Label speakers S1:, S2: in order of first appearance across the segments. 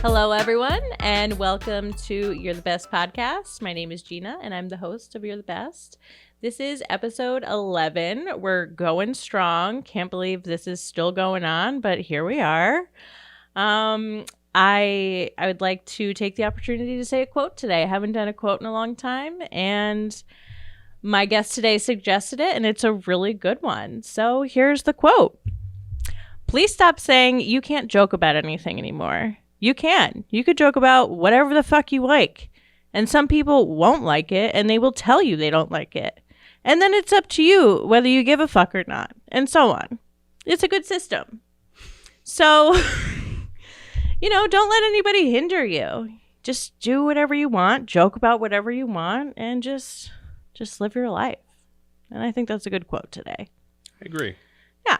S1: Hello, everyone, and welcome to You're the Best podcast. My name is Gina, and I'm the host of You're the Best. This is episode 11. We're going strong. Can't believe this is still going on, but here we are. I would like to take the opportunity to say a quote today. I haven't done a quote in a long time, and my guest today suggested it, and it's a really good one. So here's the quote. Please stop saying you can't joke about anything anymore. You can. You could joke about whatever the fuck you like. And some people won't like it, and they will tell you they don't like it. And then it's up to you whether you give a fuck or not, and so on. It's a good system. So, don't let anybody hinder you. Just do whatever you want, joke about whatever you want, and just live your life. And I think that's a good quote today.
S2: I agree.
S1: Yeah.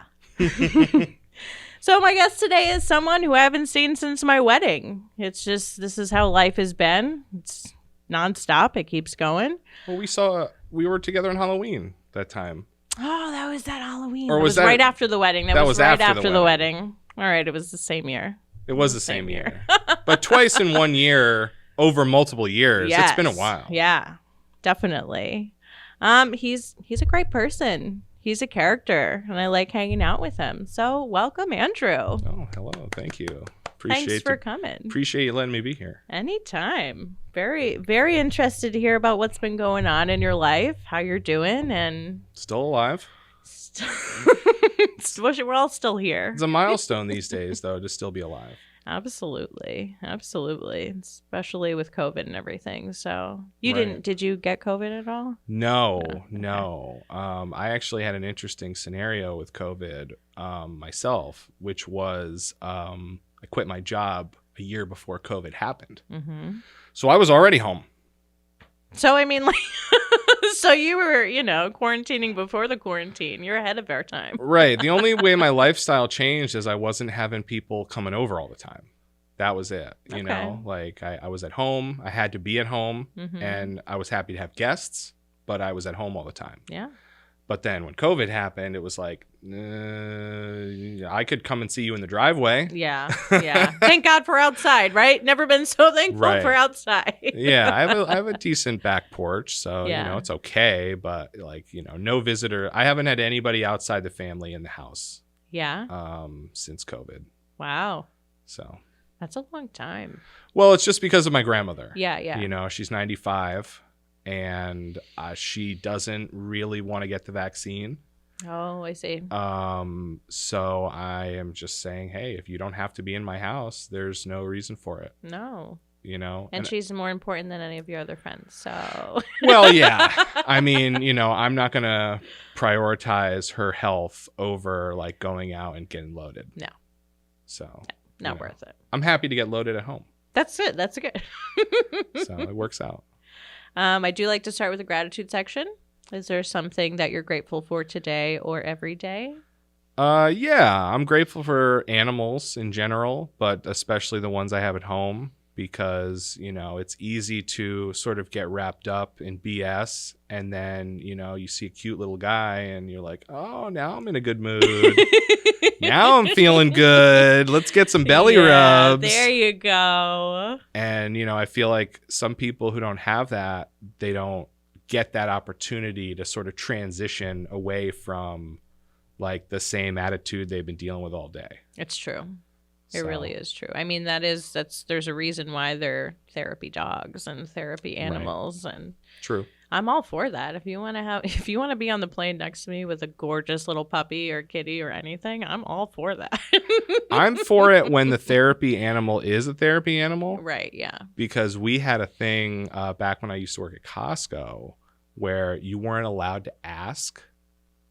S1: So my guest today is someone who I haven't seen since my wedding. It's just, this is how life has been. It's nonstop. It keeps going.
S2: Well, we were together on Halloween that time.
S1: Oh, that was that Halloween.
S2: Or
S1: was
S2: that
S1: right after the wedding.
S2: That was
S1: right
S2: after
S1: the wedding. All right, it was the same year.
S2: It was the same year. But twice in 1 year, over multiple years.
S1: Yes.
S2: It's been a while.
S1: Yeah, definitely. He's a great person. He's a character, and I like hanging out with him. So welcome, Andrew.
S2: Oh, hello. Thank you.
S1: Thanks for coming.
S2: Appreciate you letting me be here.
S1: Anytime. Very, very interested to hear about what's been going on in your life, how you're doing, and...
S2: Still alive.
S1: We're all still here.
S2: It's a milestone these days, though, to still be alive.
S1: Absolutely. Especially with COVID and everything. So
S2: Right.
S1: Did you get COVID at all?
S2: No.
S1: Okay.
S2: I actually had an interesting scenario with COVID myself, which was I quit my job a year before COVID happened.
S1: Mm-hmm.
S2: So I was already home.
S1: So, I mean, so you were, quarantining before the quarantine. You're ahead of our time.
S2: Right. The only way my lifestyle changed is I wasn't having people coming over all the time. That was it. You know, like I was at home. I had to be at home, and I was happy to have guests, but I was at home all the time.
S1: Yeah.
S2: But then when COVID happened, it was like, I could come and see you in the driveway.
S1: Yeah. Thank God for outside, right? Never been so thankful
S2: Right.
S1: for outside.
S2: Yeah, I have a decent back porch, so,
S1: Yeah.
S2: It's okay. But, no visitor. I haven't had anybody outside the family in the house
S1: Yeah.
S2: since COVID.
S1: Wow.
S2: So,
S1: That's a long time.
S2: well, it's just because of my grandmother.
S1: Yeah.
S2: She's 95, and she doesn't really want to get the vaccine.
S1: Oh, I see.
S2: So I am just saying, hey, if you don't have to be in my house, there's no reason for it.
S1: No.
S2: And
S1: she's more important than any of your other friends, so.
S2: Well, yeah. I mean, I'm not going to prioritize her health over like going out and getting loaded.
S1: No.
S2: So.
S1: Not worth it.
S2: I'm happy to get loaded at home.
S1: That's it. That's good.
S2: So it works out.
S1: I do like to start with the gratitude section. Is there something that you're grateful for today or every day?
S2: Yeah, I'm grateful for animals in general, but especially the ones I have at home because, it's easy to sort of get wrapped up in BS. And then, you see a cute little guy and you're like, oh, now I'm in a good mood. Now I'm feeling good. Let's get some belly rubs.
S1: There you go.
S2: And, I feel like some people who don't have that, they don't get that opportunity to sort of transition away from like the same attitude they've been dealing with all day.
S1: It's true. It really is true. I mean, there's a reason why they're therapy dogs and therapy animals. Right. And
S2: true.
S1: I'm all for that. If you want to be on the plane next to me with a gorgeous little puppy or kitty or anything, I'm all for that.
S2: I'm for it when the therapy animal is a therapy animal.
S1: Right. Yeah.
S2: Because we had a thing back when I used to work at Costco where you weren't allowed to ask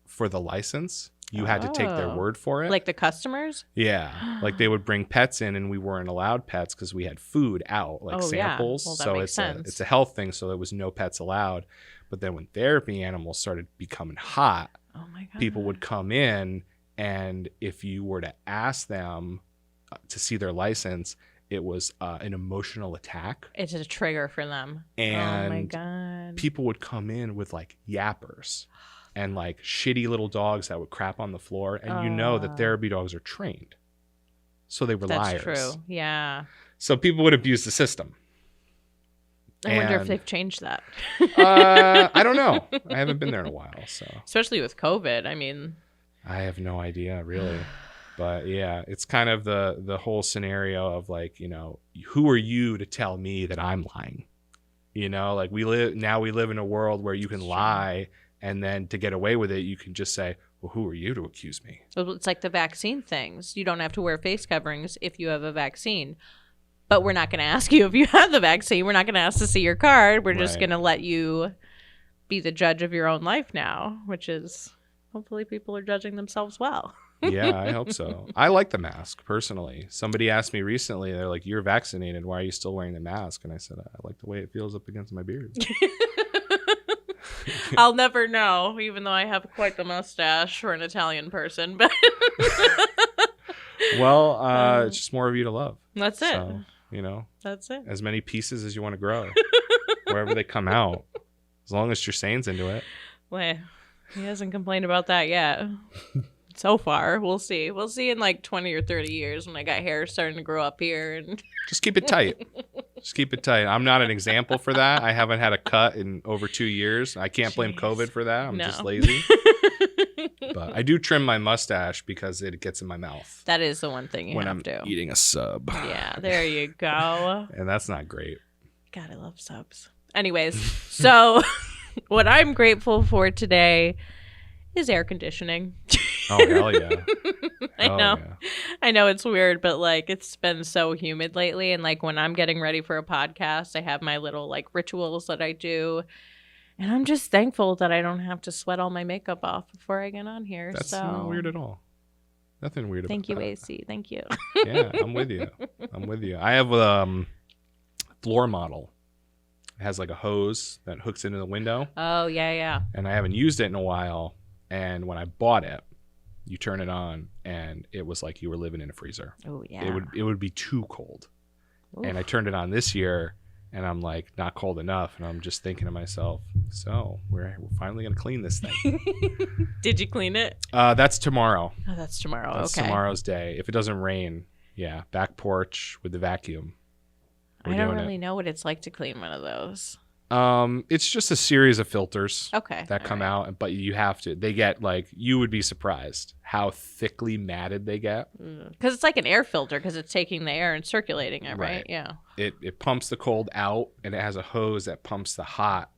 S2: for the license. You had to take their word for it.
S1: Like the customers?
S2: Yeah. Like they would bring pets in and we weren't allowed pets because we had food out, like samples.
S1: Yeah. Well, that
S2: so
S1: makes sense.
S2: it's a health thing. So there was no pets allowed. But then when therapy animals started becoming hot,
S1: oh my God,
S2: people would come in. And if you were to ask them to see their license, it was an emotional attack.
S1: It's a trigger for them.
S2: And
S1: oh my God,
S2: people would come in with like yappers and like shitty little dogs that would crap on the floor. And you know that therapy dogs are trained. So they were liars.
S1: That's true. Yeah.
S2: So people would abuse the system.
S1: I wonder if they've changed that.
S2: I don't know. I haven't been there in a while, so
S1: especially with COVID. I mean,
S2: I have no idea really. But yeah, it's kind of the whole scenario of like, who are you to tell me that I'm lying? Like we live in a world where you can lie, and then to get away with it, you can just say, well, who are you to accuse me?
S1: So it's like the vaccine things. You don't have to wear face coverings if you have a vaccine. But we're not going to ask you if you have the vaccine. We're not going to ask to see your card. We're just going to let you be the judge of your own life now, which is hopefully people are judging themselves well.
S2: Yeah, I hope so. I like the mask personally. Somebody asked me recently, they're like, you're vaccinated. Why are you still wearing the mask? And I said, I like the way it feels up against my beard.
S1: I'll never know, even though I have quite the mustache for an Italian person. But
S2: well, it's just more of you to love.
S1: That's it.
S2: So,
S1: that's it.
S2: As many pieces as you want to grow, wherever they come out, as long as Sane's into it.
S1: Well, he hasn't complained about that yet. So far, we'll see. We'll see in like 20 or 30 years when I got hair starting to grow up here. And
S2: just keep it tight. Just keep it tight. I'm not an example for that. I haven't had a cut in over 2 years. I can't blame COVID for that. I'm just lazy. But I do trim my mustache because it gets in my mouth.
S1: That is the one thing you
S2: when
S1: have
S2: I'm
S1: to.
S2: Eating a sub.
S1: Yeah, there you go.
S2: And that's not great.
S1: God, I love subs. Anyways, so what I'm grateful for today is air conditioning.
S2: Oh, hell yeah.
S1: I know it's weird, but like it's been so humid lately. And like when I'm getting ready for a podcast, I have my little like rituals that I do. And I'm just thankful that I don't have to sweat all my makeup off before I get on here.
S2: That's not weird at all. Nothing weird about that.
S1: Thank you, AC. Thank you.
S2: Yeah, I'm with you. I have a floor model. It has like a hose that hooks into the window.
S1: Oh, yeah.
S2: And I haven't used it in a while. And when I bought it, you turn it on and it was like you were living in a freezer.
S1: Oh, yeah.
S2: It would be too cold.
S1: Oof.
S2: And I turned it on this year and I'm like, not cold enough. And I'm just thinking to myself, so we're finally going to clean this thing.
S1: Did you clean it?
S2: That's tomorrow.
S1: Oh, that's tomorrow.
S2: That's
S1: okay.
S2: tomorrow's day. If it doesn't rain, yeah, back porch with the vacuum.
S1: I don't really know what it's like to clean one of those.
S2: It's just a series of filters that come out, but they get like, you would be surprised how thickly matted they get.
S1: Because it's like an air filter because it's taking the air and circulating it, right? Yeah.
S2: It pumps the cold out and it has a hose that pumps the hot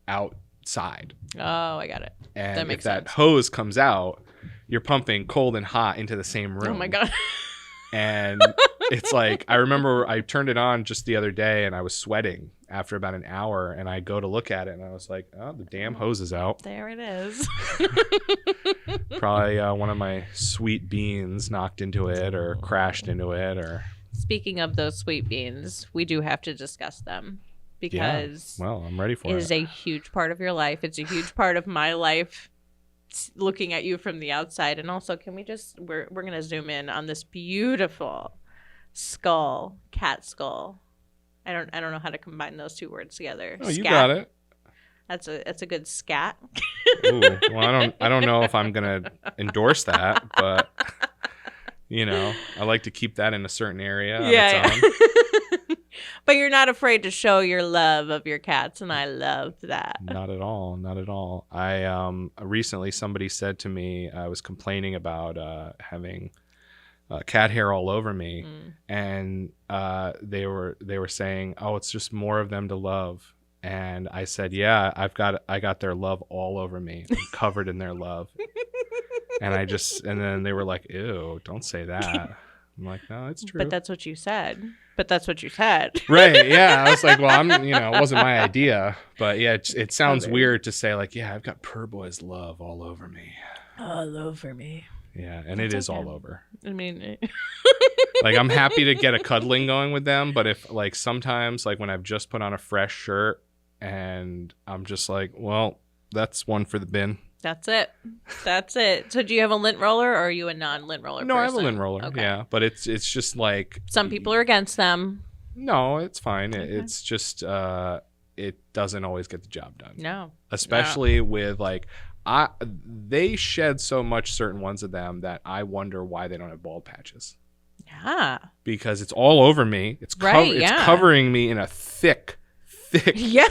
S2: outside.
S1: Oh, I got it.
S2: And
S1: that makes
S2: if that
S1: sense.
S2: hose comes out, you're pumping cold and hot into the same room.
S1: Oh my God.
S2: And it's like, I remember I turned it on just the other day and I was sweating after about an hour and I go to look at it and I was like, oh, the damn hose is out.
S1: There it is.
S2: Probably one of my sweet beans knocked into it or crashed into it. Or
S1: Speaking of those sweet beans, we do have to discuss them because
S2: well, I'm ready for
S1: it is a huge part of your life. It's a huge part of my life. Looking at you from the outside. And also, can we just we're gonna zoom in on this beautiful cat skull. I don't know how to combine those two words together.
S2: Oh, you got it.
S1: That's a good scat.
S2: Ooh, well, I don't know if I'm gonna endorse that, but I like to keep that in a certain area on its own.
S1: But you're not afraid to show your love of your cats, and I love that.
S2: Not at all. I recently somebody said to me, I was complaining about having cat hair all over me, and they were saying, "Oh, it's just more of them to love." And I said, "Yeah, I got their love all over me. I'm covered in their love." And then they were like, "Ew, don't say that." I'm like, "No, it's true."
S1: But that's what you said.
S2: Right, yeah. I was like, well, it wasn't my idea. But yeah, it sounds weird to say like, yeah, I've got Purr Boy's love all over me.
S1: All over me.
S2: Yeah, and it is all over.
S1: I mean,
S2: like I'm happy to get a cuddling going with them, but if like sometimes like when I've just put on a fresh shirt and I'm just like, well, that's one for the bin.
S1: That's it. So do you have a lint roller or are you a non-lint roller person?
S2: No, I have a lint roller, yeah. But it's just like...
S1: Some people are against them.
S2: No, it's fine. Okay. It's just, it doesn't always get the job done.
S1: No.
S2: Especially with like, they shed so much certain ones of them that I wonder why they don't have bald patches.
S1: Yeah.
S2: because it's all over me. It's covering me in a thick
S1: yeah.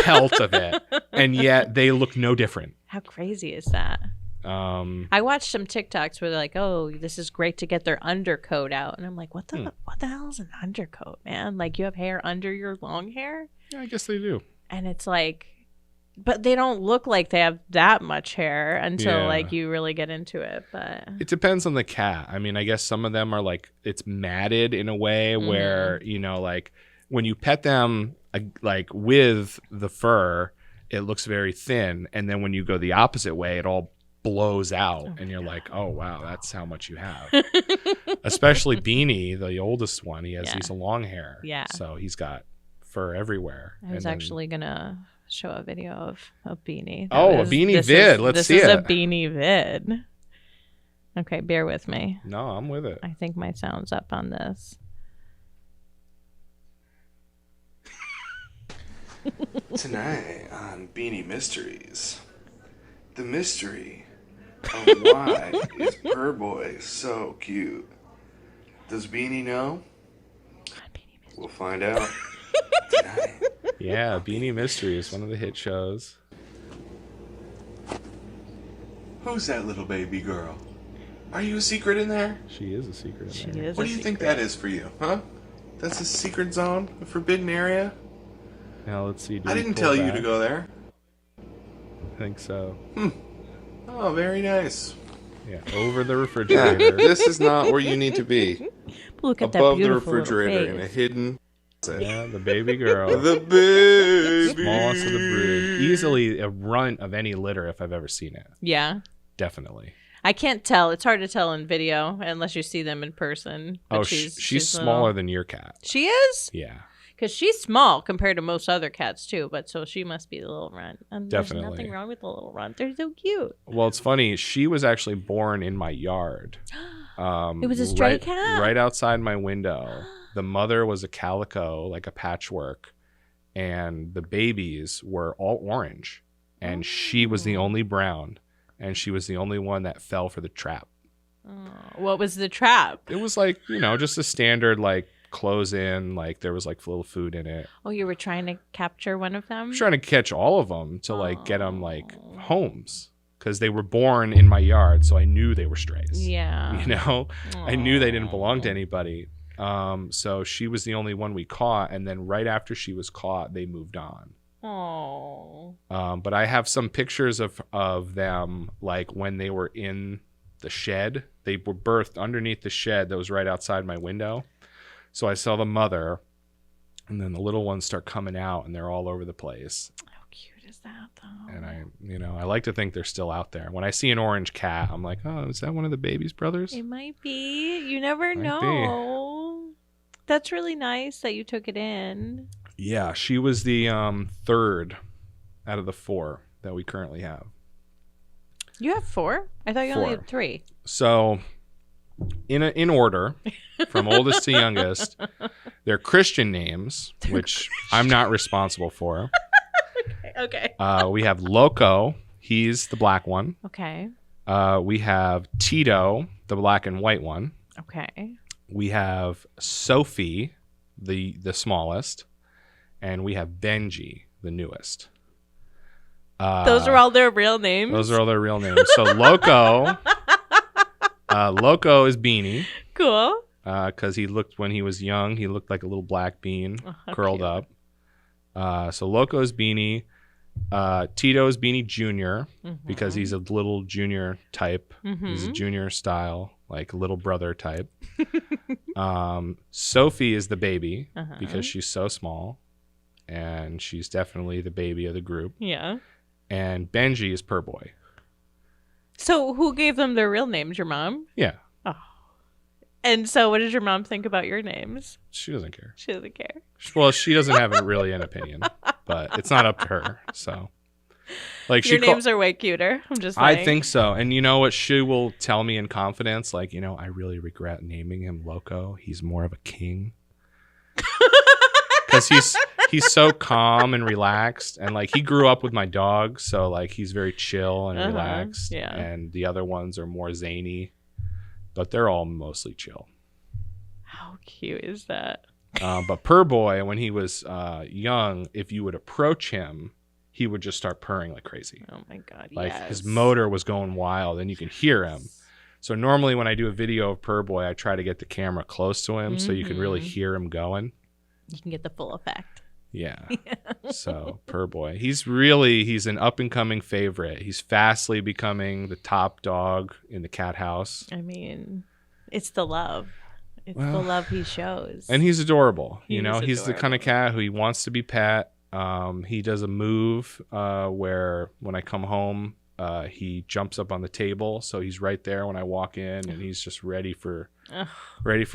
S2: pelt of it, and yet they look no different.
S1: How crazy is that? I watched some TikToks where they're like, "Oh, this is great to get their undercoat out," and I'm like, "What the hell is an undercoat, man? Like, you have hair under your long hair?"
S2: Yeah, I guess they do.
S1: And it's like, but they don't look like they have that much hair until like you really get into it. But
S2: it depends on the cat. I mean, I guess some of them are like, it's matted in a way where, you know, like when you pet them like with the fur, it looks very thin, and then when you go the opposite way, it all blows out, and you're like, oh wow, that's how much you have. Especially Beanie, the oldest one, he's a long hair, so he's got fur everywhere.
S1: I was actually gonna show a video of Beanie.
S2: A Beanie vid. Let's see it.
S1: This is a Beanie vid. Okay, bear with me.
S2: No, I'm with it.
S1: I think my sound's up on this.
S3: Tonight on Beanie Mysteries, the mystery of why is Purr Boy so cute. Does Beanie know? We'll find out tonight.
S2: Yeah, Beanie Mysteries, one of the hit shows.
S3: Who's that little baby girl? Are you a secret in there?
S2: She is a secret in there.
S3: What do you think that is for you, huh? That's a secret zone? A forbidden area?
S2: Now let's see.
S3: I didn't tell you to go there.
S2: I think so.
S3: Oh, very nice.
S2: Yeah, over the refrigerator.
S3: This is not where you need to be.
S1: Look at
S3: above
S1: that
S3: the
S1: beautiful
S3: refrigerator in a
S1: face.
S3: hidden.
S2: Yeah, the baby girl.
S3: The baby.
S2: Smallest of the brood. Easily a runt of any litter if I've ever seen it.
S1: Yeah.
S2: Definitely.
S1: I can't tell. It's hard to tell in video unless you see them in person. But
S2: she's smaller than your cat.
S1: She is?
S2: Yeah.
S1: Because she's small compared to most other cats, too. But so she must be the little runt. And
S2: Definitely.
S1: There's nothing wrong with the little runt. They're so cute.
S2: Well, it's funny. She was actually born in my yard.
S1: It was a stray cat?
S2: Right outside my window. The mother was a calico, like a patchwork. And the babies were all orange. And she was the only brown. And she was the only one that fell for the trap.
S1: Oh, what was the trap?
S2: It was like, just a standard, like, close in, like there was like little food in it.
S1: Oh, you were trying to capture one of them?
S2: I'm trying to catch all of them to like get them like homes, because they were born in my yard, so I knew they were strays.
S1: Yeah.
S2: I knew they didn't belong to anybody. So she was the only one we caught, and then right after she was caught, they moved on.
S1: Oh.
S2: But I have some pictures of them, like when they were in the shed. They were birthed underneath the shed that was right outside my window. So I saw the mother, and then the little ones start coming out, and they're all over the place.
S1: How cute is that, though?
S2: And I like to think they're still out there. When I see an orange cat, I'm like, oh, is that one of the baby's brothers?
S1: It might be. You never know. That's really nice that you took it in.
S2: Yeah, she was the third out of the 4 that we currently have.
S1: You have 4? I thought you
S2: 4.
S1: only had 3.
S2: So, in order, from oldest to youngest, they're Christian names, which I'm not responsible for.
S1: Okay.
S2: We have Loco. He's the black one.
S1: Okay.
S2: We have Tito, the black and white one.
S1: Okay.
S2: We have Sophie, the smallest. And we have Benji, the newest.
S1: Those are all their real names?
S2: Those are all their real names. So Loco is Beanie.
S1: Cool.
S2: Because when he was young, he looked like a little black bean curled
S1: cute.
S2: up. So Loco is Beanie. Tito is Beanie Jr. Because he's a little junior type. He's a junior style, like little brother type. Sophie is the baby because she's so small. And she's definitely the baby of the group.
S1: Yeah.
S2: And Benji is Purr Boy.
S1: So who gave them their real names? Your mom?
S2: Yeah.
S1: Oh. And so what does your mom think about your names?
S2: She doesn't care.
S1: She doesn't care.
S2: Well, she doesn't have really an opinion, but it's not up to her. So, like,
S1: your names are way cuter. I'm just saying.
S2: I think so. And you know what? She will tell me in confidence, like, I really regret naming him Loco. He's more of a king. Because he's so calm and relaxed, and like he grew up with my dog, so like he's very chill and relaxed.
S1: Yeah.
S2: And the other ones are more zany, but they're all mostly chill.
S1: How cute is that?
S2: But Purr Boy, when he was young, if you would approach him, he would just start purring like crazy.
S1: Oh my God.
S2: Like
S1: yes.
S2: his motor was going wild and you can hear him. So normally when I do a video of Purr Boy, I try to get the camera close to him so you can really hear him going.
S1: You can get the full effect.
S2: Yeah. So Purr Boy, he's an up and coming favorite. He's fastly becoming the top dog in the cat house.
S1: I mean, it's the love. It's the love he shows.
S2: And he's adorable.
S1: He's
S2: He's the kind of cat who he wants to be pet. He does a move where when I come home, he jumps up on the table, so he's right there when I walk in, and he's just ready for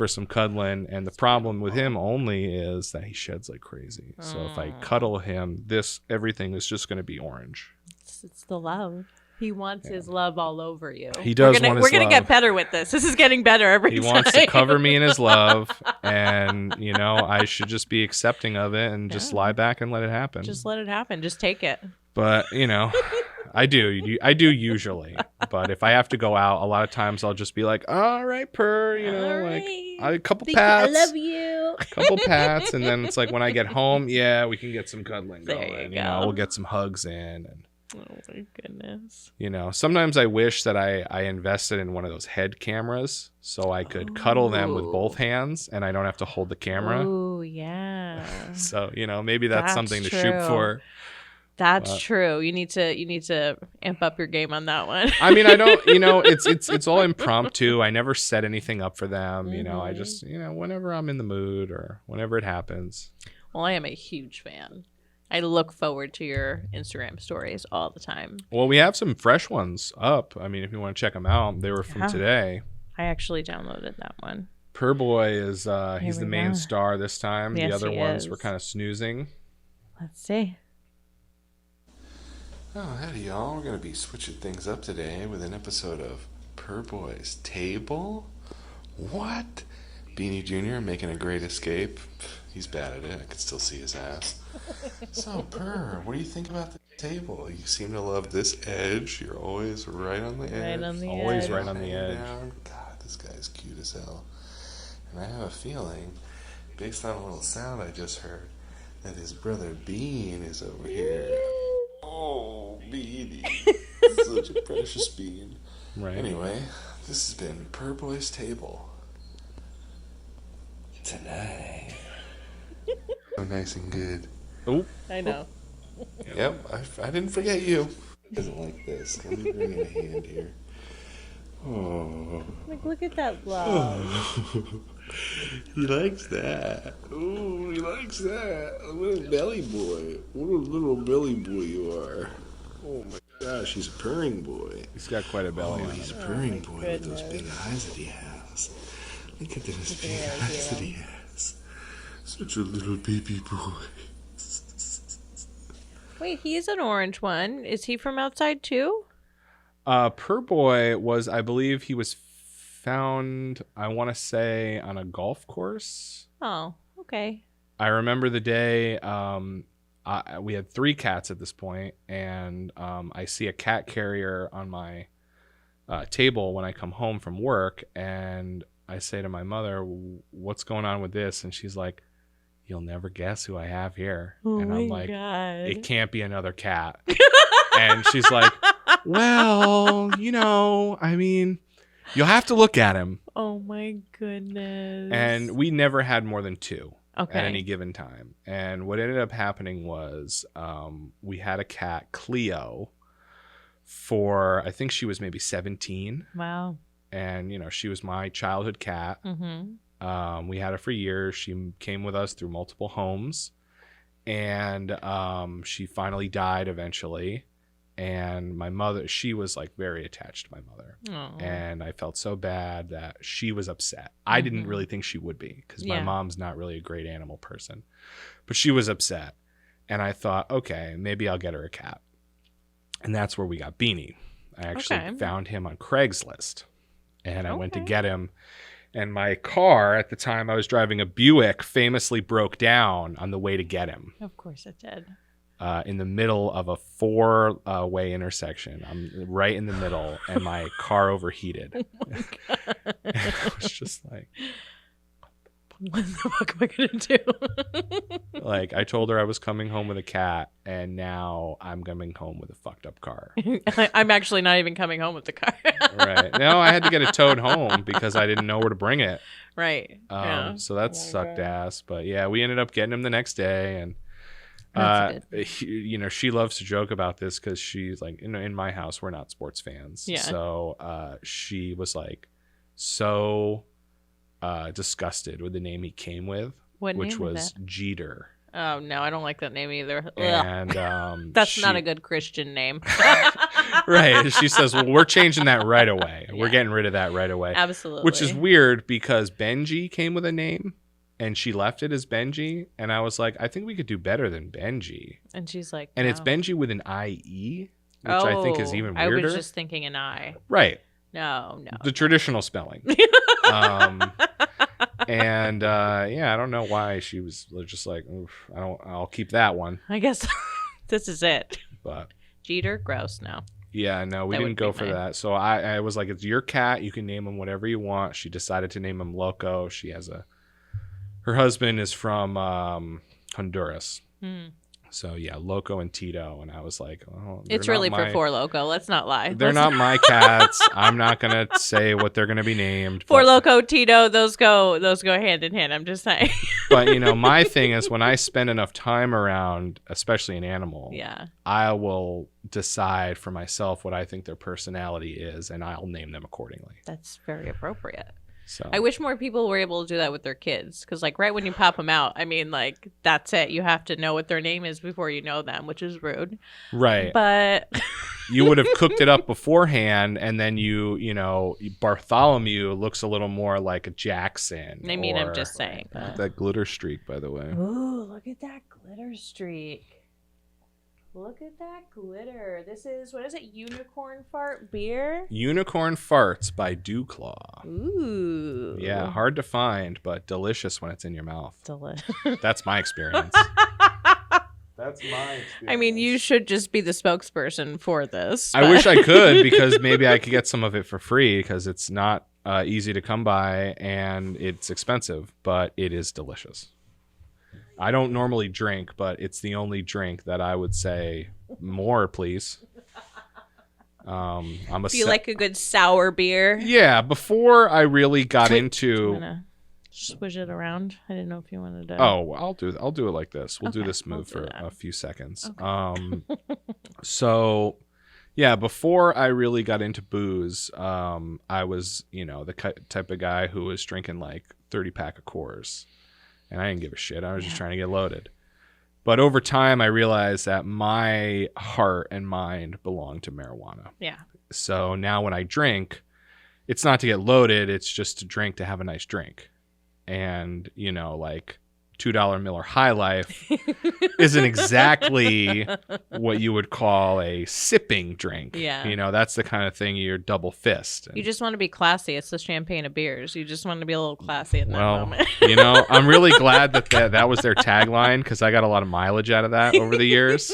S2: some cuddling. And the problem with him only is that he sheds like crazy. So if I cuddle him, everything is just going to be orange.
S1: It's the love. He wants his love all over you.
S2: He does want his love.
S1: We're going to get better with this. This is getting better every time.
S2: He wants to cover me in his love, and I should just be accepting of it and just lie back and let it happen.
S1: Just let it happen. Just take it.
S2: But I do usually. But if I have to go out, a lot of times I'll just be like, all right, Purr, a couple pats.
S1: I love you.
S2: A couple pats, and then it's like when I get home, yeah, we can get some cuddling
S1: There
S2: going.
S1: you go.
S2: We'll get some hugs in, and
S1: oh my goodness.
S2: sometimes I wish that I invested in one of those head cameras so I could cuddle them with both hands and I don't have to hold the camera.
S1: Oh yeah.
S2: So maybe that's something to
S1: true.
S2: shoot for.
S1: That's true. You need to amp up your game on that one.
S2: I mean, I don't, it's all impromptu. I never set anything up for them. I just, whenever I'm in the mood or whenever it happens.
S1: Well, I am a huge fan. I look forward to your Instagram stories all the time.
S2: Well, we have some fresh ones up. I mean, if you want to check them out, they were from today.
S1: I actually downloaded that one.
S2: Purr Boy is, he's the main star this time.
S1: Yes,
S2: the other
S1: he
S2: ones
S1: is.
S2: were kind of snoozing.
S1: Let's see.
S3: Oh, howdy, y'all. We're going to be switching things up today with an episode of Purr Boy's Table. What? Beanie Jr. making a great escape. He's bad at it. I can still see his ass. So, Purr, what do you think about the table? You seem to love this edge. You're always right on the edge.
S2: Always right on the edge.
S3: Down. God, this guy's cute as hell. And I have a feeling, based on a little sound I just heard, that his brother Bean is over here. Oh, Beanie. Such a precious bean.
S2: Right.
S3: Anyway, this has been Purr Boy's Table. Tonight. So nice and good.
S2: Oh.
S1: I know.
S3: Yep, I didn't forget you. Doesn't like this. Let me bring in a hand here. Oh.
S1: Look at that love.
S3: He likes that. Oh, he likes that. What a belly boy. What a little belly boy you are. Oh my gosh, he's a purring boy.
S2: He's got quite a belly on
S3: He's a
S2: him.
S3: purring boy with those big eyes that he has. Look at those big eyes that he has. Such a little baby boy.
S1: Wait, he's an orange one. Is he from outside too?
S2: Purr Boy was, I believe he was found, I want to say, on a golf course.
S1: Oh, okay.
S2: I remember the day we had 3 cats at this point, and I see a cat carrier on my table when I come home from work, and I say to my mother, what's going on with this? And she's like, you'll never guess who I have here.
S1: Oh
S2: and
S1: my
S2: I'm like,
S1: God.
S2: it can't be another cat. And she's like, well, I mean, you'll have to look at him.
S1: Oh my goodness.
S2: And we never had more than 2
S1: okay.
S2: at any given time. And what ended up happening was we had a cat, Cleo, for, I think she was maybe 17.
S1: Wow.
S2: And, she was my childhood cat.
S1: Mm-hmm.
S2: We had her for years. She came with us through multiple homes. And she finally died eventually. And my mother, she was like very attached to my mother.
S1: Oh.
S2: And I felt so bad that she was upset. I didn't really think she would be because my mom's not really a great animal person. But she was upset. And I thought, okay, maybe I'll get her a cat. And that's where we got Beanie. I actually found him on Craigslist. And I went to get him. And my car, at the time I was driving a Buick, famously broke down on the way to get him.
S1: Of course it did.
S2: In the middle of a 4-way intersection. I'm right in the middle, and my car overheated.
S1: Oh my God.
S2: I was just like, what the
S1: What the fuck am I going to do?
S2: Like, I told her I was coming home with a cat, and now I'm coming home with a fucked up car.
S1: I'm actually not even coming home with the car.
S2: Right. No, I had to get it towed home because I didn't know where to bring it.
S1: Right. Yeah.
S2: So that sucked ass. But yeah, we ended up getting him the next day. And, she loves to joke about this because she's like, in my house, we're not sports fans.
S1: Yeah.
S2: So she was like so disgusted with the name he came with, which was Jeter.
S1: Oh, no, I don't like that name either.
S2: And
S1: that's not a good Christian name.
S2: Right. She says, well, we're changing that right away. Yeah. We're getting rid of that right away.
S1: Absolutely.
S2: Which is weird because Benji came with a name and she left it as Benji. And I was like, I think we could do better than Benji.
S1: And she's like,
S2: and it's Benji with an IE, which I think is even weirder.
S1: I was just thinking an I.
S2: Right.
S1: No.
S2: The traditional spelling. And I don't know why she was just like, I'll keep that one.
S1: I guess this is it.
S2: But
S1: Jeter, gross. No.
S2: Yeah, no, we didn't go for that. So I was like, it's your cat. You can name him whatever you want. She decided to name him Loco. She has her husband is from Honduras. So yeah, Loco and Tito. And I was like, oh,
S1: it's really for Four Loco. Let's not lie.
S2: They're not my cats. I'm not gonna say what they're gonna be named.
S1: Four Loco, Tito, those go hand in hand. I'm just saying.
S2: But my thing is when I spend enough time around, especially an animal, I will decide for myself what I think their personality is, and I'll name them accordingly.
S1: That's very appropriate.
S2: So
S1: I wish more people were able to do that with their kids, because like right when you pop them out, I mean, like that's it. You have to know what their name is before you know them, which is rude.
S2: Right.
S1: But
S2: you would have cooked it up beforehand, and then Bartholomew looks a little more like a Jackson.
S1: I mean, I'm just saying.
S3: Look at that glitter streak, by the way.
S1: Ooh, look at that glitter streak. Look at that glitter. This is, what is it? Unicorn Fart Beer?
S2: Unicorn Farts by Dewclaw.
S1: Ooh.
S2: Yeah, hard to find, but delicious when it's in your mouth. That's my experience. That's my experience.
S1: I mean, you should just be the spokesperson for this.
S2: I wish I could, because maybe I could get some of it for free, because it's not easy to come by and it's expensive, but it is delicious. I don't normally drink, but it's the only drink that I would say more, please. Do
S1: you like a good sour beer?
S2: Yeah, before I really got into...
S1: I'm gonna swish it around. I didn't know if you wanted to...
S2: Oh, I'll do it like this. We'll do this move for a few seconds. Okay. So, yeah, before I really got into booze, I was, the type of guy who was drinking like 30-pack of Coors. And I didn't give a shit. I was just trying to get loaded. But over time, I realized that my heart and mind belong to marijuana.
S1: Yeah.
S2: So now when I drink, it's not to get loaded. It's just to drink to have a nice drink. And, like $2 Miller High Life isn't exactly what you would call a sipping drink.
S1: Yeah.
S2: That's the kind of thing you're double fist.
S1: You just want to be classy. It's the champagne of beers. You just want to be a little classy in that moment.
S2: I'm really glad that was their tagline, because I got a lot of mileage out of that over the years.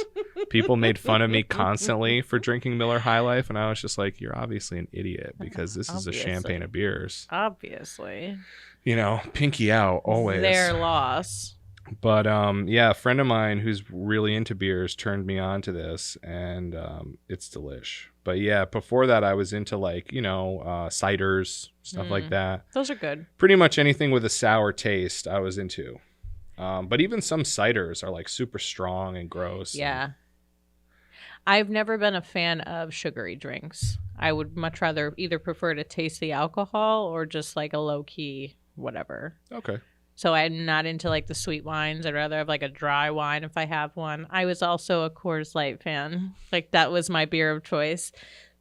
S2: People made fun of me constantly for drinking Miller High Life, and I was just like, you're obviously an idiot, because this is a champagne of beers.
S1: Obviously.
S2: Pinky out always.
S1: Their loss.
S2: But a friend of mine who's really into beers turned me on to this, and it's delish. But yeah, before that I was into like, ciders, stuff like that.
S1: Those are good.
S2: Pretty much anything with a sour taste I was into. But even some ciders are like super strong and gross.
S1: Yeah. I've never been a fan of sugary drinks. I would much rather either prefer to taste the alcohol or just like a low key whatever.
S2: Okay.
S1: So I'm not into like the sweet wines. I'd rather have like a dry wine if I have one. I was also a Coors Light fan. Like that was my beer of choice.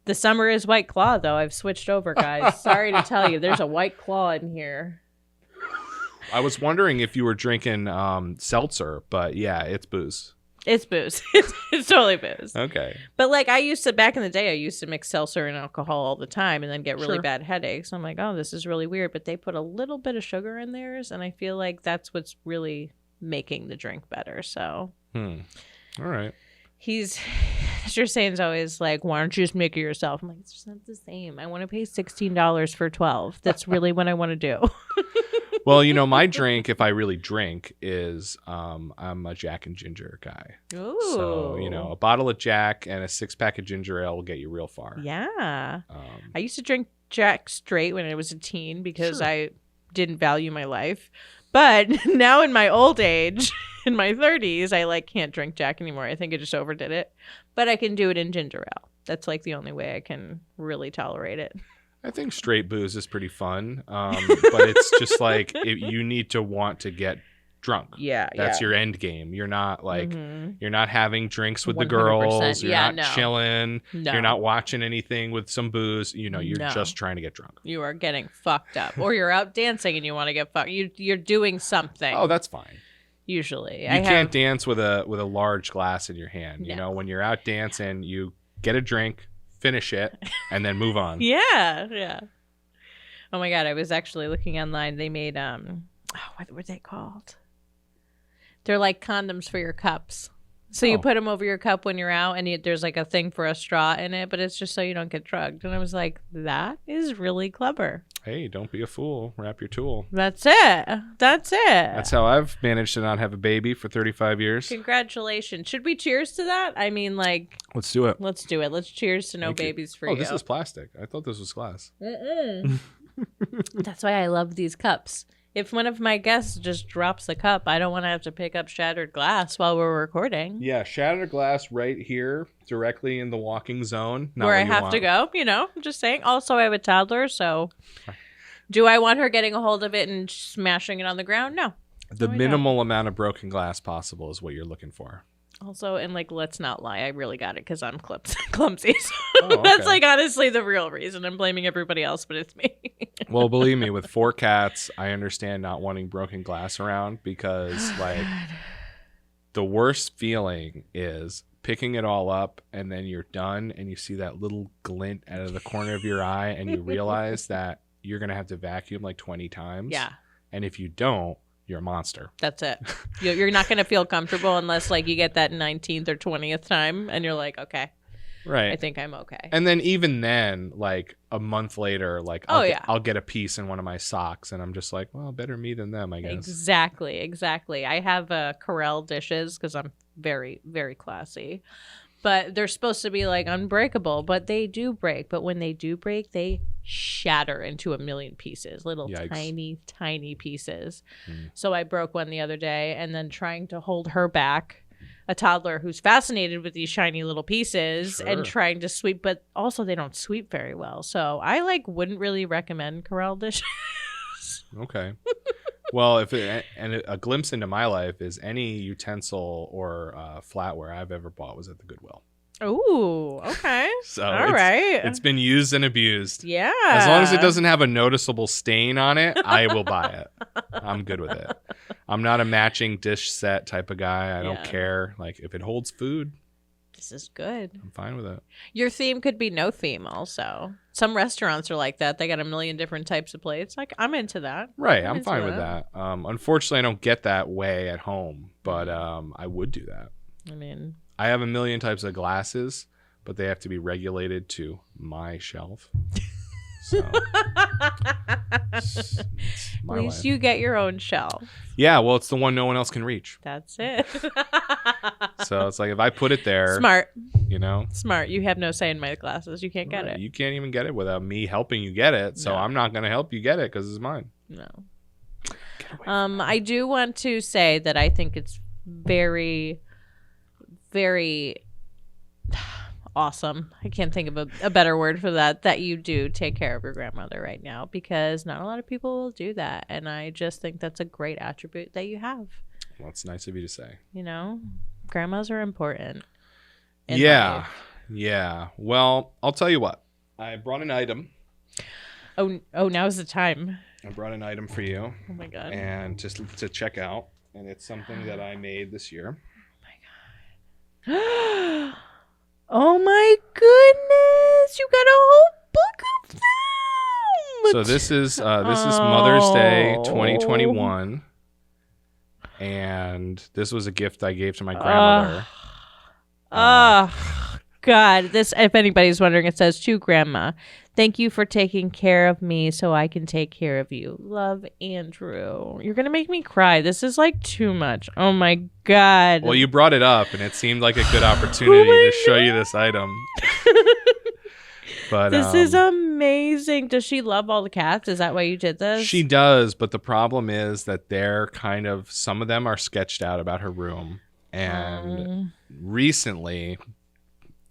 S1: The summer is White Claw though. I've switched over, guys. Sorry to tell you, there's a White Claw in here.
S2: I was wondering if you were drinking seltzer, but yeah, it's booze.
S1: It's booze. It's totally booze.
S2: Okay.
S1: But like back in the day, I used to mix seltzer and alcohol all the time and then get really bad headaches. I'm like, oh, this is really weird. But they put a little bit of sugar in theirs, and I feel like that's what's really making the drink better. So.
S2: All right.
S1: Mr. Sane's always like, why don't you just make it yourself? I'm like, it's just not the same. I want to pay $16 for 12. That's really what I want to do.
S2: Well, my drink, if I really drink, is I'm a Jack and Ginger guy.
S1: Ooh.
S2: So, a bottle of Jack and a 6-pack of ginger ale will get you real far.
S1: Yeah. I used to drink Jack straight when I was a teen because
S2: Sure.
S1: I didn't value my life. But now in my old age, in my 30s, I can't drink Jack anymore. I think I just overdid it. But I can do it in ginger ale. That's the only way I can really tolerate it.
S2: I think straight booze is pretty fun, but it's just you need to want to get drunk.
S1: Yeah,
S2: That's your end game. You're not you're not having drinks with the girls. You're not chilling.
S1: No.
S2: You're not watching anything with some booze. You're just trying to get drunk.
S1: You are getting fucked up, or you're out dancing and you want to get fucked. You're doing something.
S2: Oh, that's fine.
S1: Usually,
S2: you can't dance with a large glass in your hand.
S1: No.
S2: When you're out dancing, you get a drink, finish it, and then move on.
S1: Yeah. Oh my God, I was actually looking online. They made what were they called? They're like condoms for your cups. So you put them over your cup when you're out, and there's a thing for a straw in it, but it's just so you don't get drugged. And I was like, that is really clever.
S2: Hey, don't be a fool. Wrap your tool.
S1: That's it.
S2: That's how I've managed to not have a baby for 35 years.
S1: Congratulations. Should we cheers to that? I mean,
S2: let's do it.
S1: Let's do it. Let's cheers to no babies for you.
S2: Oh, this is plastic. I thought this was glass.
S1: That's why I love these cups. If one of my guests just drops the cup, I don't want to have to pick up shattered glass while we're recording.
S2: Yeah, shattered glass right here, directly in the walking zone.
S1: Where I have to go, I'm just saying. Also, I have a toddler, so do I want her getting a hold of it and smashing it on the ground? No.
S2: The minimal amount of broken glass possible is what you're looking for.
S1: Also, and let's not lie, I really got it because I'm clumsy. So
S2: okay.
S1: That's honestly the real reason. I'm blaming everybody else, but it's me.
S2: Well, believe me, with 4 cats, I understand not wanting broken glass around because the worst feeling is picking it all up and then you're done and you see that little glint out of the corner of your eye and you realize that you're going to have to vacuum 20 times.
S1: Yeah.
S2: And if you don't, you're a monster.
S1: That's it. You're not going to feel comfortable unless you get that 19th or 20th time and you're like, okay,
S2: right.
S1: I think I'm okay.
S2: And then even then, a month later, I'll get a piece in one of my socks and I'm just like, well, better me than them, I guess.
S1: Exactly. I have Corelle dishes because I'm very, very classy. But they're supposed to be unbreakable, but they do break. But when they do break, they shatter into a million pieces, little
S2: Yikes.
S1: tiny pieces. So I broke one the other day, and then trying to hold her back, a toddler who's fascinated with these shiny little pieces and trying to sweep, but also they don't sweep very well. So I wouldn't really recommend Corelle dishes.
S2: Okay. Well, a glimpse into my life is any utensil or flatware I've ever bought was at the Goodwill.
S1: Ooh, okay.
S2: So
S1: all right.
S2: It's been used and abused.
S1: Yeah.
S2: As long as it doesn't have a noticeable stain on it, I will buy it. I'm good with it. I'm not a matching dish set type of guy. I don't care. If it holds food,
S1: this is good.
S2: I'm fine with it.
S1: Your theme could be no theme also. Some restaurants are like that. They got a million different types of plates. I'm into that.
S2: Right. I'm fine with that. Unfortunately, I don't get that way at home, but I would do that.
S1: I mean,
S2: I have a million types of glasses, but they have to be regulated to my shelf. So it's my
S1: at least
S2: life.
S1: you get your own shelf.
S2: Yeah, well, it's the one no one else can reach.
S1: That's it.
S2: So it's if I put it there,
S1: Smart.
S2: Smart.
S1: You have no say in my glasses. You can't get it.
S2: You can't even get it without me helping you get it. So I'm not going to help you get it because it's mine.
S1: No. I do want to say that I think it's very, very awesome. I can't think of a better word for that you do take care of your grandmother right now, because not a lot of people will do that. And I just think that's a great attribute that you have.
S2: Well, it's nice of you to say.
S1: Grandmas are important.
S2: Yeah. Well, I'll tell you what. I brought an item.
S1: Oh, now's the time.
S2: I brought an item for you.
S1: Oh my God.
S2: And just to check out. And it's something that I made this year.
S1: Oh my God. Oh my goodness. You got a whole book of them.
S2: So this is Mother's Day 2021. And this was a gift I gave to my grandmother.
S1: God. This, if anybody's wondering, it says to Grandma, thank you for taking care of me so I can take care of you. Love, Andrew. You're going to make me cry. This is like too much. Oh my God.
S2: Well, you brought it up, and it seemed like a good opportunity to show you this item. But
S1: this is amazing. Does she love all the cats? Is that why you did this?
S2: She does, but the problem is that they're kind of, some of them are sketched out about her room. And recently,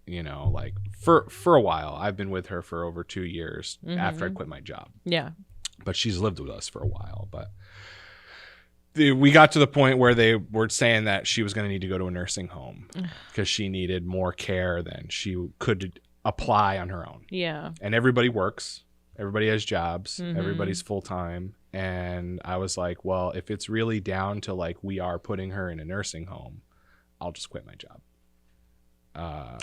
S2: you know, like for a while, I've been with her for over 2 years after I quit my job.
S1: Yeah.
S2: But she's lived with us for a while. But we got to the point where they were saying that she was going to need to go to a nursing home because she needed more care than she could apply on her own.
S1: Yeah.
S2: And everybody works. Everybody has jobs. Everybody's full time. And I was like, well, if it's really down to like we are putting her in a nursing home, I'll just quit my job.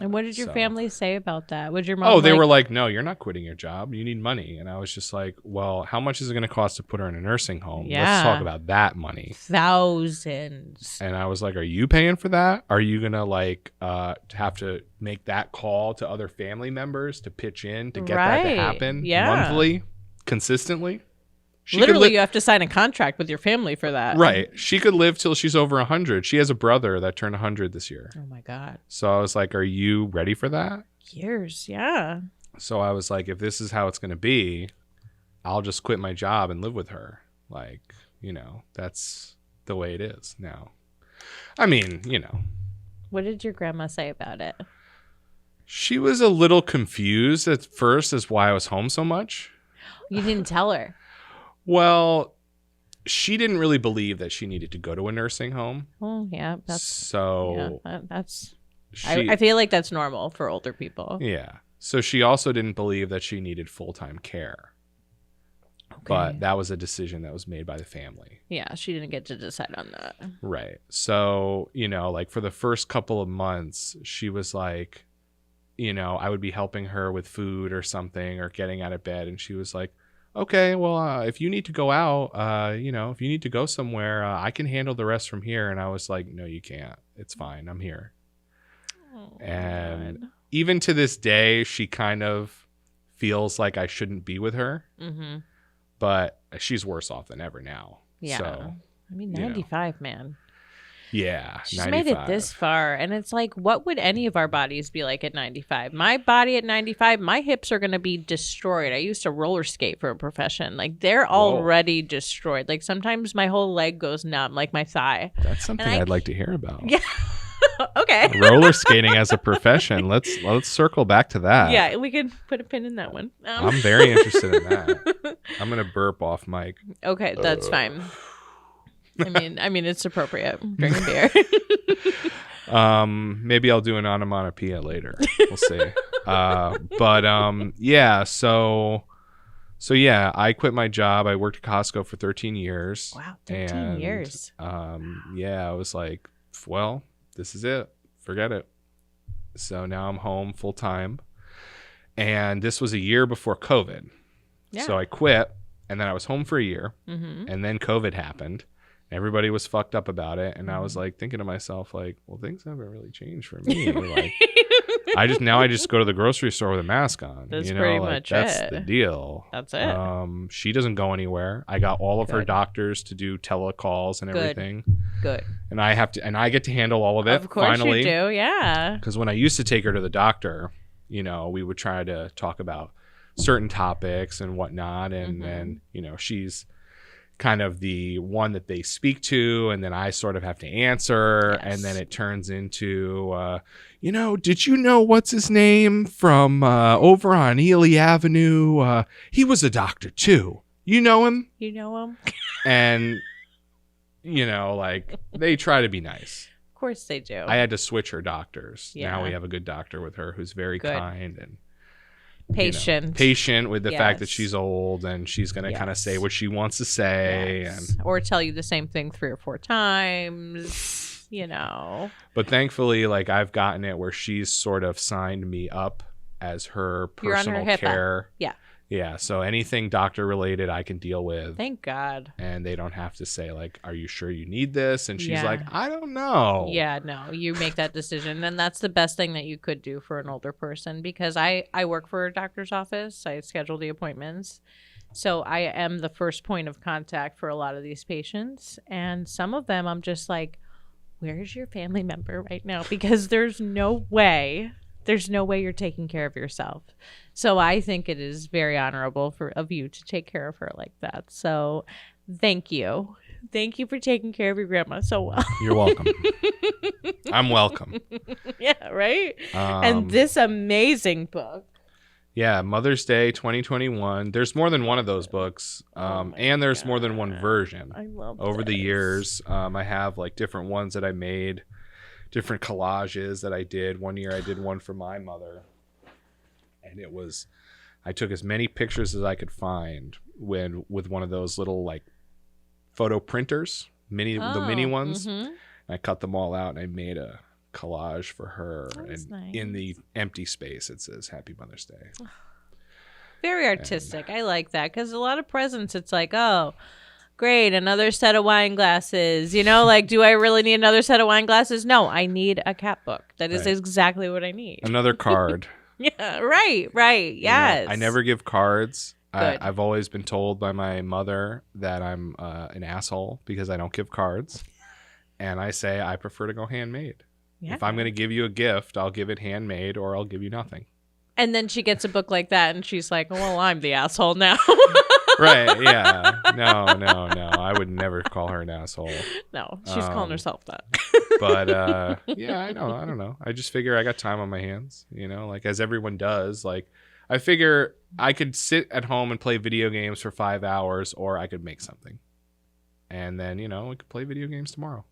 S1: And what did your family say about that? Would your mom?
S2: Oh, they were like, no, you're not quitting your job. You need money. And I was just like, well, how much is it going to cost to put her in a nursing home?
S1: Yeah.
S2: Let's talk about that money.
S1: Thousands.
S2: And I was like, are you paying for that? Are you going to like have to make that call to other family members to pitch in to get that to happen monthly, consistently?
S1: Literally, you have to sign a contract with your family for that.
S2: Right. She could live till she's over 100. She has a brother that turned 100 this year.
S1: Oh, my God.
S2: So I was like, are you ready for that?
S1: Years, yeah.
S2: So I was like, if this is how it's going to be, I'll just quit my job and live with her. Like, you know, that's the way it is now. I mean, you know.
S1: What did your grandma say about it?
S2: She was a little confused at first as why I was home so much.
S1: You didn't tell her.
S2: Well, she didn't really believe that she needed to go to a nursing home.
S1: Oh, yeah. I feel like that's normal for older people.
S2: Yeah. So she also didn't believe that she needed full-time care. Okay. But that was a decision that was made by the family.
S1: Yeah, she didn't get to decide on that.
S2: Right. So, you know, like for the first couple of months, she was like, you know, I would be helping her with food or something or getting out of bed. And she was like, okay, well, if you need to go out, you know, if you need to go somewhere, I can handle the rest from here. And I was like, no, you can't. It's fine. I'm here. Oh, and God. Even to this day, she kind of feels like I shouldn't be with her. Mm-hmm. But she's worse off than ever now.
S1: Yeah.
S2: So,
S1: I mean, 95, man.
S2: Yeah,
S1: she's 95. Made it this far, and it's like, what would any of our bodies be like at 95? My body at 95, my hips are going to be destroyed. I used to roller skate for a profession. Like, they're already destroyed. Like, sometimes my whole leg goes numb, like my thigh.
S2: That's something I'd like to hear about.
S1: Yeah. Okay.
S2: Roller skating as a profession. Let's circle back to that.
S1: Yeah, we could put a pin in that one.
S2: I'm very interested in that. I'm going to burp off mic.
S1: Okay, that's fine. I mean, it's appropriate. Drink a beer.
S2: Maybe I'll do an onomatopoeia later. We'll see. Yeah. So yeah, I quit my job. I worked at Costco for 13 years.
S1: Wow, 13 years.
S2: Yeah, I was like, well, this is it. Forget it. So now I'm home full time, and this was a year before COVID. Yeah. So I quit, and then I was home for a year, and then COVID happened. Everybody was fucked up about it, and I was like thinking to myself, like, well, things haven't really changed for me. Like, I just go to the grocery store with a mask on.
S1: That's pretty much
S2: that's
S1: it.
S2: The deal.
S1: That's it.
S2: She doesn't go anywhere. I got all of her doctors to do telecalls and everything.
S1: Good.
S2: And I get to handle all of it.
S1: Of course
S2: finally.
S1: You do, yeah.
S2: Because when I used to take her to the doctor, you know, we would try to talk about certain topics and whatnot, and then, you know, she's kind of the one that they speak to, and then I sort of have to answer. Yes. And then it turns into, you know, did you know what's his name from over on Ely Avenue? He was a doctor too. You know him?
S1: You know him? And,
S2: you know, like, they try to be nice.
S1: Of course they do.
S2: I had to switch her doctors.
S1: Yeah.
S2: Now we have a good doctor with her who's very kind and
S1: patient.
S2: You know, patient with the fact that she's old, and she's going to kind of say what she wants to say. And
S1: or tell you the same thing 3 or 4 times, you know.
S2: But thankfully, like, I've gotten it where she's sort of signed me up as her personal care.
S1: Yeah.
S2: Yeah, so anything doctor related I can deal with.
S1: Thank God.
S2: And they don't have to say, like, are you sure you need this? And she's
S1: Yeah.
S2: like, I don't know.
S1: Yeah, no, you make that decision. And that's the best thing that you could do for an older person, because I work for a doctor's office. I schedule the appointments. So I am the first point of contact for a lot of these patients. And some of them I'm just like, where's your family member right now? Because there's no way you're taking care of yourself. So I think it is very honorable of you to take care of her like that. So thank you. Thank you for taking care of your grandma so well.
S2: You're welcome. I'm welcome.
S1: Yeah, right? And this amazing book.
S2: Yeah, Mother's Day 2021. There's more than one of those books, and there's more than one version.
S1: I love
S2: over the
S1: this.
S2: years. I have like different ones that I made, different collages that I did. One year I did one for my mother, and I took as many pictures as I could find with one of those little like photo printers, the mini ones.
S1: Mm-hmm.
S2: I cut them all out and I made a collage for her,
S1: That's
S2: and
S1: nice.
S2: in the empty space it says Happy Mother's Day.
S1: Very artistic. I like that, because a lot of presents, it's like, oh, great, another set of wine glasses. You know, like, do I really need another set of wine glasses? No, I need a cat book. That is
S2: Right.
S1: exactly what I need.
S2: Another card.
S1: Yeah, right. Yes.
S2: You know, I never give cards.
S1: Good.
S2: I've always been told by my mother that I'm an asshole because I don't give cards. And I say I prefer to go handmade.
S1: Yeah.
S2: If I'm going to give you a gift, I'll give it handmade or I'll give you nothing.
S1: And then she gets a book like that and she's like, well, I'm the asshole now.
S2: Right. Yeah. No. I would never call her an asshole.
S1: No, she's calling herself that.
S2: But yeah, I know. I don't know. I just figure I got time on my hands, you know, like as everyone does. Like I figure I could sit at home and play video games for 5 hours, or I could make something. And then, you know, we could play video games tomorrow.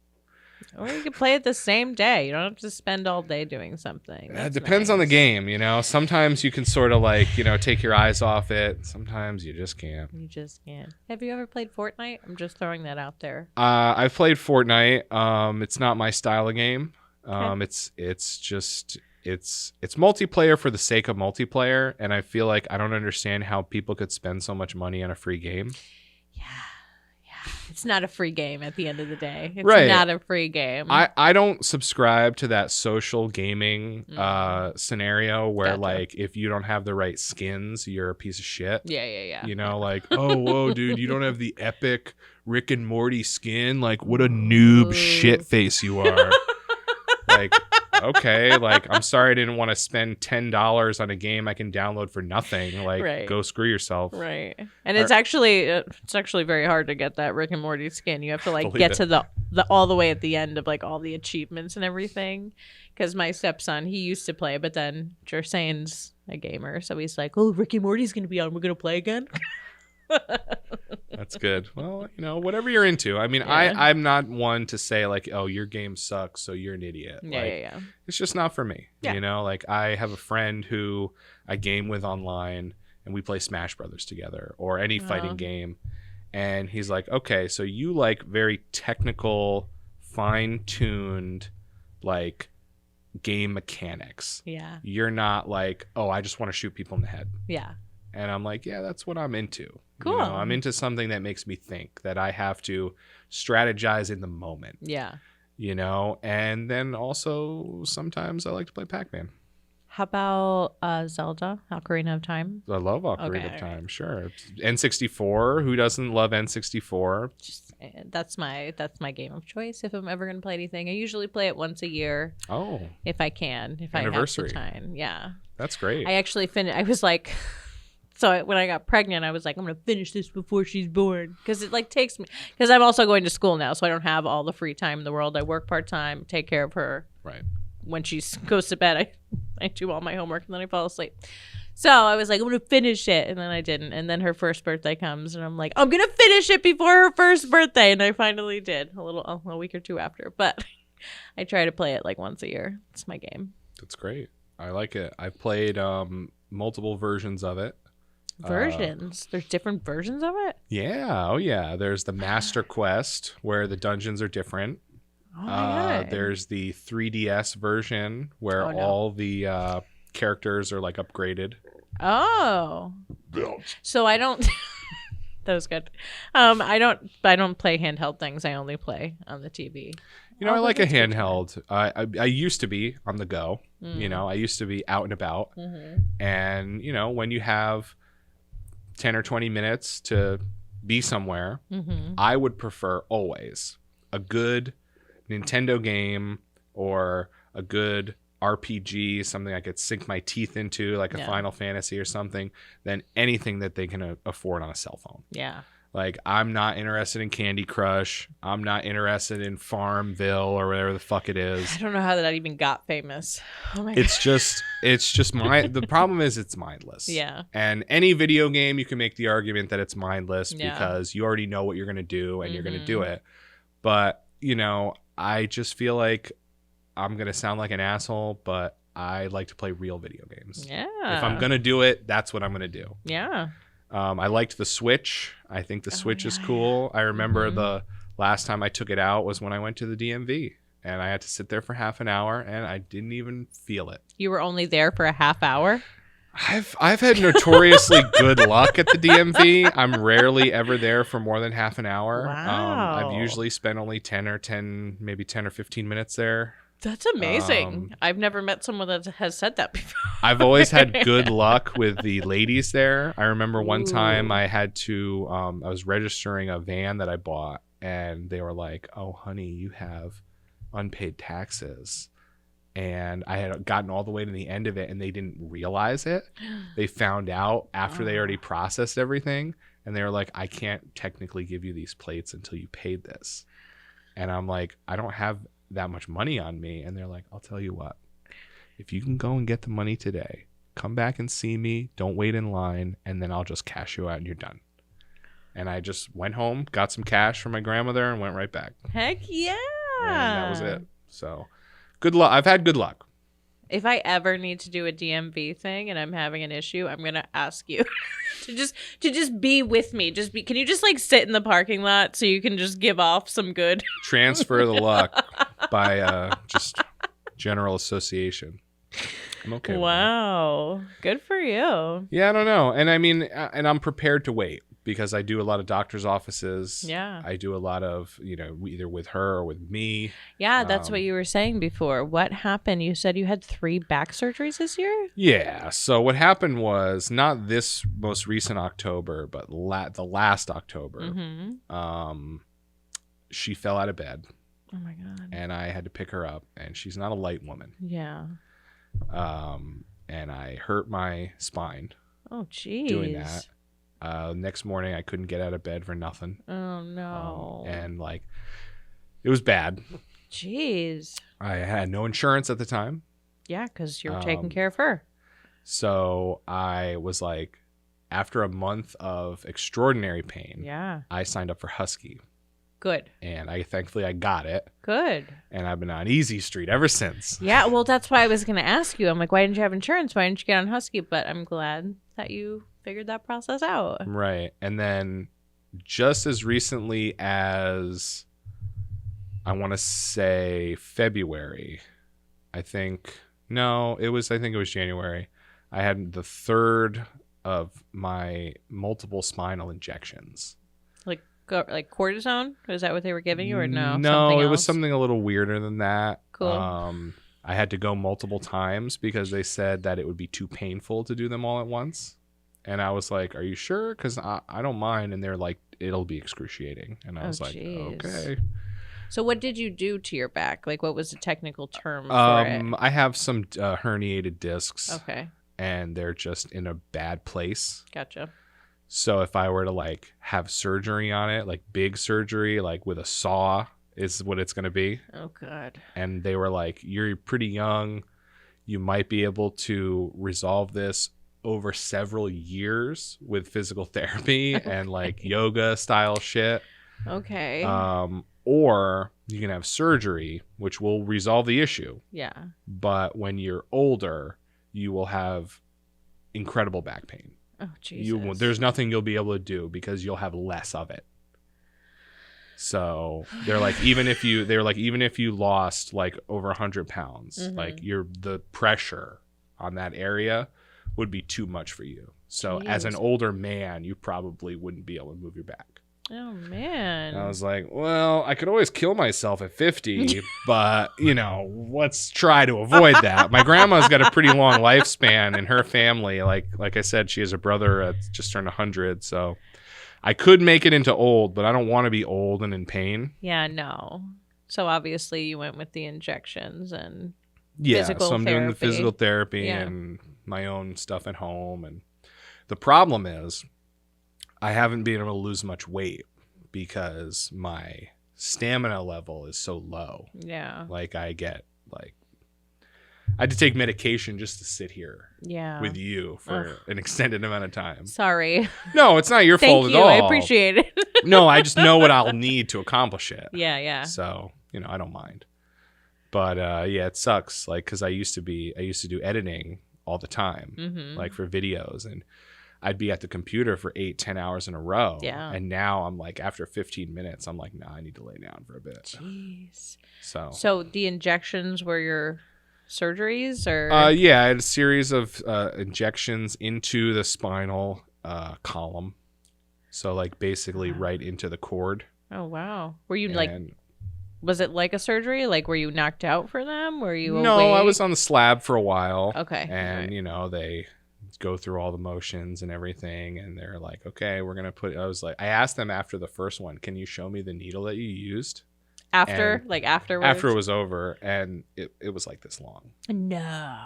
S1: Or you could play it the same day. You don't have to spend all day doing something.
S2: It depends on the game, you know. Sometimes you can sort of like, you know, take your eyes off it. Sometimes you just can't.
S1: You just can't. Have you ever played Fortnite? I'm just throwing that out there.
S2: I've played Fortnite. It's not my style of game.
S1: Okay.
S2: It's multiplayer for the sake of multiplayer, and I feel like I don't understand how people could spend so much money on a free game.
S1: Yeah. It's not a free game at the end of the day. It's
S2: Right.
S1: not a free game.
S2: I don't subscribe to that social gaming scenario where
S1: Gotcha.
S2: like if you don't have the right skins, you're a piece of shit.
S1: Yeah.
S2: You know, like, oh, whoa, dude, you don't have the epic Rick and Morty skin. Like, what a noob
S1: Ooh.
S2: shit face you are. Like, okay, like, I'm sorry I didn't want to spend $10 on a game I can download for nothing. Like,
S1: Right.
S2: go screw yourself.
S1: Right. And it's actually very hard to get that Rick and Morty skin. You have to like
S2: Believe
S1: get
S2: it.
S1: to the all the way at the end of like all the achievements and everything. Because my stepson, he used to play, but then Jersane's a gamer, so he's like, "Oh, Rick and Morty's gonna be on. We're gonna play again."
S2: That's good. Well, you know, whatever you're into. I mean,
S1: Yeah.
S2: I'm not one to say like, oh, your game sucks, so you're an idiot. Like,
S1: Yeah.
S2: it's just not for me.
S1: Yeah.
S2: You know, like I have a friend who I game with online and we play Smash Brothers together or any fighting game. And he's like, okay, so you like very technical, fine-tuned, like game mechanics.
S1: Yeah.
S2: You're not like, oh, I just want to shoot people in the head.
S1: Yeah.
S2: And I'm like, yeah, that's what I'm into.
S1: Cool.
S2: You know, I'm into something that makes me think, that I have to strategize in the moment,
S1: Yeah.
S2: you know? And then also sometimes I like to play Pac-Man.
S1: How about Zelda, Ocarina of Time?
S2: I love Ocarina
S1: Okay,
S2: of
S1: all
S2: Time, sure. N64, who doesn't love N64?
S1: Just that's my game of choice. If I'm ever gonna play anything, I usually play it once a year
S2: Oh,
S1: if I can, if
S2: Anniversary.
S1: I have the time. Yeah.
S2: that's great.
S1: I actually finished. I was like, when I got pregnant, I was like, I'm gonna finish this before she's born, because it like takes me. Because I'm also going to school now, so I don't have all the free time in the world. I work part time, take care of her.
S2: Right.
S1: When she goes to bed, I do all my homework and then I fall asleep. So I was like, I'm gonna finish it, and then I didn't. And then her first birthday comes, and I'm like, I'm gonna finish it before her first birthday, and I finally did a week or two after. But I try to play it like once a year. It's my game.
S2: That's great. I like it. I've played multiple versions of it.
S1: Versions. There's different versions of it.
S2: Yeah. Oh, yeah. There's the Master Quest, where the dungeons are different.
S1: Oh my god.
S2: There's the 3DS version, where
S1: Oh, no.
S2: all the characters are like upgraded.
S1: Oh.
S3: Belch.
S1: So I don't. That was good. I don't play handheld things. I only play on the TV.
S2: You know, I
S1: Although
S2: like a
S1: that's good to know.
S2: handheld. I used to be on the go. You know, I used to be out and about. And, you know, when you have 10 or 20 minutes to be somewhere, I would prefer always a good Nintendo game or a good RPG, something I could sink my teeth into, like a Final Fantasy or something, than anything that they can afford on a cell phone.
S1: Yeah.
S2: Like, I'm not interested in Candy Crush. I'm not interested in Farmville or whatever the fuck it is.
S1: I don't know how that even got famous. Oh my
S2: It's just the problem is it's mindless.
S1: Yeah.
S2: And any video game, you can make the argument that it's mindless
S1: Yeah.
S2: because you already know what you're going to do and you're going to do it. But, you know, I just feel like I'm going to sound like an asshole, but I like to play real video games.
S1: Yeah.
S2: If I'm going to do it, that's what I'm going to do.
S1: Yeah.
S2: I liked the Switch. I think the Switch is cool. I remember the last time I took it out was when I went to the DMV. And I had to sit there for half an hour, and I didn't even feel it.
S1: You were only there for a half hour?
S2: I've had notoriously good luck at the DMV. I'm rarely ever there for more than half an hour.
S1: Wow.
S2: I've usually spent only 10 or 15 minutes there.
S1: That's amazing. I've never met someone that has said that before.
S2: I've always had good luck with the ladies there. I remember one time I had to, I was registering a van that I bought, and they were like, "Oh, honey, you have unpaid taxes." And I had gotten all the way to the end of it, and they didn't realize it. They found out after they already processed everything, and they were like, "I can't technically give you these plates until you paid this." And I'm like, "I don't have that much money on me." And they're like, "I'll tell you what, if you can go and get the money today, come back and see me, don't wait in line, and then I'll just cash you out and you're done." And I just went home, got some cash from my grandmother, and went right back.
S1: Heck yeah.
S2: And that was it. So good luck. I've had good luck.
S1: If I ever need to do a DMV thing and I'm having an issue, I'm gonna ask you to just be with me. Can you just like sit in the parking lot so you can just give off some good
S2: Transfer the luck by just general association. I'm okay.
S1: Wow. Good for you.
S2: Yeah, I don't know. And I mean, and I'm prepared to wait because I do a lot of doctor's offices.
S1: Yeah.
S2: I do a lot of, you know, either with her or with me.
S1: Yeah, that's what you were saying before. What happened? You said you had 3 back surgeries this year?
S2: Yeah. So what happened was not this most recent October, but the last October. She fell out of bed.
S1: Oh my God.
S2: And I had to pick her up, and she's not a light woman.
S1: Yeah.
S2: And I hurt my spine.
S1: Oh, geez.
S2: Doing that. Next morning, I couldn't get out of bed for nothing.
S1: Oh, no.
S2: And like, it was bad.
S1: Jeez.
S2: I had no insurance at the time.
S1: Yeah, because you're taking care of her.
S2: So I was like, after a month of extraordinary pain, I signed up for Husky.
S1: Good.
S2: And thankfully I got it.
S1: Good.
S2: And I've been on Easy Street ever since.
S1: Yeah, well, that's why I was going to ask you. I'm like, why didn't you have insurance? Why didn't you get on Husky? But I'm glad that you figured that process out.
S2: Right. And then just as recently as, I want to say February, I think it was January. I had the 3rd of my multiple spinal injections.
S1: Like cortisone? Is that what they were giving you or no?
S2: No, it was something a little weirder than that.
S1: Cool.
S2: I had to go multiple times because they said that it would be too painful to do them all at once. And I was like, "Are you sure? Because I don't mind." And they're like, "It'll be excruciating." And I was like,
S1: geez.
S2: "Okay."
S1: So what did you do to your back? Like, what was the technical term for it?
S2: I have some herniated discs.
S1: Okay.
S2: And they're just in a bad place.
S1: Gotcha.
S2: So if I were to like have surgery on it, like big surgery, like with a saw is what it's going to be.
S1: Oh, God.
S2: And they were like, "You're pretty young. You might be able to resolve this over several years with physical therapy and like yoga style shit.
S1: Okay.
S2: Or you can have surgery, which will resolve the issue.
S1: Yeah.
S2: But when you're older, you will have incredible back pain.
S1: Oh, Jesus.
S2: There's nothing you'll be able to do because you'll have less of it. So they're like, even if you lost like over 100 pounds, like the pressure on that area would be too much for you. So as an
S1: Jeez.
S2: older man, you probably wouldn't be able to move your back.
S1: Oh man.
S2: And I was like, well, I could always kill myself at 50, but, let's try to avoid that. My grandma's got a pretty long lifespan in her family. Like I said, she has a brother that's just turned 100. So I could make it into old, but I don't want to be old and in pain.
S1: Yeah, no. So obviously you went with the injections and
S2: Yeah,
S1: physical
S2: so I'm doing the
S1: therapy.
S2: physical therapy
S1: Yeah.
S2: and my own stuff at home. And the problem is I haven't been able to lose much weight because my stamina level is so low.
S1: Yeah.
S2: Like I had to take medication just to sit here
S1: Yeah.
S2: with you for an extended amount of time.
S1: Sorry.
S2: No, it's not your
S1: Thank
S2: fault
S1: you.
S2: at all.
S1: I appreciate it.
S2: No, I just know what I'll need to accomplish it.
S1: Yeah.
S2: So, I don't mind. But yeah, it sucks. Like, cause I used to do editing all the time,
S1: Mm-hmm.
S2: like for videos, and I'd be at the computer for 8-10 hours in a row.
S1: Yeah.
S2: And now I'm like, after 15 minutes, I'm like, nah, I need to lay down for a bit.
S1: Jeez.
S2: So
S1: the injections were your surgeries or?
S2: yeah, I had a series of injections into the spinal column. So like basically
S1: Wow.
S2: right into the cord.
S1: Oh, wow. Were you
S2: And
S1: was it like a surgery? Like, were you knocked out for them? Were you
S2: no, I
S1: awake?
S2: was on the slab for a while.
S1: Okay.
S2: And,
S1: Right.
S2: They go through all the motions and everything. And they're like, okay, we're going to I asked them after the first one, can you show me the needle that you used?
S1: Afterwards?
S2: After it was over. And it was like this long.
S1: No.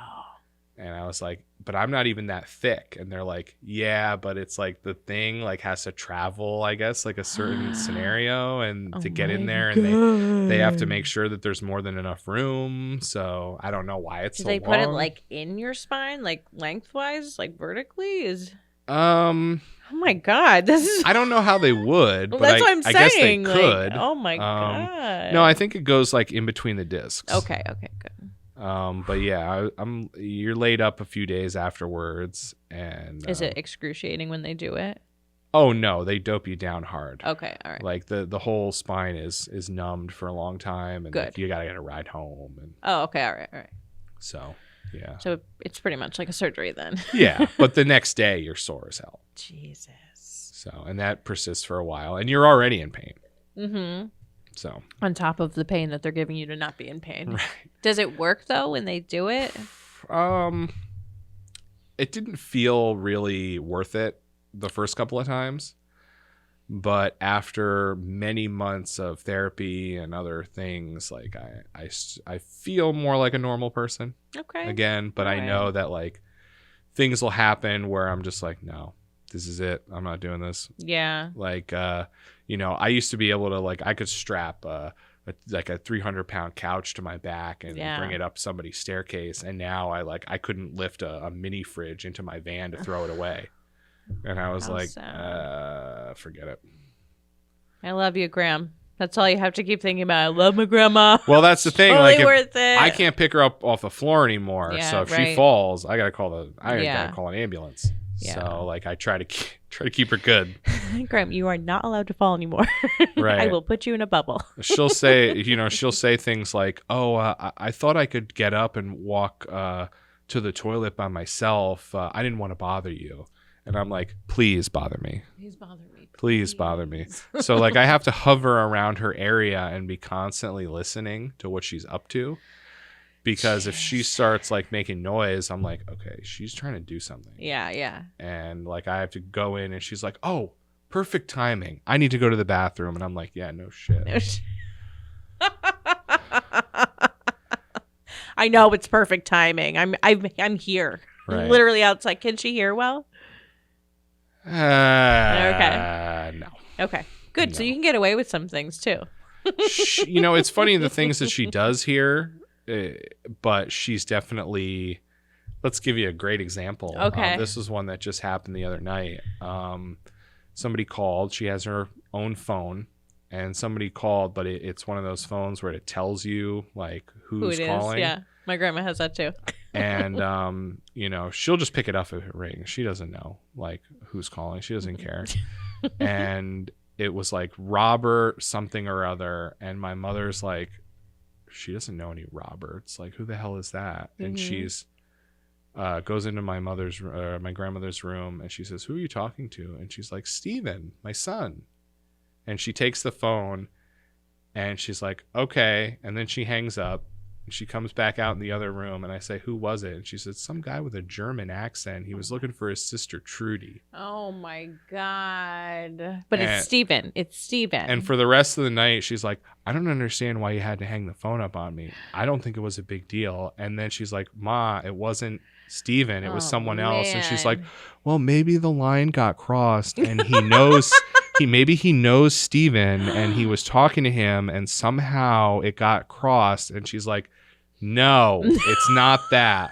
S2: And I was like, but I'm not even that thick. And they're like, yeah, but it's like the thing like has to travel, I guess, like a certain scenario and to get in there. And they have to make sure that there's more than enough room. So I don't know why it's
S1: Did
S2: so
S1: they
S2: long.
S1: put it like in your spine, like lengthwise, like vertically?
S2: Um,
S1: Oh my God, this is.
S2: I don't know how they would,
S1: Well,
S2: but
S1: that's what I'm
S2: I guess they
S1: saying.
S2: could.
S1: Like, oh my God.
S2: No, I think it goes like in between the discs.
S1: Okay, good.
S2: But yeah, you're laid up a few days afterwards, and
S1: Is it excruciating when they do it?
S2: Oh no, they dope you down hard.
S1: Okay, all right.
S2: Like the whole spine is numbed for a long time, and like,
S1: Good.
S2: you gotta get a ride home, and
S1: Oh, okay, all right.
S2: so yeah,
S1: So it's pretty much like a surgery then.
S2: yeah. But the next day you're sore as hell.
S1: Jesus.
S2: So and that persists for a while, and you're already in pain.
S1: Mm-hmm.
S2: So
S1: On top of the pain that they're giving you to not be in pain.
S2: right.
S1: Does it work though when they do it?
S2: It didn't feel really worth it the first couple of times, but after many months of therapy and other things, like I feel more like a normal person
S1: Okay.
S2: again, but I
S1: Alright.
S2: know that like things will happen where I'm just like, no, this is it. I'm not doing this.
S1: Yeah.
S2: Like, I used to be able to I could strap a 300-pound couch to my back and
S1: Yeah.
S2: bring it up somebody's staircase, and now I couldn't lift a mini fridge into my van to throw it away, and I was
S1: How
S2: like,
S1: sad.
S2: forget it.
S1: I love you, Graham. That's all you have to keep thinking about. I love my grandma.
S2: Well, that's the thing.
S1: Totally
S2: Like, if
S1: worth it.
S2: I can't pick her up off the floor anymore,
S1: Yeah,
S2: so if she
S1: right.
S2: falls, I gotta call
S1: Yeah.
S2: gotta call an ambulance.
S1: Yeah.
S2: So I try to keep her good.
S1: Graham, you are not allowed to fall anymore.
S2: Right.
S1: I will put you in a bubble.
S2: She'll say things like, "Oh, I thought I could get up and walk to the toilet by myself. I didn't want to bother you." And I'm like, "Please bother me.
S1: Please bother me.
S2: Please bother me." So I have to hover around her area and be constantly listening to what she's up to, because if she starts making noise, I'm like, "Okay, she's trying to do something."
S1: Yeah.
S2: And I have to go in, and she's like, "Oh, perfect timing. I need to go to the bathroom." And I'm like, "Yeah, no shit."
S1: I know it's perfect timing. I'm here.
S2: Right.
S1: Literally outside. Can she hear well?
S2: No.
S1: Okay. Good. So
S2: No.
S1: you can get away with some things too.
S2: It's funny the things that she does here, but she's definitely. Let's give you a great example.
S1: Okay.
S2: This is one that just happened the other night. Somebody called. She has her own phone, and somebody called, but it's one of those phones where it tells you
S1: Who
S2: who's
S1: it
S2: calling.
S1: is? Yeah. My grandma has that too.
S2: And she'll just pick it up if it rings. She doesn't know who's calling. She doesn't care. And it was Robert something or other, and my mother's like, she doesn't know any Roberts. Who the hell is that? And
S1: Mhm.
S2: she's goes into my grandmother's room, and she says, "Who are you talking to?" And she's like, "Steven, my son." And she takes the phone, and she's like, "Okay." And then she hangs up, and she comes back out in the other room, and I say, "Who was it?" And she said, "Some guy with a German accent. He was looking for his sister Trudy."
S1: Oh my God. But it's Steven. It's Steven.
S2: And for the rest of the night, she's like, "I don't understand why you had to hang the phone up on me. I don't think it was a big deal." And then she's like, "Ma, it wasn't Steven. It was someone else." And she's like, "Well, maybe the line got crossed, and he knows maybe he knows Steven, and he was talking to him, and somehow it got crossed." And she's like, "No, it's not that."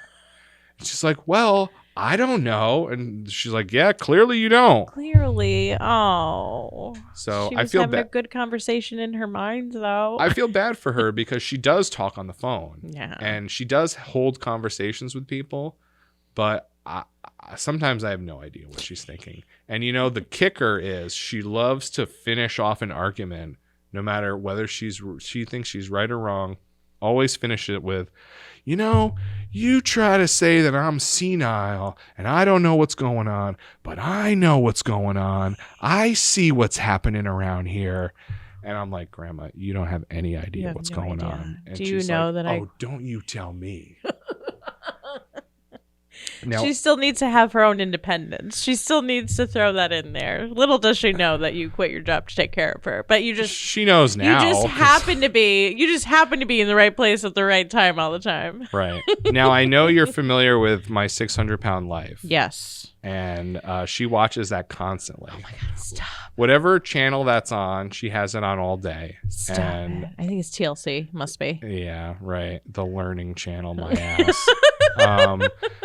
S2: And she's like, "Well, I don't know." And she's like, "Yeah, clearly you don't."
S1: Clearly. Oh.
S2: So
S1: she
S2: I
S1: was
S2: feel
S1: having a good conversation in her mind, though.
S2: I feel bad for her because she does talk on the phone.
S1: Yeah.
S2: And she does hold conversations with people, but sometimes I have no idea what she's thinking. And the kicker is she loves to finish off an argument, no matter whether she thinks she's right or wrong. Always finish it with, "You try to say that I'm senile and I don't know what's going on, but I know what's going on. I see what's happening around here." And I'm like, "Grandma, you don't have any idea what's going on." And
S1: do you know that
S2: "Oh, don't you tell me." Now,
S1: she still needs to have her own independence. She still needs to throw that in there. Little does she know that you quit your job to take care of her, but
S2: she knows now.
S1: You just happen to be in the right place at the right time all the time.
S2: Right. Now, I know you're familiar with My 600-Pound Life.
S1: Yes.
S2: And she watches that constantly.
S1: Oh my God, stop.
S2: Whatever channel that's on, she has it on all day.
S1: Stop it. I think it's TLC. Must be.
S2: Yeah, right. The Learning Channel, my ass.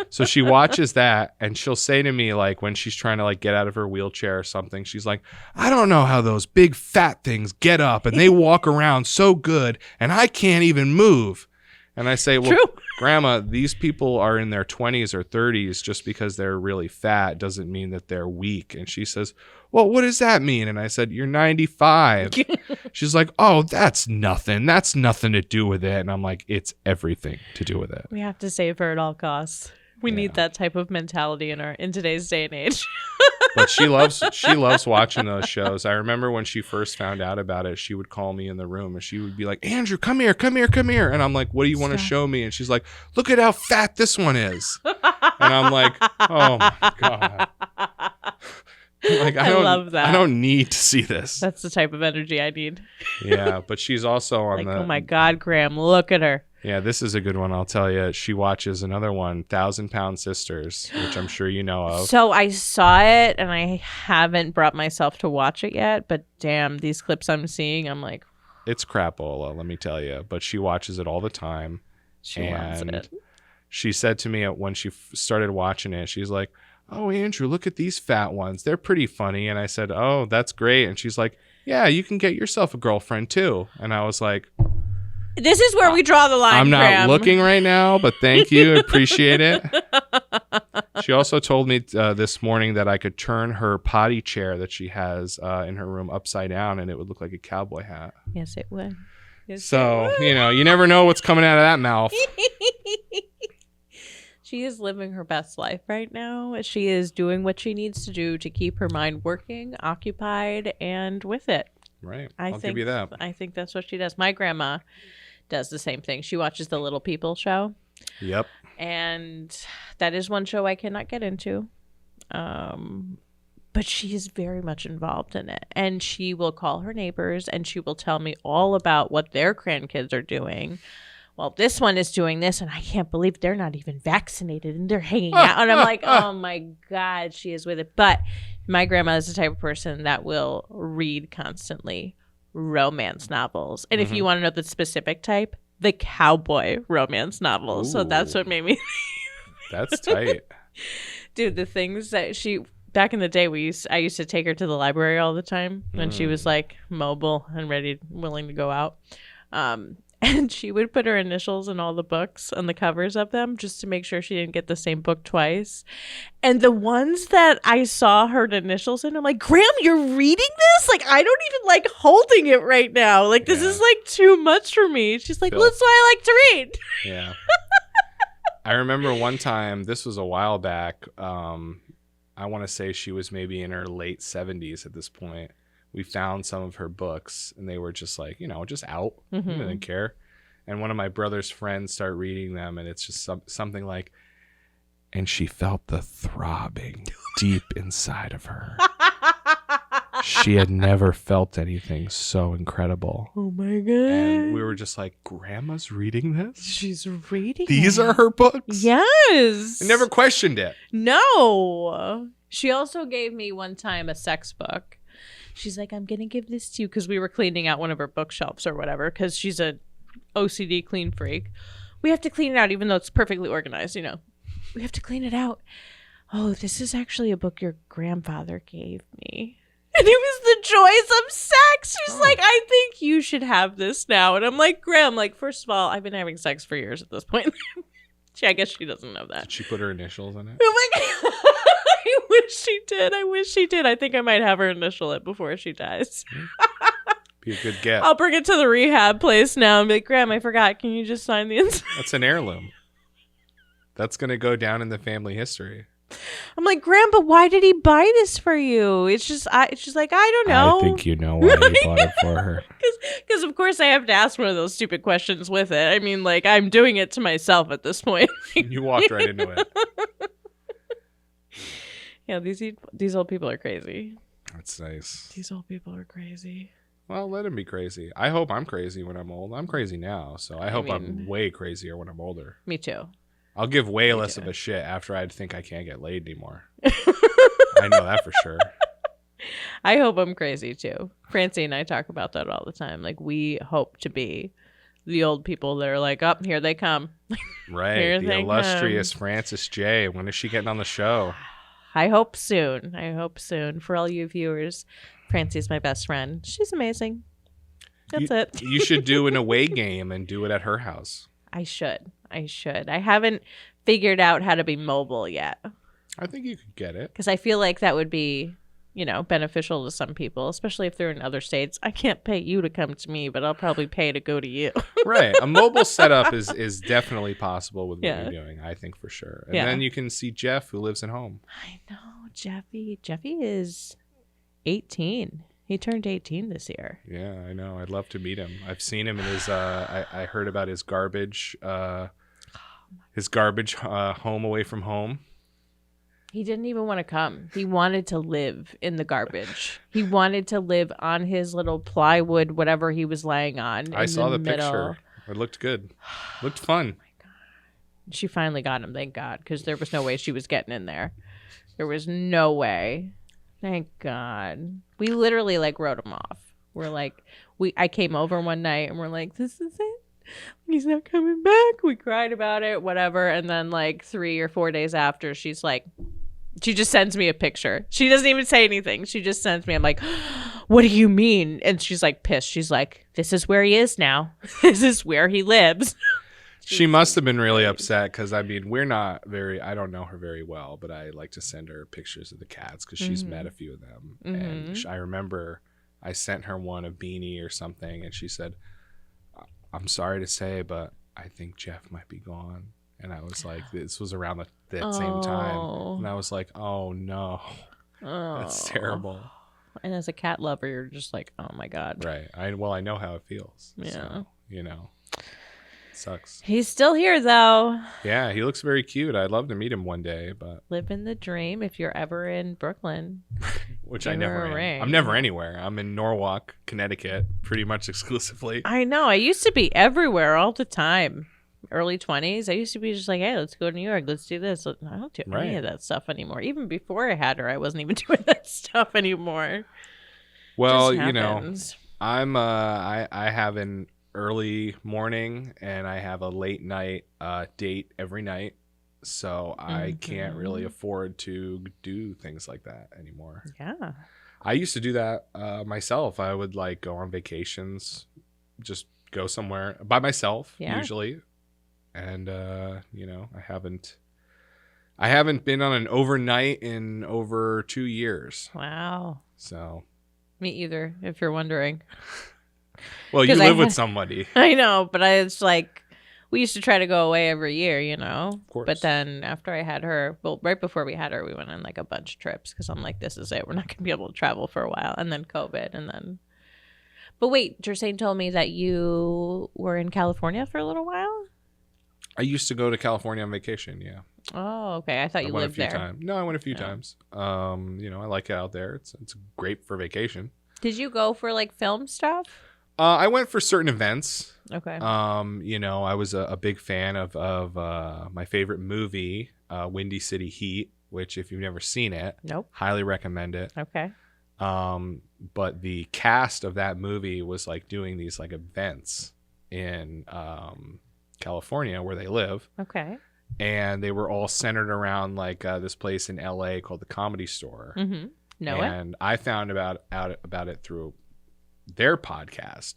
S2: So she watches that, and she'll say to me, like, when she's trying to like get out of her wheelchair or something, she's like, "I don't know how those big fat things get up and they walk around so good, and I can't even move." And I say, "Well,
S1: True.
S2: Grandma, these people are in their 20s or 30s. Just because they're really fat doesn't mean that they're weak." And she says, "Well, what does that mean?" And I said, "You're 95. She's like, "Oh, that's nothing. That's nothing to do with it." And I'm like, "It's everything to do with it."
S1: We have to save her at all costs. We need that type of mentality in today's day and age.
S2: But she loves watching those shows. I remember when she first found out about it, she would call me in the room and she would be like, "Andrew, come here. And I'm like, "What do you want to show me?" And she's like, "Look at how fat this one is." And I'm like, "Oh my God." Like, I love that. I don't need to see this.
S1: That's the type of energy I need.
S2: Yeah, but she's also on
S1: oh my God, Graham, look at her.
S2: Yeah, this is a good one, I'll tell you. She watches another one, 1,000-Pound Sisters, which I'm sure you know of.
S1: So I saw it, and I haven't brought myself to watch it yet, but damn, these clips I'm seeing, I'm like...
S2: It's crapola, let me tell you. But she watches it all the time.
S1: She loves it.
S2: She said to me when she started watching it, she's like, "Oh, Andrew, look at these fat ones. They're pretty funny." And I said, "Oh, that's great." And she's like, "Yeah, you can get yourself a girlfriend too." And I was like...
S1: This is where we draw the line,
S2: I'm not
S1: Graham.
S2: looking right now, but thank you. Appreciate it. She also told me this morning that I could turn her potty chair that she has in her room upside down and it would look like a cowboy hat.
S1: Yes, it would.
S2: So, you never know what's coming out of that mouth.
S1: She is living her best life right now. She is doing what she needs to do to keep her mind working, occupied, and with it.
S2: Right. I'll give you that.
S1: I think that's what she does. My grandma does the same thing. She watches the Little People show.
S2: Yep.
S1: And that is one show I cannot get into. But she is very much involved in it. And she will call her neighbors and she will tell me all about what their grandkids are doing. Well, this one is doing this, and I can't believe they're not even vaccinated, and they're hanging out. And I'm like, oh, my God, she is with it. But my grandma is the type of person that will read constantly romance novels. And if you want to know the specific type, the cowboy romance novels. Ooh. So that's what made me.
S2: That's tight.
S1: Dude, the things that back in the day, I used to take her to the library all the time when she was like mobile and willing to go out. And she would put her initials in all the books on the covers of them just to make sure she didn't get the same book twice. And the ones that I saw her initials in, I'm like, Graham, you're reading this? Like, I don't even like holding it right now. Like, this is like too much for me. She's like, well, that's why I like to read.
S2: Yeah. I remember one time, this was a while back. I want to say she was maybe in her late 70s at this point. We found some of her books and they were just like, just out.
S1: Mm-hmm.
S2: I didn't care. And one of my brother's friends started reading them, and it's just something like, and she felt the throbbing deep inside of her. She had never felt anything so incredible.
S1: Oh my God.
S2: And we were just like, Grandma's reading this?
S1: She's reading
S2: These
S1: it.
S2: are her books?
S1: Yes.
S2: I never questioned it.
S1: No. She also gave me one time a sex book. She's like, I'm going to give this to you, because we were cleaning out one of her bookshelves or whatever, because she's a OCD clean freak. We have to clean it out, even though it's perfectly organized, We have to clean it out. Oh, this is actually a book your grandfather gave me. And it was The Joys of Sex. She's like, I think you should have this now. And I'm like, Graham, first of all, I've been having sex for years at this point. I guess she doesn't know that.
S2: Did she put her initials in it?
S1: Oh my God. I wish she did. I think I might have her initial it before she dies.
S2: Be a good get.
S1: I'll bring it to the rehab place now and be like, Graham, I forgot. Can you just sign the inside?
S2: That's an heirloom. That's going to go down in the family history.
S1: I'm like, Graham, but why did he buy this for you? She's like, I don't know.
S2: I think you know why he bought it for her.
S1: Because, of course, I have to ask one of those stupid questions with it. I mean, I'm doing it to myself at this point.
S2: You walked right into it.
S1: Yeah, these old people are crazy.
S2: That's nice.
S1: These old people are crazy.
S2: Well, let him be crazy. I hope I'm crazy when I'm old. I'm crazy now, so I hope I'm way crazier when I'm older.
S1: Me too.
S2: I'll give way less of a shit after I think I can't get laid anymore. I know that for sure.
S1: I hope I'm crazy too. Francie and I talk about that all the time. We hope to be the old people that are like, oh, here they come.
S2: Right. The illustrious Frances J. When is she getting on the show?
S1: I hope soon. For all you viewers, Francie's my best friend. She's amazing. That's it.
S2: You should do an away game and do it at her house.
S1: I should. I haven't figured out how to be mobile yet.
S2: I think you could get it.
S1: Because I feel like that would be, beneficial to some people, especially if they're in other states. I can't pay you to come to me, but I'll probably pay to go to you.
S2: Right. A mobile setup is definitely possible with what you're doing, I think for sure. And then you can see Jeff, who lives at home.
S1: I know. Jeffy is 18. He turned 18 this year.
S2: Yeah, I know. I'd love to meet him. I've seen him in his, I heard about his garbage, home away from home.
S1: He didn't even want to come. He wanted to live in the garbage. He wanted to live on his little plywood, whatever he was laying on.
S2: I saw the picture. It looked good. Looked fun.
S1: Oh my God. She finally got him, thank God, because there was no way she was getting in there. There was no way. Thank God. We literally wrote him off. We're like, I came over one night and we're like, this is it. He's not coming back. We cried about it, whatever. And then 3 or 4 days after, she's like, she just sends me a picture. She doesn't even say anything. She just sends me. I'm like, what do you mean? And she's pissed. She's like, this is where he is now. This is where he lives.
S2: She must have been really upset because, I don't know her very well, but I like to send her pictures of the cats because she's met a few of them. Mm-hmm. And I remember I sent her one of Beanie or something, and she said, I'm sorry to say, but I think Jeff might be gone. And I was like, this was around that same time. And I was like, oh, no. That's terrible.
S1: And as a cat lover, you're just like, oh, my God.
S2: Right. I know how it feels. Yeah. So, sucks.
S1: He's still here, though.
S2: Yeah, he looks very cute. I'd love to meet him one day, but
S1: living the dream if you're ever in Brooklyn.
S2: Which I never am. I'm never anywhere. I'm in Norwalk, Connecticut, pretty much exclusively.
S1: I know. I used to be everywhere all the time. Early 20s. I used to be just like, hey, let's go to New York. Let's do this. I don't do any of that stuff anymore. Even before I had her, I wasn't even doing that stuff anymore.
S2: Well, I'm I have an early morning and I have a late night date every night, so I can't really afford to do things like that anymore.
S1: Yeah,
S2: I used to do that myself. I would go on vacations, just go somewhere by myself usually, and I haven't been on an overnight in over 2 years.
S1: Wow.
S2: So
S1: me either, if you're wondering.
S2: Well, you live with somebody.
S1: I know, but it's we used to try to go away every year, you know.
S2: Of course.
S1: But then after I had her, well, right before we had her, we went on like a bunch of trips because I'm like, this is it. We're not going to be able to travel for a while. And then COVID. And then. But wait, Jersaine told me that you were in California for a little while.
S2: I used to go to California on vacation. Yeah.
S1: Oh, okay. I thought you
S2: went
S1: lived
S2: a few
S1: there.
S2: times. No, I went a few times. You know, I like it out there. It's great for vacation.
S1: Did you go for like film stuff?
S2: I went for certain events.
S1: Okay.
S2: You know, I was a big fan of my favorite movie, Windy City Heat, which if you've never seen it,
S1: Nope.
S2: highly recommend it.
S1: Okay.
S2: But the cast of that movie was like doing these like events in California where they live.
S1: Okay.
S2: And they were all centered around like this place in LA called the Comedy Store.
S1: Mm-hmm.
S2: And I found out about it through their podcast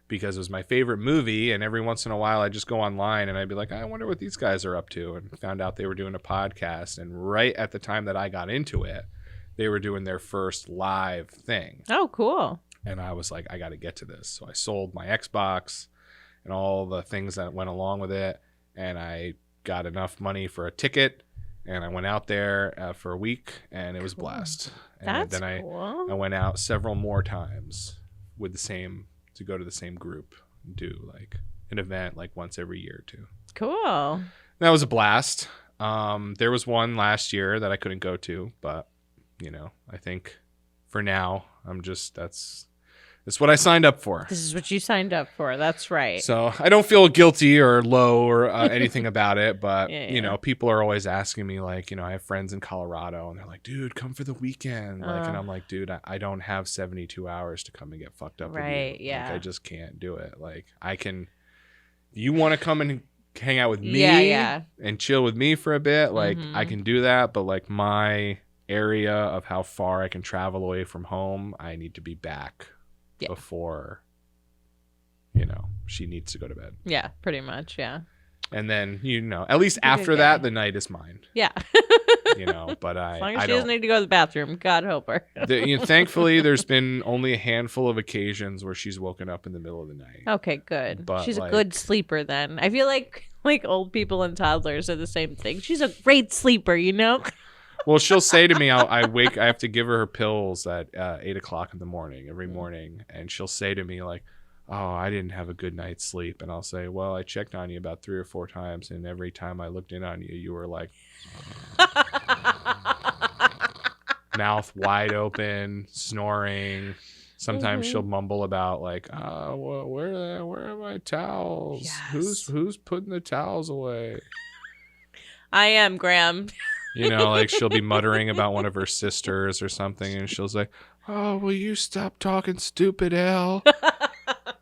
S2: because it was my favorite movie. And every once in a while I just go online and I'd be like, I wonder what these guys are up to. And found out they were doing a podcast. And right at the time that I got into it, they were doing their first live thing.
S1: Oh, cool.
S2: And I was like, I got to get to this. So I sold my Xbox and all the things that went along with it. And I got enough money for a ticket. And I went out there for a week and it was a blast. And
S1: That's
S2: then
S1: cool.
S2: I went out several more times with to go to the same group, and do like an event like once every year or two.
S1: Cool.
S2: That was a blast. There was one last year that I couldn't go to, but you know, I think for now that's what I signed up for.
S1: This is what you signed up for. That's right.
S2: So I don't feel guilty or low or anything about it, but
S1: Yeah.
S2: you know, people are always asking me like, you know, I have friends in Colorado and they're like, dude, come for the weekend. Like, and I'm like, dude, I don't have 72 hours to come and get fucked up
S1: Right,
S2: with you.
S1: yeah.
S2: Like, I just can't do it. Like you want to come and hang out with me
S1: Yeah.
S2: and chill with me for a bit. Like I
S1: Mhm.
S2: can do that. But like my area of how far I can travel away from home, I need to be back before, you know, she needs to go to bed.
S1: Yeah, pretty much. Yeah.
S2: And then, you know, at least
S1: Good
S2: after
S1: guy.
S2: that, the night is mine,
S1: Yeah.
S2: you know, but
S1: As long as
S2: I
S1: she doesn't
S2: don't.
S1: need to go to the bathroom, God help her.
S2: You know, thankfully, there's been only a handful of occasions where she's woken up in the middle of the night.
S1: Okay, good.
S2: But,
S1: She's a
S2: like-
S1: good sleeper then. I feel like old people and toddlers are the same thing. She's a great sleeper, you know?
S2: Well, she'll say to me, I have to give her pills at 8:00 in the morning every morning. And she'll say to me like, oh, I didn't have a good night's sleep. And I'll say, well, I checked on you about 3 or 4 times. And every time I looked in on you, you were like mouth wide open, snoring. Sometimes she'll mumble about like, well, where are my towels?
S1: Yes.
S2: Who's putting the towels away?
S1: I am, Graham.
S2: You know, like she'll be muttering about one of her sisters or something, and she'll say, oh, will you stop talking stupid, Al?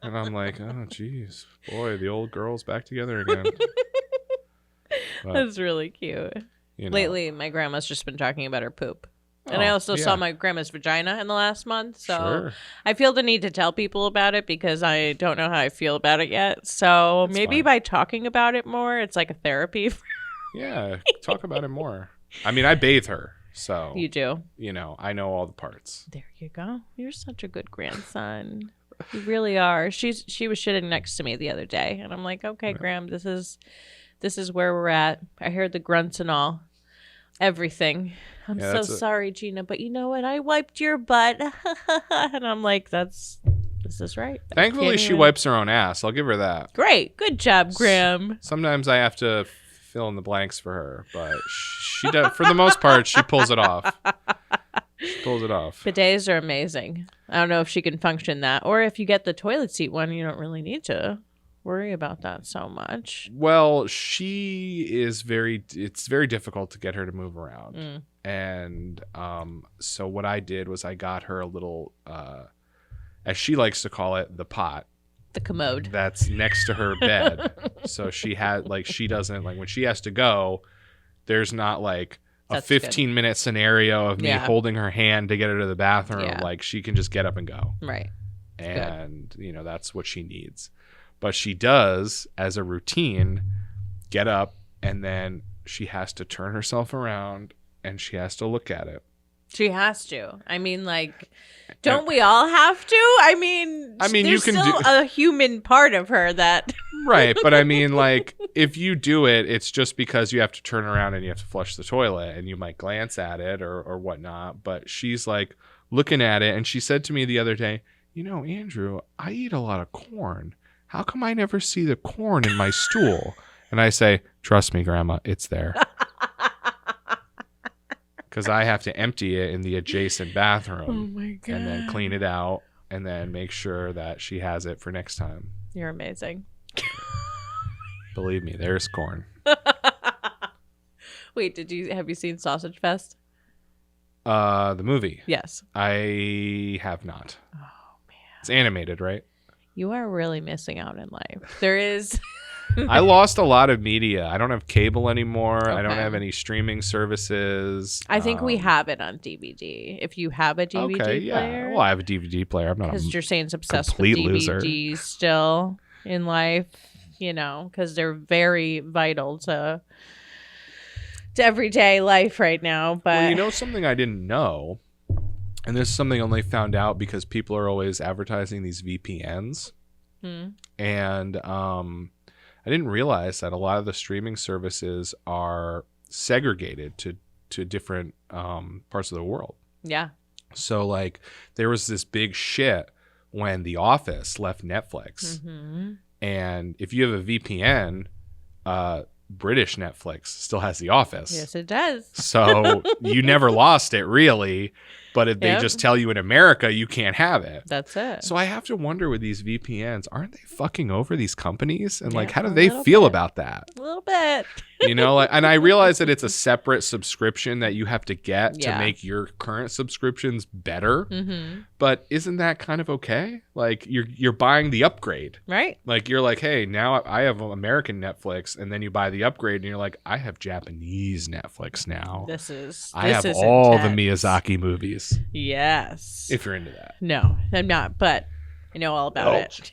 S2: And I'm like, oh, geez. Boy, the old girl's back together again. But,
S1: That's really cute.
S2: you know,
S1: Lately, my grandma's just been talking about her poop. And I also saw my grandma's vagina in the last month. So
S2: Sure.
S1: I feel the need to tell people about it because I don't know how I feel about it yet. So maybe
S2: fine.
S1: by talking about it more, it's like a therapy.
S2: Yeah, talk about it more. I mean, I bathe her, so,
S1: You do.
S2: you know, I know all the parts.
S1: There you go. You're such a good grandson. You really are. She was shitting next to me the other day, and I'm like, okay, Graham, this is where we're at. I heard the grunts and all, everything. I'm
S2: Yeah,
S1: so
S2: that's
S1: sorry, Gina, but you know what? I wiped your butt, and I'm like, this is right. I
S2: Thankfully,
S1: can't
S2: she
S1: even-
S2: wipes her own ass. I'll give her that.
S1: Great, good job, Graham.
S2: Sometimes I have to fill in the blanks for her, but she does. For the most part, she pulls it off. She pulls it off.
S1: Bidets are amazing. I don't know if she can function that, or if you get the toilet seat one, you don't really need to worry about that so much.
S2: Well, she is it's very difficult to get her to move around.
S1: Mm.
S2: And so what I did was I got her a little, as she likes to call it, the pot
S1: The commode.
S2: that's next to her bed. So she had, like, she doesn't, like, when she has to go, there's not like a
S1: That's good.
S2: 15-minute scenario of me
S1: Yeah.
S2: holding her hand to get her to the bathroom.
S1: Yeah.
S2: Like, she can just get up and go.
S1: Right.
S2: And you know, that's what she needs. But she does, as a routine, get up and then she has to turn herself around and she has to look at it.
S1: She has to. I mean, like, don't we all have to? I mean,
S2: you
S1: there's
S2: can
S1: still
S2: do-
S1: a human part of her that.
S2: Right, but I mean, like, if you do it, it's just because you have to turn around and you have to flush the toilet and you might glance at it or whatnot. But she's like looking at it, and she said to me the other day, you know, Andrew, I eat a lot of corn. How come I never see the corn in my stool? And I say, trust me, Grandma, it's there. Because I have to empty it in the adjacent bathroom.
S1: Oh my God.
S2: And then clean it out and then make sure that she has it for next time.
S1: You're amazing.
S2: Believe me, there's corn.
S1: Wait, have you seen Sausage Fest?
S2: The movie?
S1: Yes.
S2: I have not.
S1: Oh man.
S2: It's animated, right?
S1: You are really missing out in life. There is
S2: I lost a lot of media. I don't have cable anymore.
S1: Okay.
S2: I don't have any streaming services.
S1: I think we have it on DVD. If you have a DVD player.
S2: Well, I have a DVD player. I'm not
S1: because
S2: a
S1: Jersane's obsessed with
S2: complete
S1: DVDs
S2: loser.
S1: still in life, you know, because they're very vital to everyday life right now. But
S2: well, you know something I didn't know, and this is something I only found out because people are always advertising these VPNs, and I didn't realize that a lot of the streaming services are segregated to different parts of the world.
S1: Yeah.
S2: So like there was this big shit when The Office left Netflix, and if you have a VPN, British Netflix still has The Office.
S1: Yes, it does.
S2: So you never lost it really, but if they just tell you in America you can't have it.
S1: That's it.
S2: So I have to wonder with these VPNs, aren't they fucking over these companies? And like,
S1: Yeah,
S2: how do
S1: a
S2: they
S1: little
S2: feel
S1: bit.
S2: about that?
S1: A little bit.
S2: You know, like, and I realize that it's a separate subscription that you have to get
S1: Yeah.
S2: to make your current subscriptions better.
S1: Mm-hmm.
S2: But isn't that kind of okay? Like you're buying the upgrade.
S1: Right.
S2: Like you're like, hey, now I have American Netflix, and then you buy the upgrade, and you're like, I have Japanese Netflix now. I have all the Miyazaki movies.
S1: Yes.
S2: If you're into that.
S1: No, I'm not, but I know all about it.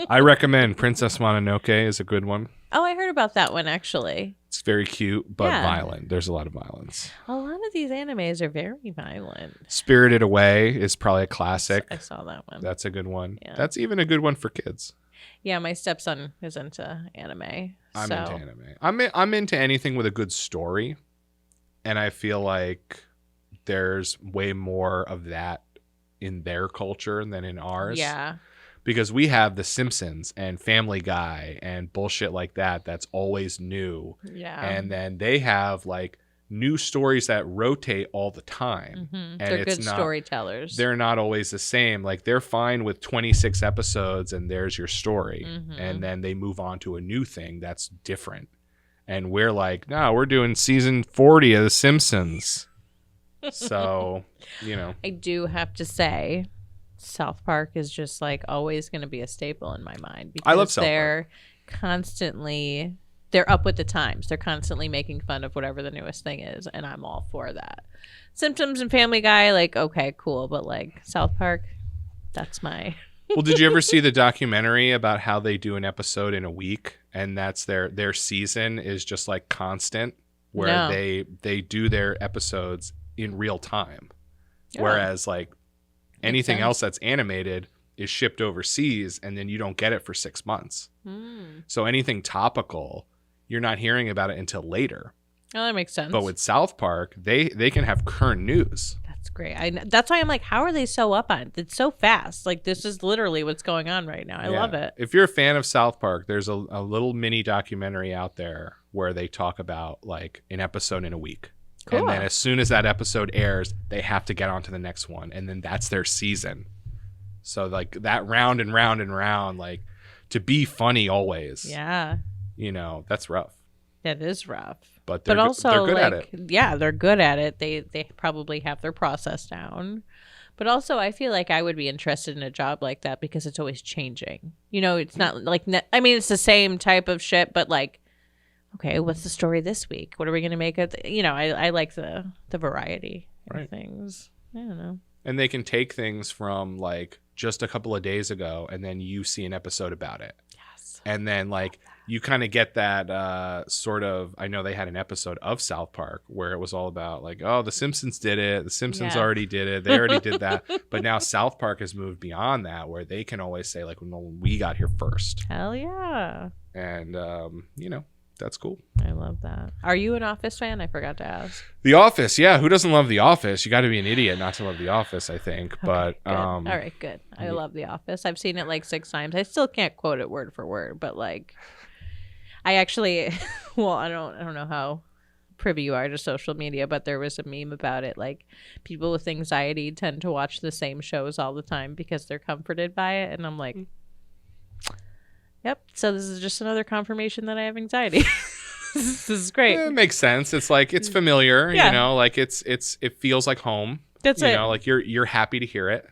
S2: I recommend Princess Mononoke is a good one.
S1: Oh, I heard about that one actually.
S2: It's very cute, but
S1: Yeah.
S2: violent. There's a lot of violence.
S1: A lot of these animes are very violent.
S2: Spirited Away is probably a classic.
S1: I saw that one.
S2: That's a good one.
S1: Yeah.
S2: That's even a good one for kids.
S1: Yeah, my stepson is into anime.
S2: I'm into anime. I'm into anything with a good story, and I feel like there's way more of that in their culture than in ours.
S1: Yeah.
S2: Because we have The Simpsons and Family Guy and bullshit like that that's always new.
S1: Yeah.
S2: And then they have like new stories that rotate all the time. And
S1: they're
S2: it's
S1: good
S2: not,
S1: storytellers.
S2: they're not always the same. Like they're fine with 26 episodes and there's your story. And then they move on to a new thing that's different. And we're like, no, we're doing season 40 of The Simpsons. So, you know.
S1: I do have to say, South Park is just like always going to be a staple in my mind because
S2: I love South
S1: they're constantly they're up with the times. They're constantly making fun of whatever the newest thing is, and I'm all for that. Simpsons and Family Guy, like okay, cool, but like South Park, that's my.
S2: Well, did you ever see the documentary about how they do an episode in a week, and that's their season is just like constant, where
S1: No.
S2: they do their episodes in real time,
S1: Yeah.
S2: whereas like anything
S1: sense.
S2: else that's animated is shipped overseas and then you don't get it for 6 months. So anything topical, you're not hearing about it until later.
S1: Oh, that makes sense.
S2: But with South Park, they can have current news.
S1: That's great. That's why I'm like, how are they so up on it? It's so fast. Like this is literally what's going on right now. I
S2: Yeah.
S1: love it.
S2: If you're a fan of South Park, there's a little mini documentary out there where they talk about like an episode in a week.
S1: Cool.
S2: And then as soon as that episode airs, they have to get on to the next one. And then that's their season. So like that round and round and round, like to be funny always.
S1: Yeah,
S2: You know, that's rough.
S1: that is rough.
S2: But
S1: But
S2: they're
S1: also,
S2: good at
S1: like,
S2: it.
S1: yeah, they're good at it. They probably have their process down. But also, I feel like I would be interested in a job like that because it's always changing. You know, it's not like I mean, it's the same type of shit, but like, okay, what's the story this week? What are we going to make of? You know, I like the variety of things. I don't know.
S2: And they can take things from like just a couple of days ago and then you see an episode about it.
S1: Yes.
S2: And then like you kind of get that sort of, I know they had an episode of South Park where it was all about like, oh, the Simpsons did it. The Simpsons already did it. They already did that. But now South Park has moved beyond that where they can always say like, no, we got here first.
S1: Hell yeah.
S2: And, that's cool.
S1: I love that. Are you an Office fan? I forgot to ask.
S2: The Office. Yeah. Who doesn't love The Office? You got to be an idiot not to love The Office, I think.
S1: Okay,
S2: but,
S1: good. All right, good. I love The Office. I've seen it like 6 times. I still can't quote it word for word, but like, I actually, well, I don't know how privy you are to social media, but there was a meme about it. Like, people with anxiety tend to watch the same shows all the time because they're comforted by it. And I'm like, yep. So this is just another confirmation that I have anxiety. This is great.
S2: It makes sense. It's like, it's familiar, like it feels like home.
S1: That's it.
S2: Like you're happy to hear it.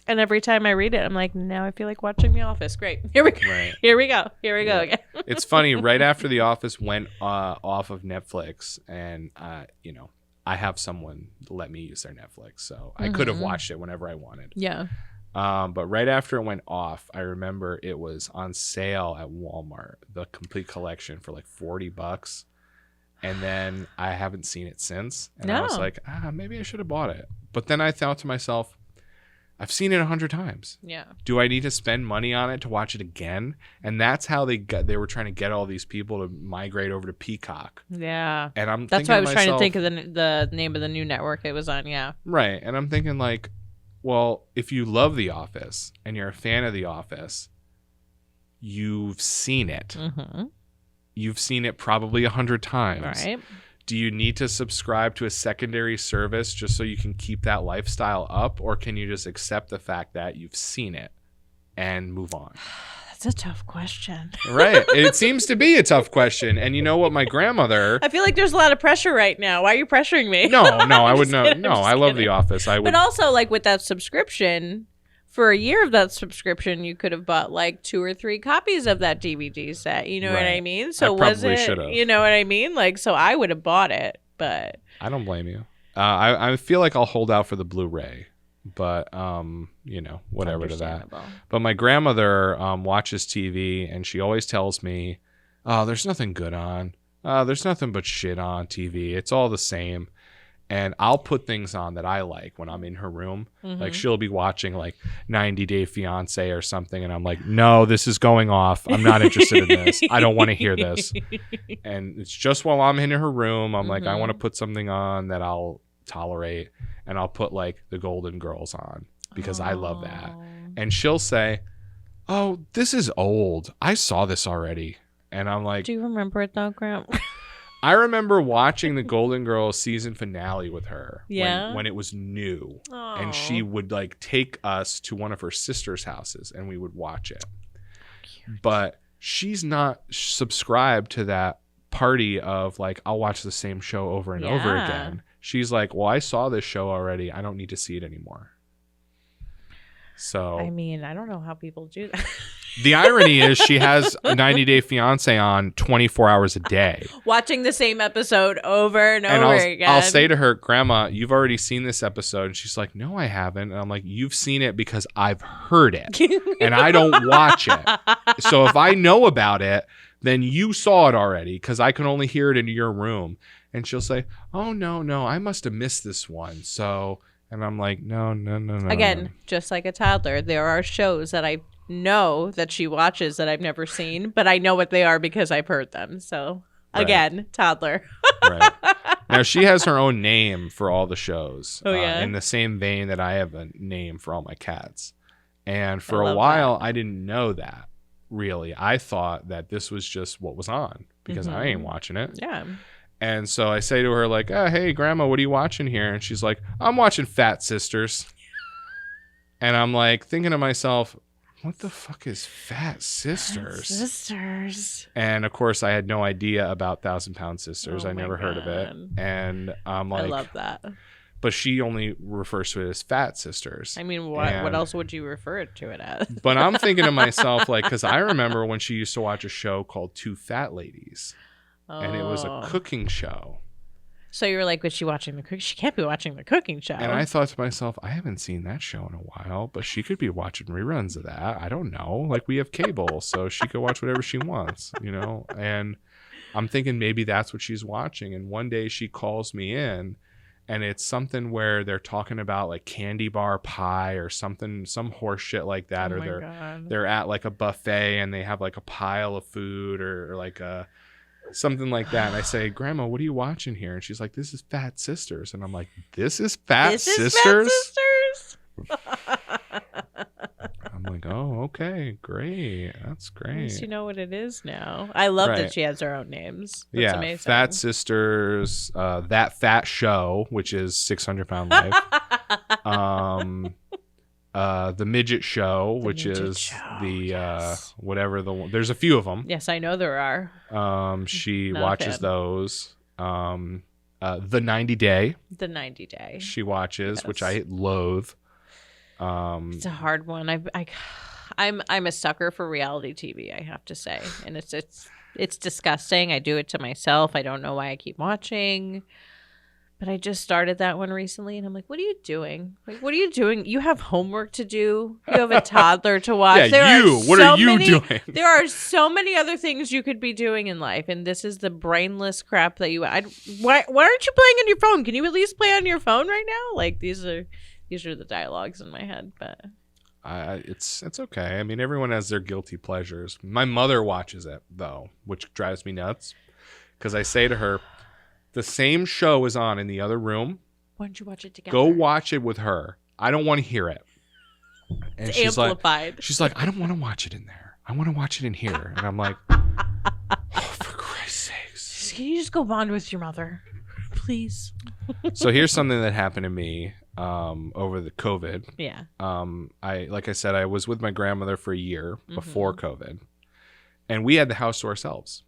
S1: And every time I read it, I'm like, now I feel like watching The Office. Great. Here we go.
S2: Right.
S1: Here we go. Here we go again.
S2: It's funny. Right after The Office went off of Netflix, and I have someone let me use their Netflix, so I could have watched it whenever I wanted.
S1: Yeah.
S2: But right after it went off, I remember it was on sale at Walmart, the complete collection for like $40. And then I haven't seen it since. And I was like, maybe I should have bought it. But then I thought to myself, I've seen it 100 times.
S1: Yeah.
S2: Do I need to spend money on it to watch it again? And that's how they were trying to get all these people to migrate over to Peacock.
S1: Yeah.
S2: And
S1: that's why I was trying to think of the name of the new network it was on. Yeah.
S2: Right. And I'm thinking like, well, if you love The Office and you're a fan of The Office, you've seen it. Mm-hmm. You've seen it probably 100 times.
S1: Right.
S2: Do you need to subscribe to a secondary service just so you can keep that lifestyle up? Or can you just accept the fact that you've seen it and move on?
S1: That's a tough question.
S2: Right. It seems to be a tough question. And you know what? My grandmother...
S1: I feel like there's a lot of pressure right now. Why are you pressuring me?
S2: No, I would not. No, I love The Office. I would.
S1: But also, like, with that subscription... For a year of that subscription, you could have bought like 2 or 3 copies of that DVD set. You know what I mean? So was it?
S2: Should've.
S1: You know what I mean? Like, so I would have bought it, but
S2: I don't blame you. I feel like I'll hold out for the Blu-ray, but whatever to that. But my grandmother watches TV, and she always tells me, "Oh, there's nothing good on. There's nothing but shit on TV. It's all the same." And I'll put things on that I like when I'm in her room. Mm-hmm. Like she'll be watching like 90 Day Fiance or something. And I'm like, no, this is going off. I'm not interested in this. I don't want to hear this. And it's just while I'm in her room. I'm like, I want to put something on that I'll tolerate. And I'll put like the Golden Girls on because I love that. And she'll say, oh, this is old. I saw this already. And I'm like,
S1: do you remember it though, Graham?
S2: I remember watching the Golden Girls season finale with her when it was new. Aww. And she would like take us to one of her sister's houses and we would watch it. Cute. But she's not subscribed to that party of like, I'll watch the same show over and over again. She's like, well, I saw this show already. I don't need to see it anymore. So,
S1: I mean, I don't know how people do that.
S2: The irony is she has a 90 Day Fiance on 24 hours a day.
S1: Watching the same episode over and over again.
S2: I'll say to her, Grandma, you've already seen this episode. And she's like, no, I haven't. And I'm like, you've seen it because I've heard it and I don't watch it. So if I know about it, then you saw it already because I can only hear it in your room. And she'll say, oh, no, I must have missed this one. So, and I'm like, no.
S1: Again, just like a toddler, there are shows that I know that she watches that I've never seen, but I know what they are because I've heard them. So again, toddler.
S2: Right. Now she has her own name for all the shows.
S1: Oh yeah.
S2: In the same vein that I have a name for all my cats. And for a while I didn't know that really. I thought that this was just what was on because I ain't watching it.
S1: Yeah.
S2: And so I say to her like, oh, hey grandma, what are you watching here? And she's like, I'm watching Fat Sisters. And I'm like thinking to myself, what the fuck is Fat Sisters?
S1: Fat Sisters.
S2: And of course, I had no idea about 1,000-Pound Sisters. I never heard of it. And I'm like,
S1: I love that.
S2: But she only refers to it as Fat Sisters.
S1: I mean, what else would you refer to it as?
S2: But I'm thinking to myself, like, because I remember when she used to watch a show called Two Fat Ladies, and it was a cooking show.
S1: So you were like, was she watching the cook? She can't be watching the cooking show.
S2: And I thought to myself, I haven't seen that show in a while, but she could be watching reruns of that. I don't know. Like, we have cable, so she could watch whatever she wants, you know? And I'm thinking maybe that's what she's watching. And one day she calls me in, and it's something where they're talking about like candy bar pie or something, some horse shit like that.
S1: Oh
S2: or
S1: my God.
S2: they're at like a buffet and they have like a pile of food or like a something like that. And I say, Grandma, what are you watching here? And she's like, this is Fat Sisters. And I'm like, this is Fat Sisters? I'm like, oh, okay, great. That's
S1: At
S2: great.
S1: least you know what it is now. I love
S2: Right.
S1: that she has her own names. That's amazing.
S2: Fat Sisters, That Fat Show, which is 600 Pound Life. The Midget Show, which
S1: Midget
S2: is
S1: Show,
S2: the
S1: yes.
S2: whatever the one. There's a few of them.
S1: Yes, I know there are.
S2: She
S1: Not a
S2: watches
S1: fan.
S2: those. The 90 Day
S1: The 90 Day.
S2: she watches,
S1: Yes.
S2: which I loathe.
S1: It's a hard one. I'm a sucker for reality TV, I have to say, and it's disgusting. I do it to myself. I don't know why I keep watching, but I just started that one recently, and I'm like, what are you doing? Like, what are you doing? You have homework to do. You have a toddler to watch.
S2: Yeah, what are you doing?
S1: There are so many other things you could be doing in life, and this is the brainless crap that you. Why aren't you playing on your phone? Can you at least play on your phone right now? Like these are the dialogues in my head, but
S2: it's okay. I mean, everyone has their guilty pleasures. My mother watches it though, which drives me nuts because I say to her, the same show is on in the other room.
S1: why don't you watch it together?
S2: Go watch it with her. I don't want to hear it. And
S1: It's
S2: she's
S1: amplified.
S2: like, I don't want to watch it in there. I want to watch it in here. And I'm like, oh, for Christ's sakes.
S1: Can you just go bond with your mother, please?
S2: So here's something that happened to me over the COVID.
S1: Yeah.
S2: Like I said, I was with my grandmother for a year before COVID, and we had the house to ourselves.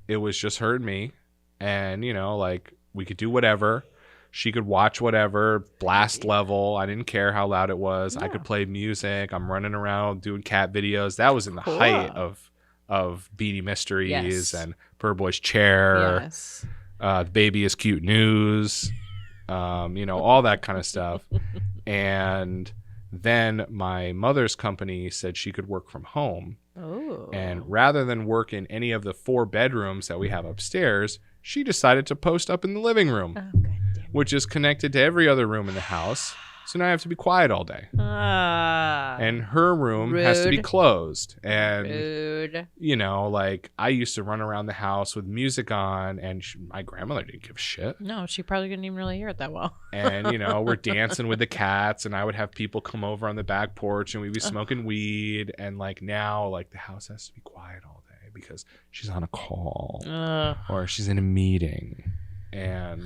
S2: It was just her and me, and you know, like we could do whatever. She could watch whatever, blast level. I didn't care how loud it was. I could play music. I'm running around doing cat videos. That was in the height of Beanie Mysteries and Purr Boy's Chair.
S1: Yes.
S2: The Baby is Cute News, you know, all that kind of stuff. And then my mother's company said she could work from home.
S1: Oh.
S2: And rather than work in any of the 4 bedrooms that we have upstairs, she decided to post up in the living room,
S1: Oh, God damn it.
S2: which is connected to every other room in the house. So now I have to be quiet all day. And her room has to be
S1: Rude.
S2: closed. And
S1: Rude.
S2: you know, like I used to run around the house with music on, and my grandmother didn't give a shit.
S1: No, she probably couldn't even really hear it that well.
S2: And, you know, we're dancing with the cats, and I would have people come over on the back porch, and we'd be smoking weed. And like now, like the house has to be quiet all day because she's on a call or she's in a meeting. And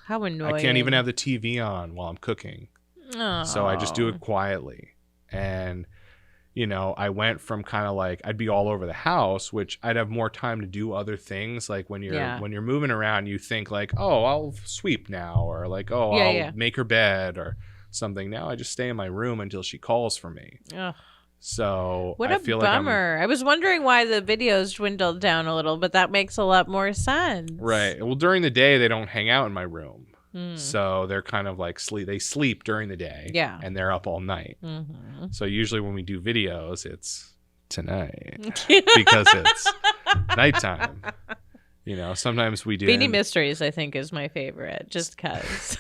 S1: How annoying.
S2: I can't even have the TV on while I'm cooking.
S1: Oh.
S2: So I just do it quietly. And, you know, I went from kind of like I'd be all over the house, which I'd have more time to do other things. Like when you're moving around, you think like, oh, I'll sweep now, or like, oh, I'll make her bed or something. Now I just stay in my room until she calls for me.
S1: Ugh.
S2: So
S1: What
S2: I
S1: a
S2: feel
S1: bummer. I was wondering why the videos dwindled down a little, but that makes a lot more sense.
S2: Right. Well, during the day they don't hang out in my room.
S1: Mm.
S2: So they're kind of like they sleep during the day.
S1: Yeah.
S2: And they're up all night.
S1: Mm-hmm.
S2: So usually when we do videos, it's tonight because it's nighttime. You know, sometimes we do.
S1: Beanie Mysteries, I think, is my favorite, just because.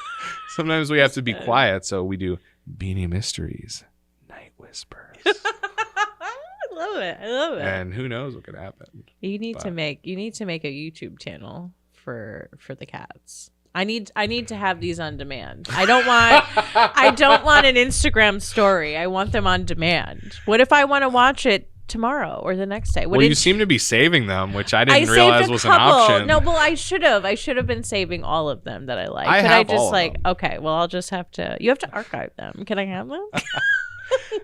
S2: Sometimes we have to be quiet, so we do Beanie Mysteries, Night Whispers.
S1: I love it. I love it.
S2: And who knows what could happen.
S1: You need to make a YouTube channel for the cats. I need to have these on demand. I don't want an Instagram story. I want them on demand. What if I want to watch it tomorrow or the next day?
S2: Well, you seem to be saving them, which I didn't realize was an option.
S1: No, well, I should have. I should have been saving all of them that I like.
S2: I
S1: Could
S2: have
S1: I just
S2: all of
S1: like
S2: them.
S1: okay, well, I'll just have to. You have to archive them. Can I have them?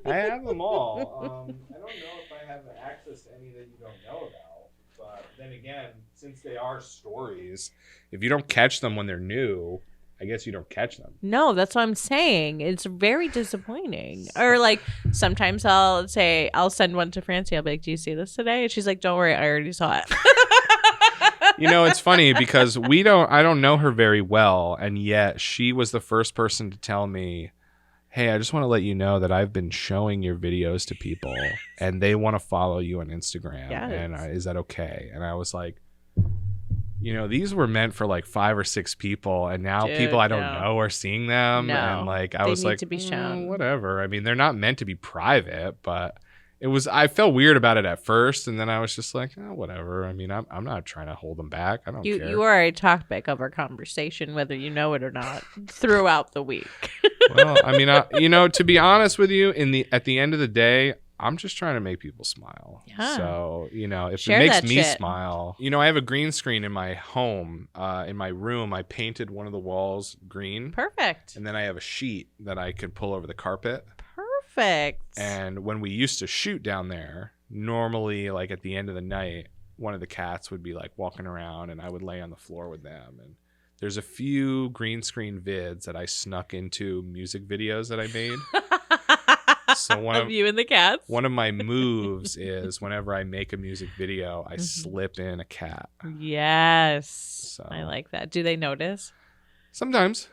S2: I have them all. I don't know if I have access to any that you don't know about. But then again, since they are stories, if you don't catch them when they're new, I guess you don't catch them.
S1: No, that's what I'm saying. It's very disappointing. Or like sometimes I'll send one to Francie. I'll be like, "Do you see this today?" And she's like, "Don't worry, I already saw it."
S2: You know, it's funny because I don't know her very well, and yet she was the first person to tell me, hey, I just want to let you know that I've been showing your videos to people and they want to follow you on Instagram.
S1: Yes.
S2: And is that okay? And I was like, you know, these were meant for like 5 or 6 people, and now
S1: Dude,
S2: people I don't
S1: no.
S2: know are seeing them.
S1: No,
S2: and like I
S1: they
S2: was
S1: need
S2: like,
S1: to be shown.
S2: whatever. I mean, they're not meant to be private, but I felt weird about it at first, and then I was just like, oh, whatever. I mean, I'm not trying to hold them back. I don't care.
S1: You are a topic of our conversation, whether you know it or not, throughout the week.
S2: Well, I mean, you know, to be honest with you, at the end of the day, I'm just trying to make people smile.
S1: Yeah.
S2: So, you know, if
S1: Share
S2: it makes
S1: that
S2: me
S1: shit.
S2: smile, you know, I have a green screen in my home, in my room. I painted one of the walls green.
S1: Perfect.
S2: And then I have a sheet that I could pull over the carpet.
S1: Perfect.
S2: And when we used to shoot down there, normally, like at the end of the night, one of the cats would be like walking around and I would lay on the floor with them. And there's a few green screen vids that I snuck into music videos that I made. So one
S1: of you and the cats.
S2: One of my moves is whenever I make a music video, I slip in a cat.
S1: Yes.
S2: So,
S1: I like that. Do they notice?
S2: Sometimes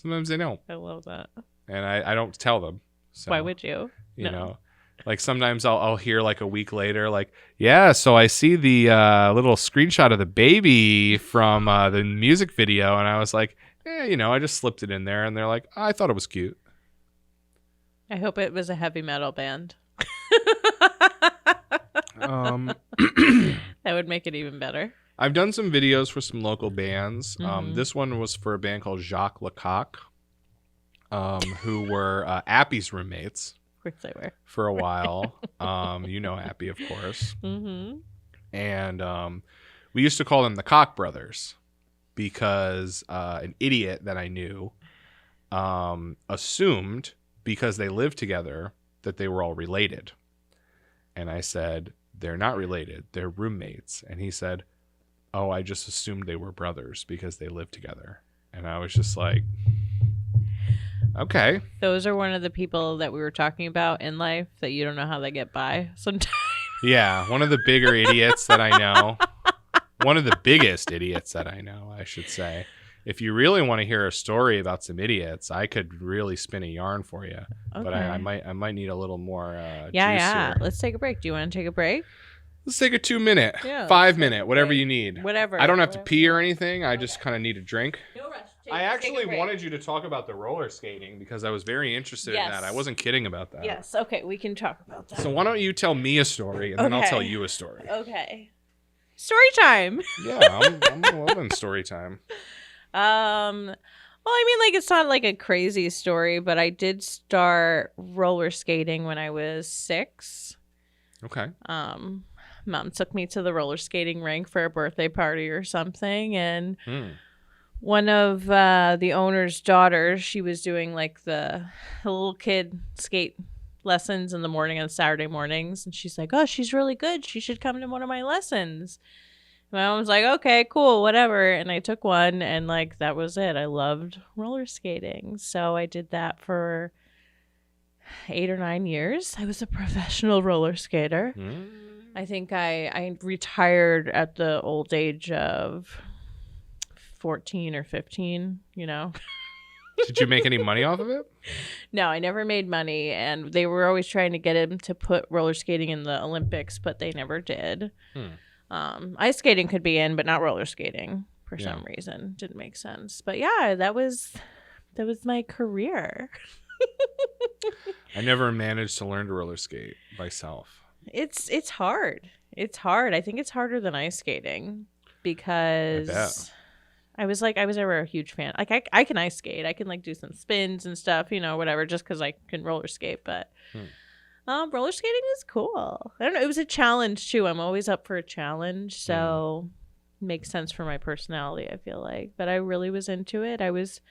S2: they don't.
S1: I love that.
S2: And I don't tell them. So,
S1: why would you?
S2: You know, like sometimes I'll hear like a week later, like, yeah, so I see the little screenshot of the baby from the music video. And I was like, yeah, you know, I just slipped it in there. And they're like, oh, I thought it was cute.
S1: I hope it was a heavy metal band. That would make it even better.
S2: I've done some videos for some local bands. This one was for a band called Jacques Lecoq, who were Appy's roommates.
S1: Of course they were.
S2: For a while. You know Appy, of course.
S1: Mm-hmm.
S2: And we used to call them the Koch brothers because an idiot that I knew assumed, because they lived together, that they were all related. And I said, they're not related. They're roommates. And he said, oh, I just assumed they were brothers because they lived together. And I was just like, okay.
S1: Those are one of the people that we were talking about in life that you don't know how they get by sometimes.
S2: Yeah, one of the bigger idiots that I know. One of the biggest idiots that I know, I should say. If you really want to hear a story about some idiots, I could really spin a yarn for you. Okay. But I might need a little more juice here.
S1: Let's take a break. Do you want to take a break?
S2: Let's take a 2-minute, 5-minute, whatever you need.
S1: Whatever.
S2: I don't have to pee or anything. I just kind of need a drink.
S1: No rush.
S2: I actually wanted you to talk about the roller skating because I was very interested in that. I wasn't kidding about that.
S1: Yes. Okay, we can talk about that.
S2: So why don't you tell me a story and then I'll tell you a story.
S1: Okay. Story time.
S2: Yeah, I'm loving story time.
S1: Well, I mean, like, it's not like a crazy story, but I did start roller skating when I was 6.
S2: Okay.
S1: Mom took me to the roller skating rink for a birthday party or something, and one of the owner's daughters, she was doing like the little kid skate lessons in the morning on Saturday mornings, and she's like, oh, she's really good, she should come to one of my lessons. My mom was like, okay, cool, whatever. And I took one, and like that was it. I loved roller skating. So I did that for 8 or 9 years. I was a professional roller skater. I think I retired at the old age of 14 or 15, you know.
S2: Did you make any money off of it?
S1: No, I never made money. And they were always trying to get him to put roller skating in the Olympics, but they never did. Ice skating could be in, but not roller skating for some reason. Didn't make sense. But yeah, that was my career.
S2: I never managed to learn to roller skate myself.
S1: It's hard. It's hard. I think it's harder than ice skating because I was never a huge fan. Like I can ice skate. I can like do some spins and stuff, you know, whatever, just because I can roller skate. But roller skating is cool. I don't know. It was a challenge too. I'm always up for a challenge, so makes sense for my personality, I feel like. But I really was into it. I was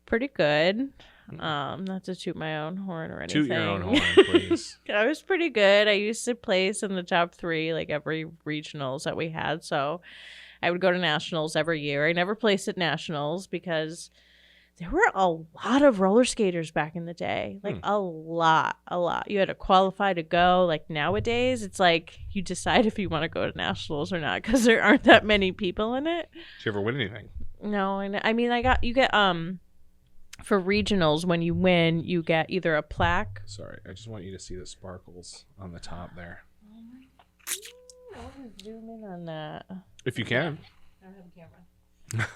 S1: pretty good. Not to toot my own horn or anything.
S2: Toot your own horn, please.
S1: I was pretty good. I used to place in the top 3 like every regionals that we had. So I would go to nationals every year. I never placed at nationals because there were a lot of roller skaters back in the day. Like a lot. You had to qualify to go. Like nowadays, it's like you decide if you want to go to nationals or not because there aren't that many people in it.
S2: Did you ever win anything?
S1: No, I mean, you get for regionals, when you win, you get either a plaque.
S2: Sorry, I just want you to see the sparkles on the top there.
S1: I want to zoom in on that.
S2: If you can.
S1: I don't have a camera.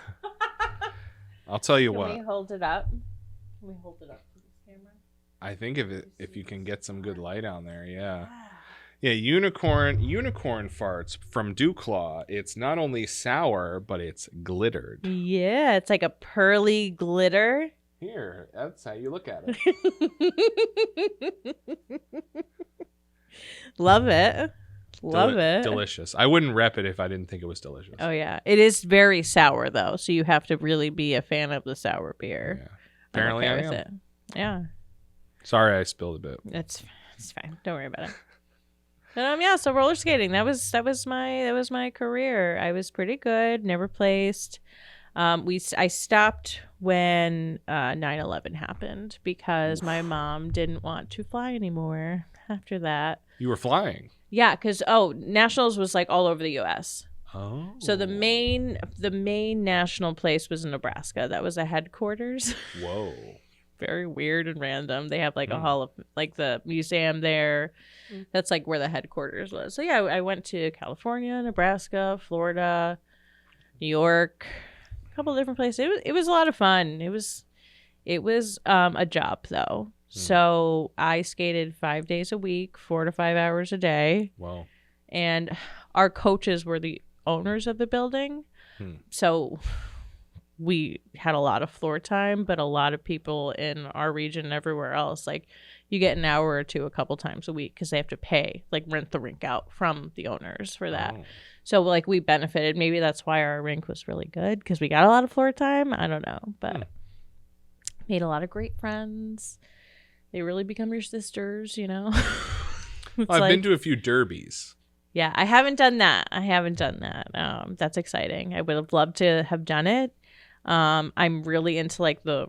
S2: I'll tell you
S1: Can
S2: what.
S1: we hold it up? Can we hold it up to this camera?
S2: I think if you can get some good light on there, yeah. Yeah, unicorn farts from Dewclaw. It's not only sour, but it's glittered.
S1: Yeah, it's like a pearly glitter.
S2: Here, that's how you look at it.
S1: Love it. Love it.
S2: Delicious. I wouldn't rep it if I didn't think it was delicious.
S1: Oh, yeah. It is very sour, though, so you have to really be a fan of the sour beer.
S2: Yeah. Apparently I am.
S1: It. Yeah.
S2: Sorry I spilled a bit.
S1: It's fine. Don't worry about it. But yeah, so roller skating, that was my career. I was pretty good, never placed. I stopped when 9/11 happened because my mom didn't want to fly anymore after that.
S2: You were flying.
S1: Yeah, because nationals was like all over the U.S.
S2: Oh.
S1: So the main national place was in Nebraska. That was the headquarters.
S2: Whoa.
S1: Very weird and random. They have like a hall of like the museum there. That's like where the headquarters was. So yeah, I went to California, Nebraska, Florida, New York, a couple of different places. It was a lot of fun. It was a job though. So I skated 5 days a week, 4 to 5 hours a day.
S2: Wow.
S1: And our coaches were the owners of the building. So we had a lot of floor time, but a lot of people in our region and everywhere else, like you get an hour or two a couple times a week because they have to pay, like rent the rink out from the owners for that. Oh. So like we benefited. Maybe that's why our rink was really good because we got a lot of floor time. I don't know, but made a lot of great friends. They really become your sisters, you know.
S2: I've been to a few derbies.
S1: Yeah, I haven't done that. That's exciting. I would have loved to have done it. I'm really into like the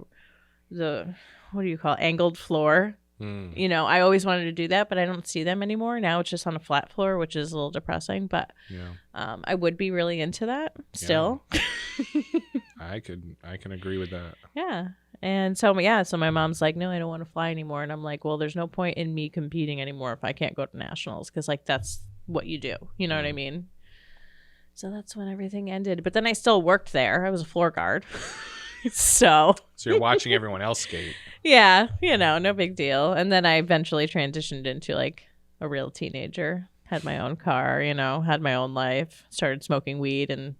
S1: what do you call it? Angled floor. You know, I always wanted to do that, but I don't see them anymore. Now it's just on a flat floor, which is a little depressing. But I would be really into that still.
S2: Yeah. I can agree with that.
S1: Yeah. And so my mom's like, no, I don't want to fly anymore. And I'm like, well, there's no point in me competing anymore if I can't go to nationals because like that's what you do. You know what I mean? So that's when everything ended. But then I still worked there. I was a floor guard. So
S2: you're watching everyone else skate.
S1: Yeah, you know, no big deal. And then I eventually transitioned into like a real teenager. Had my own car, you know, had my own life, started smoking weed and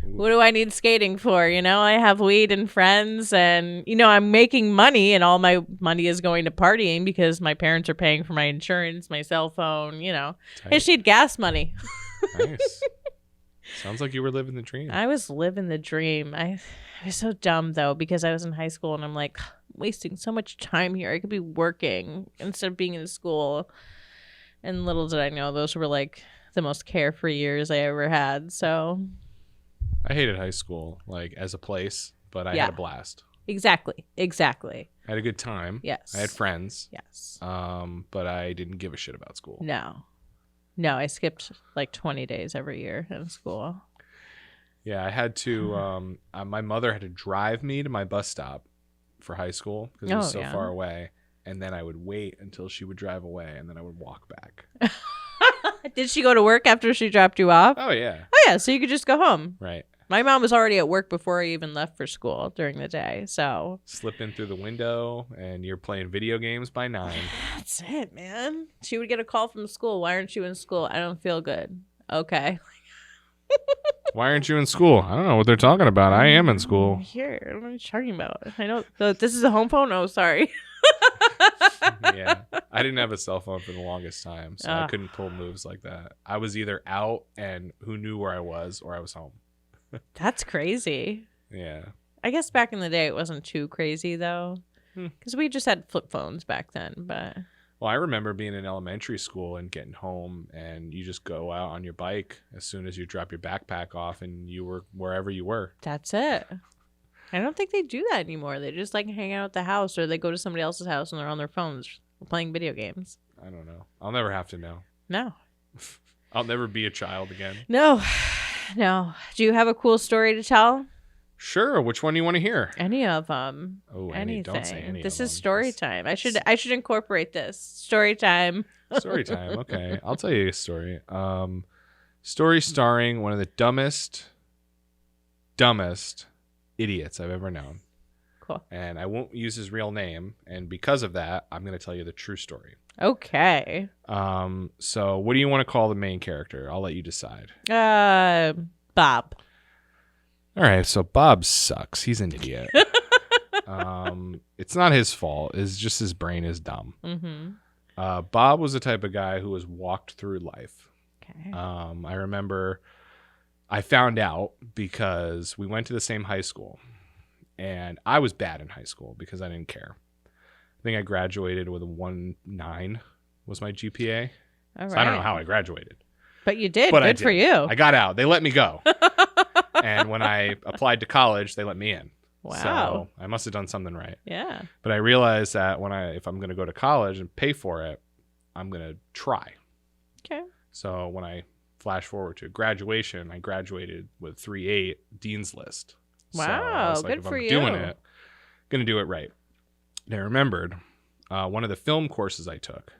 S1: what do I need skating for? You know, I have weed and friends and, you know, I'm making money and all my money is going to partying because my parents are paying for my insurance, my cell phone, you know. Tight. I just need gas money.
S2: Nice. Sounds like you were living the dream.
S1: I was living the dream. I was so dumb, though, because I was in high school and I'm like, wasting so much time here. I could be working instead of being in school. And little did I know, those were like the most carefree years I ever had. So
S2: I hated high school, like as a place, but I had a blast.
S1: Exactly.
S2: I had a good time.
S1: Yes.
S2: I had friends.
S1: Yes.
S2: But I didn't give a shit about school.
S1: No, I skipped like 20 days every year in school.
S2: Yeah, I had to, my mother had to drive me to my bus stop for high school because it was so far away. And then I would wait until she would drive away and then I would walk back.
S1: Did she go to work after she dropped you off?
S2: Oh, yeah.
S1: Oh, yeah. So you could just go home.
S2: Right.
S1: My mom was already at work before I even left for school during the day. So
S2: slip in through the window and you're playing video games by 9.
S1: That's it, man. She would get a call from school. Why aren't you in school? I don't feel good. Okay.
S2: Why aren't you in school? I don't know what they're talking about. I am in school.
S1: Here, what are you talking about? I know. This is a home phone? Oh, sorry.
S2: Yeah. I didn't have a cell phone for the longest time, so I couldn't pull moves like that. I was either out and who knew where I was or I was home.
S1: That's crazy.
S2: Yeah.
S1: I guess back in the day it wasn't too crazy, though, because we just had flip phones back then. But
S2: well, I remember being in elementary school and getting home and you just go out on your bike as soon as you drop your backpack off and you were wherever you were.
S1: That's it. I don't think they do that anymore. They just like hang out at the house, or they go to somebody else's house and they're on their phones playing video games.
S2: I don't know. I'll never have to know.
S1: No.
S2: I'll never be a child again.
S1: No. No. Do you have a cool story to tell?
S2: Sure. Which one do you want to hear?
S1: Any of them.
S2: Oh,
S1: Anything.
S2: don't say any
S1: This
S2: of
S1: is
S2: them.
S1: story time. I should incorporate this. Story time.
S2: Story time. Okay. I'll tell you a story. Story starring one of the dumbest idiots I've ever known.
S1: Cool.
S2: And I won't use his real name. And because of that, I'm going to tell you the true story.
S1: Okay.
S2: So what do you want to call the main character? I'll let you decide.
S1: Bob.
S2: All right. So Bob sucks. He's an idiot. It's not his fault. It's just his brain is dumb.
S1: Mm-hmm.
S2: Bob was the type of guy who was walked through life.
S1: Okay.
S2: I remember I found out because we went to the same high school, and I was bad in high school because I didn't care. I think I graduated with a 1.9 was my GPA.
S1: All right.
S2: So I don't know how I graduated.
S1: But you did.
S2: But
S1: Good for you.
S2: I got out. They let me go. And when I applied to college, they let me in.
S1: Wow.
S2: So I must have done something right.
S1: Yeah.
S2: But I realized that if I'm going to go to college and pay for it, I'm going to try.
S1: Okay.
S2: So when I flash forward to graduation, I graduated with 3.8 Dean's List.
S1: Wow,
S2: so I was like,
S1: good
S2: if
S1: for
S2: I'm
S1: you.
S2: doing it, going to do it right. And I remembered one of the film courses I took.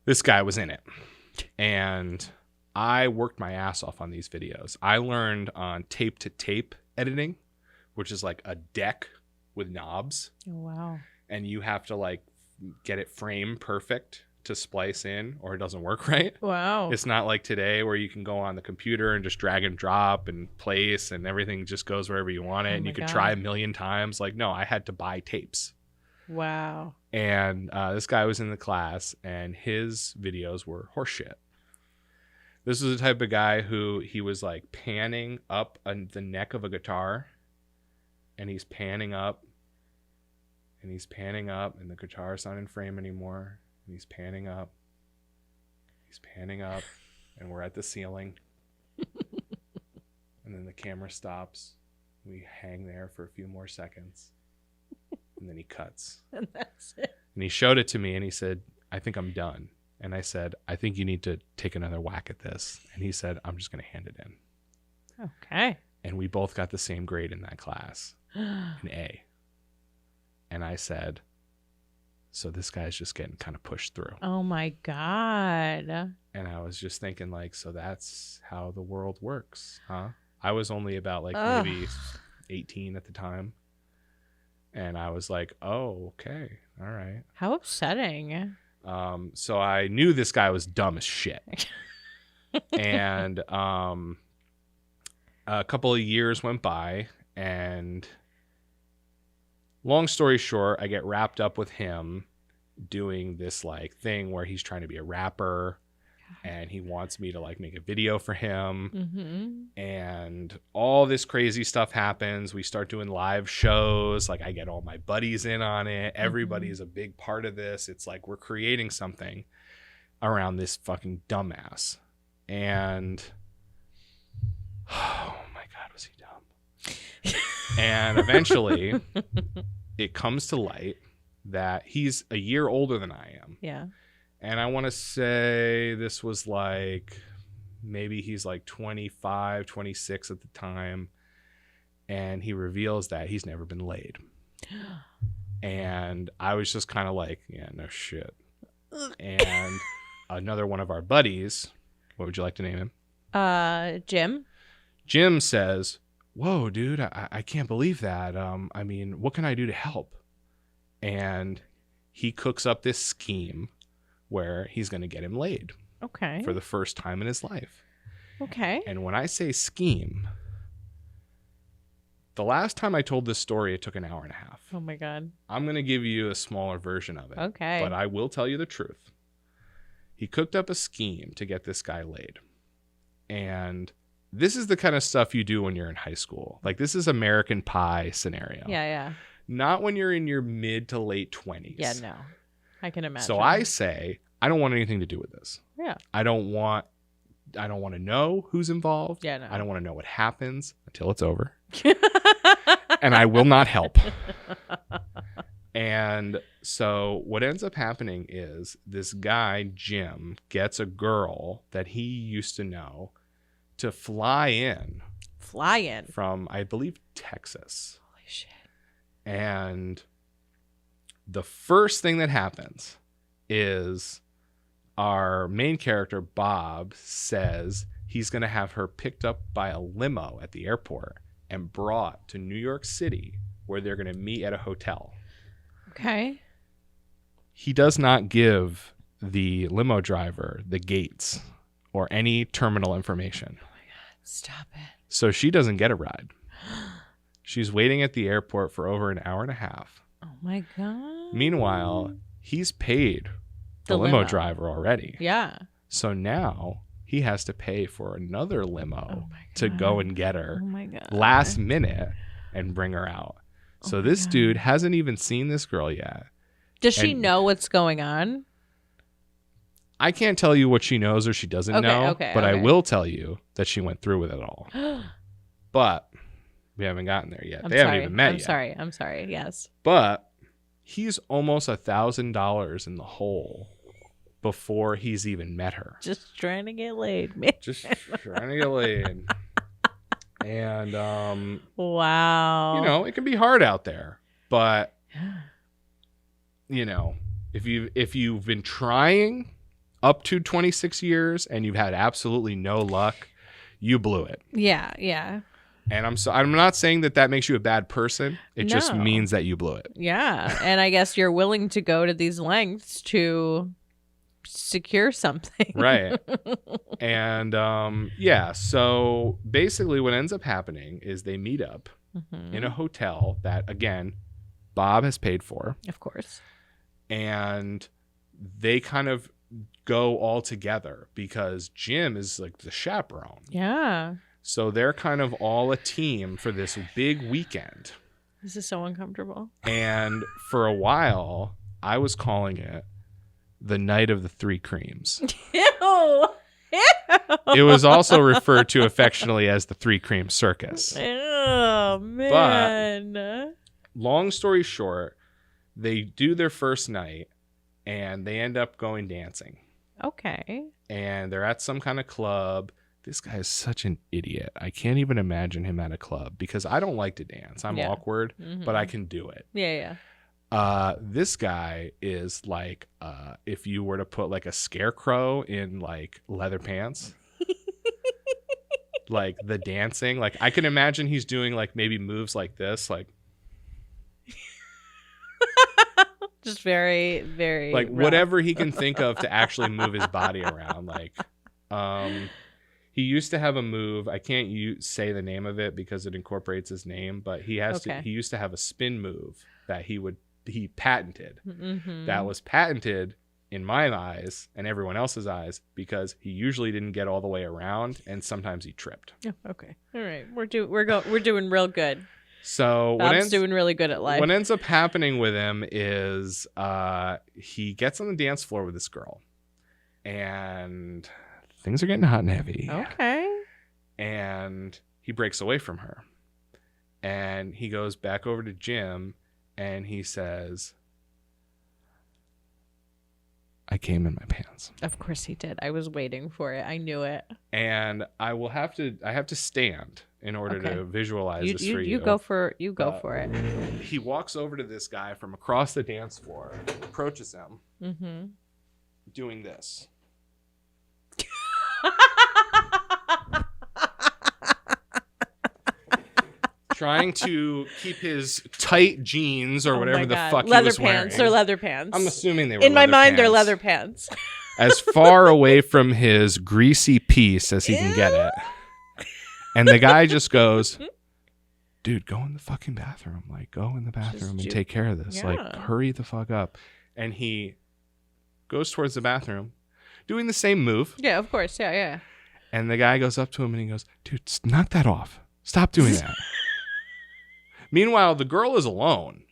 S2: This guy was in it. And I worked my ass off on these videos. I learned on tape to tape editing, which is like a deck with knobs.
S1: Oh, wow.
S2: And you have to like get it frame perfect to splice in or it doesn't work right.
S1: Wow.
S2: It's not like today where you can go on the computer and just drag and drop and place and everything just goes wherever you want it. And you could try a million times. Like, no, I had to buy tapes.
S1: Wow.
S2: And this guy was in the class and his videos were horseshit. This was the type of guy who he was like panning up on the neck of a guitar and he's panning up and he's panning up and the guitar's not in frame anymore. And he's panning up and we're at the ceiling. And then the camera stops. We hang there for a few more seconds. And then he cuts.
S1: And that's it.
S2: And he showed it to me and he said, I think I'm done. And I said, I think you need to take another whack at this. And he said, I'm just going to hand it in.
S1: Okay.
S2: And we both got the same grade in that class, an A. And I said, so this guy's just getting kind of pushed through.
S1: Oh my God.
S2: And I was just thinking like, so that's how the world works, huh? I was only about like maybe 18 at the time. And I was like, oh, okay. All right.
S1: How upsetting.
S2: So I knew this guy was dumb as shit. And a couple of years went by and long story short, I get wrapped up with him doing this like thing where he's trying to be a rapper and he wants me to like make a video for him.
S1: Mm-hmm.
S2: And all this crazy stuff happens. We start doing live shows. Like I get all my buddies in on it. Everybody is a big part of this. It's like we're creating something around this fucking dumbass. And oh my God, was he dumb? And eventually it comes to light that he's a year older than I am.
S1: Yeah.
S2: And I want to say this was like, maybe he's like 25, 26 at the time. And he reveals that he's never been laid. And I was just kind of like, yeah, no shit. And another one of our buddies, what would you like to name him?
S1: Jim.
S2: Jim says, whoa, dude, I can't believe that. I mean, what can I do to help? And he cooks up this scheme where he's going to get him laid.
S1: Okay.
S2: For the first time in his life.
S1: Okay.
S2: And when I say scheme, the last time I told this story, it took an hour and a half.
S1: Oh my God.
S2: I'm going to give you a smaller version of it.
S1: Okay.
S2: But I will tell you the truth. He cooked up a scheme to get this guy laid. And this is the kind of stuff you do when you're in high school. Like this is American Pie scenario.
S1: Yeah, yeah.
S2: Not when you're in your mid to late 20s.
S1: Yeah, no. I can imagine.
S2: So I say, I don't want anything to do with this.
S1: Yeah.
S2: I don't want to know who's involved.
S1: Yeah, no.
S2: I don't want to know what happens until it's over. and I will not help. And so what ends up happening is this guy, Jim, gets a girl that he used to know to fly in from, I believe, Texas.
S1: Holy shit.
S2: And the first thing that happens is our main character, Bob, says he's going to have her picked up by a limo at the airport and brought to New York City, where they're going to meet at a hotel.
S1: Okay.
S2: He does not give the limo driver the gates or any terminal information.
S1: Oh my God. Stop it.
S2: So she doesn't get a ride. She's waiting at the airport for over an hour and a half.
S1: Oh my God.
S2: Meanwhile, he's paid the limo driver already.
S1: Yeah.
S2: So now he has to pay for another limo
S1: Oh my
S2: to
S1: God.
S2: go and get her
S1: Oh my God.
S2: last minute and bring her out. So this dude hasn't even seen this girl yet.
S1: Does she
S2: And
S1: know what's going on?
S2: I can't tell you what she knows or she doesn't know, but I will tell you that she went through with it all. But we haven't gotten there yet. They haven't even met yet.
S1: I'm sorry. Yes.
S2: But he's almost $1,000 in the hole before he's even met her.
S1: Just trying to get laid, man.
S2: Just trying to get laid. And
S1: Wow.
S2: you know, it can be hard out there, but you know, if you've been trying up to 26 years and you've had absolutely no luck, you blew it.
S1: Yeah, yeah.
S2: And I'm not saying that makes you a bad person. It just
S1: No.
S2: means that you blew it.
S1: Yeah. And I guess you're willing to go to these lengths to secure something.
S2: Right. And yeah, so basically what ends up happening is they meet up in a hotel that, again, Bob has paid for.
S1: Of course.
S2: And they kind of go all together because Jim is like the chaperone.
S1: Yeah.
S2: So they're kind of all a team for this big weekend.
S1: This is so uncomfortable.
S2: And for a while, I was calling it the Night of the Three Creams.
S1: Ew. Ew.
S2: It was also referred to affectionately as the Three Cream Circus.
S1: Oh, man.
S2: Long story short, they do their first night and they end up going dancing.
S1: Okay.
S2: And they're at some kind of club. This guy is such an idiot. I can't even imagine him at a club because I don't like to dance. I'm awkward, but I can do it.
S1: Yeah,
S2: This guy is like if you were to put like a scarecrow in like leather pants. Like the dancing, like I can imagine he's doing like maybe moves like this, like
S1: just very, very
S2: like
S1: rough.
S2: whatever he can think of to actually move his body around. Like he used to have a move, I can't say the name of it because it incorporates his name, but he used to have a spin move that he patented. That was patented in my eyes and everyone else's eyes because he usually didn't get all the way around and sometimes he tripped.
S1: Oh, okay. All right. We're doing real good.
S2: So
S1: Bob's doing really good at life.
S2: What ends up happening with him is he gets on the dance floor with this girl and things are getting hot and heavy.
S1: Okay.
S2: And he breaks away from her and he goes back over to Jim and he says, I came in my pants.
S1: Of course he did. I was waiting for it. I knew it.
S2: And I have to stand in order to visualize this for you.
S1: You go for it.
S2: He walks over to this guy from across the dance floor, approaches him, doing this. Trying to keep his tight jeans or whatever the fuck he was wearing.
S1: Leather pants. They're leather pants.
S2: I'm assuming they were
S1: in my mind,
S2: pants.
S1: they're leather pants.
S2: As far away from his greasy piece as he can get it. And the guy just goes, dude, go in the fucking bathroom. Like, go in the bathroom and take care of this.
S1: Yeah.
S2: Like, hurry the fuck up. And he goes towards the bathroom, doing the same move.
S1: Yeah, of course. Yeah.
S2: And the guy goes up to him and he goes, dude, knock that off. Stop doing that. Meanwhile, the girl is alone.